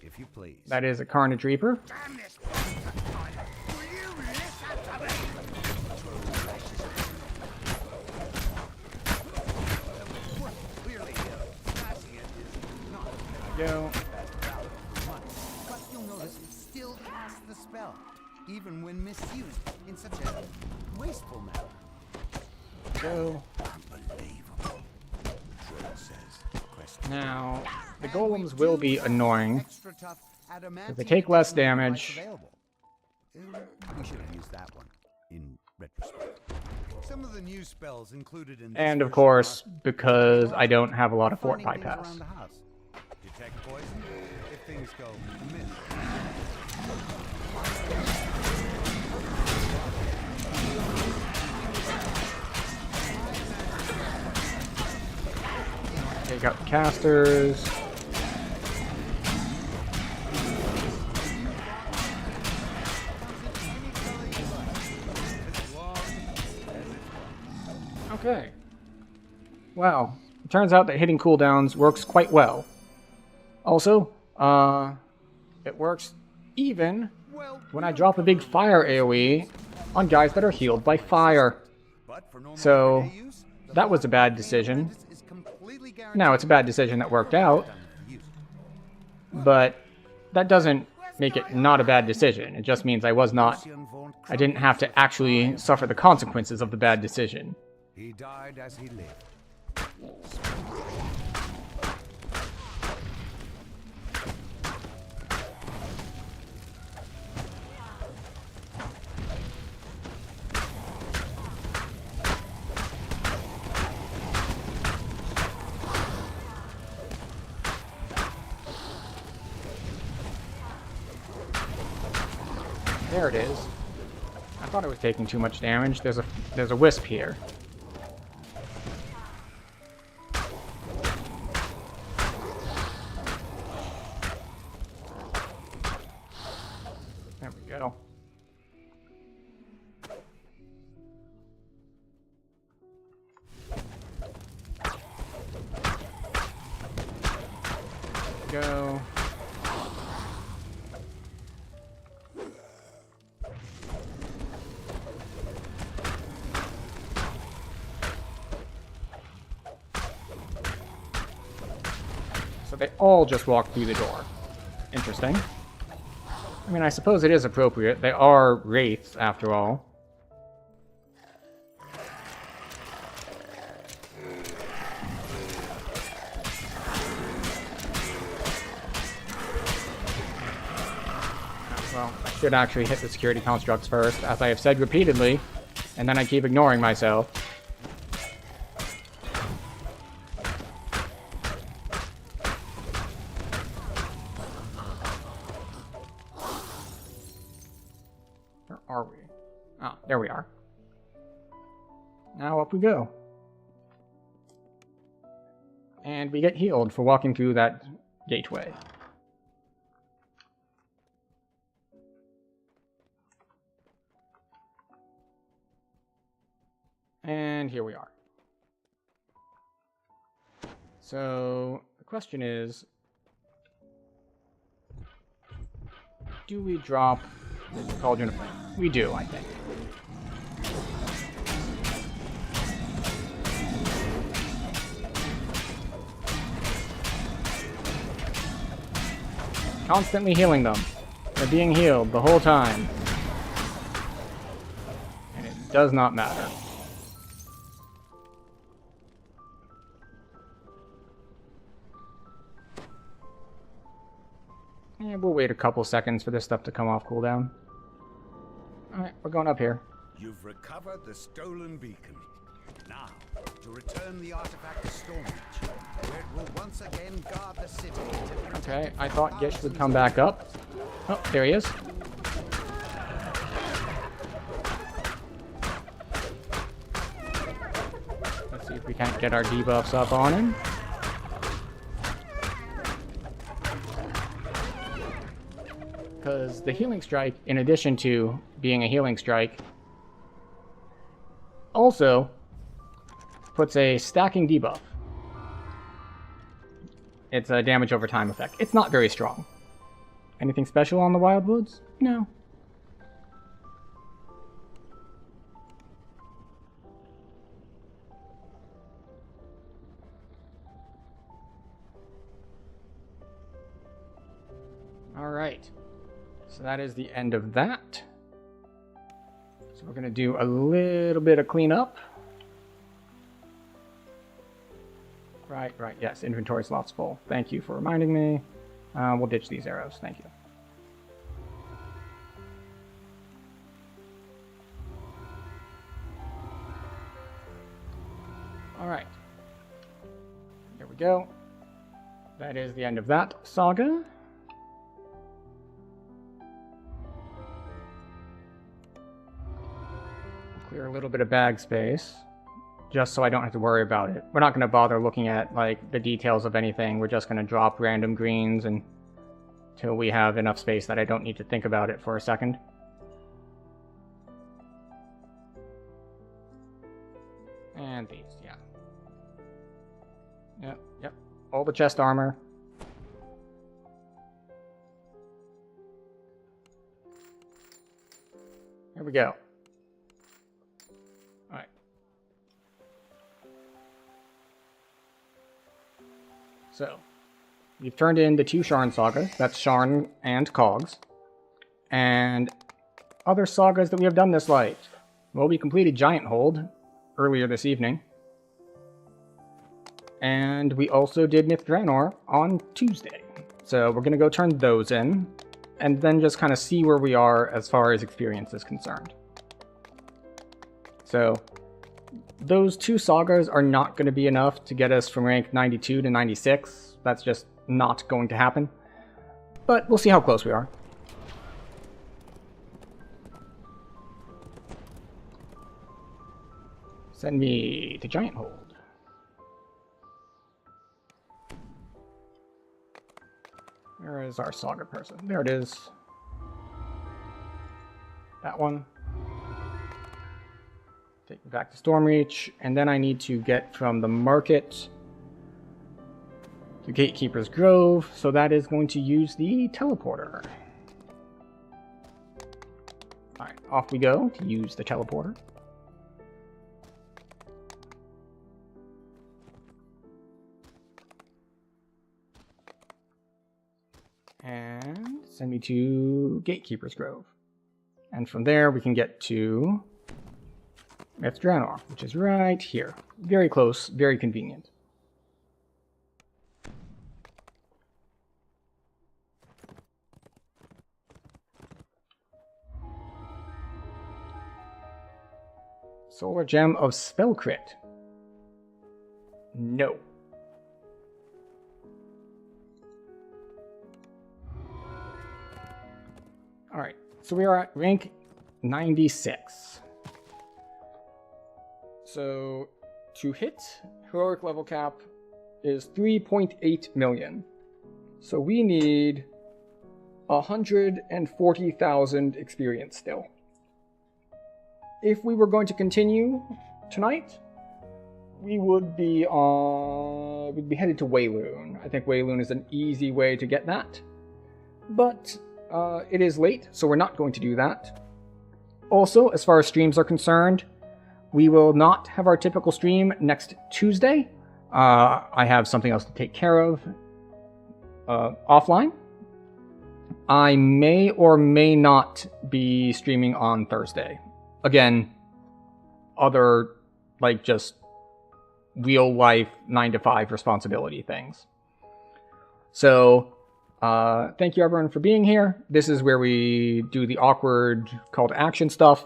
I: If you please.
A: That is a Carnage Reaper. Go.
I: But you'll notice it still casts the spell, even when misused in such a wasteful manner.
A: Go.
I: Unbelievable.
A: Now, the golems will be annoying. If they take less damage.
I: We should have used that one in retrospect. Some of the new spells included in
A: And of course, because I don't have a lot of fort bypass.
I: Detect poison if things go amiss.
A: Take out the casters. Okay. Well, it turns out that hitting cooldowns works quite well. Also, it works even when I drop a big fire AoE on guys that are healed by fire. So, that was a bad decision. Now, it's a bad decision that worked out, but that doesn't make it not a bad decision. It just means I didn't have to actually suffer the consequences of the bad decision.
I: He died as he lived.
A: There it is. I thought I was taking too much damage. There's a wisp here. There we go. Go. So they all just walk through the door. Interesting. I mean, I suppose it is appropriate. They are wraiths, after all. Well, I should actually hit the security constructs first, as I have said repeatedly, and then I keep ignoring myself. Where are we? Ah, there we are. Now up we go. And we get healed for walking through that gateway. And here we are. So, the question is, do we drop the Cauldron of Flame? We do, I think. Constantly healing them. They're being healed the whole time. And it does not matter. And we'll wait a couple seconds for this stuff to come off cooldown. Alright, we're going up here.
I: You've recovered the stolen beacon. Now, to return the artifact to Stormreach, where it will once again guard the city.
A: Okay, I thought Gish would come back up. Oh, there he is. Let's see if we can't get our debuffs up on him. Because the healing strike, in addition to being a healing strike, also puts a stacking debuff. It's a damage over time effect. It's not very strong. Anything special on the Wildwoods? No. Alright. So that is the end of that. So we're going to do a little bit of cleanup. Right, yes, inventory slots full. Thank you for reminding me. We'll ditch these arrows, thank you. Alright. There we go. That is the end of that saga. Clear a little bit of bag space, just so I don't have to worry about it. We're not going to bother looking at like the details of anything. We're just going to drop random greens until we have enough space that I don't need to think about it for a second. And these, yeah. Yep. All the chest armor. Here we go. Alright. So, we've turned in the 2 Sharn sagas. That's Sharn and Cogs. And other sagas that we have done this light. Well, we completed Giant Hold earlier this evening. And we also did Myth Draenor on Tuesday. So we're going to go turn those in, and then just kind of see where we are as far as experience is concerned. So those 2 sagas are not going to be enough to get us from rank 92 to 96. That's just not going to happen. But we'll see how close we are. Send me to Giant Hold. Where is our saga person? There it is. That one. Take me back to Stormreach, and then I need to get from the market to Gatekeeper's Grove, so that is going to use the teleporter. Alright, off we go to use the teleporter. And send me to Gatekeeper's Grove. And from there we can get to Myth Draenor, which is right here. Very close, very convenient. Solar Gem of Spell Crit. No. Alright, so we are at rank 96. So, to hit, heroic level cap is 3.8 million. So we need 140,000 experience still. If we were going to continue tonight, we would be we'd be headed to Wayloon. I think Wayloon is an easy way to get that. But it is late, so we're not going to do that. Also, as far as streams are concerned, we will not have our typical stream next Tuesday. I have something else to take care of offline. I may or may not be streaming on Thursday. Again, other, like, just real-life 9-to-5 responsibility things. So, thank you everyone for being here. This is where we do the awkward call to action stuff.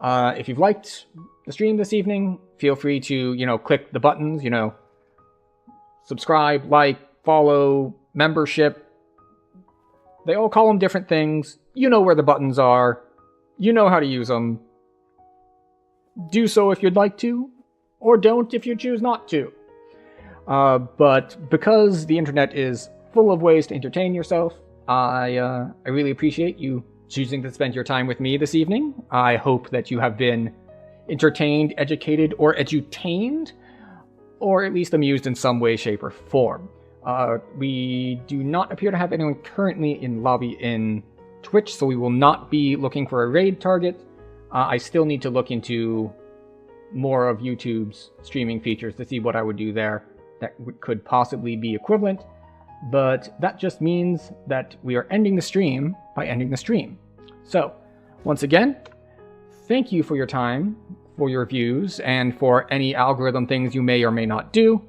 A: If you've liked the stream this evening, feel free to, click the buttons, subscribe, like, follow, membership. They all call them different things. You know where the buttons are. You know how to use them. Do so if you'd like to, or don't if you choose not to. But because the internet is full of ways to entertain yourself, I really appreciate you choosing to spend your time with me this evening. I hope that you have been entertained, educated, or edutained, or at least amused in some way, shape, or form. We do not appear to have anyone currently in lobby in Twitch, so we will not be looking for a raid target. I still need to look into more of YouTube's streaming features to see what I would do there that could possibly be equivalent. But that just means that we are ending the stream by ending the stream. So, once again, thank you for your time, for your views, and for any algorithm things you may or may not do.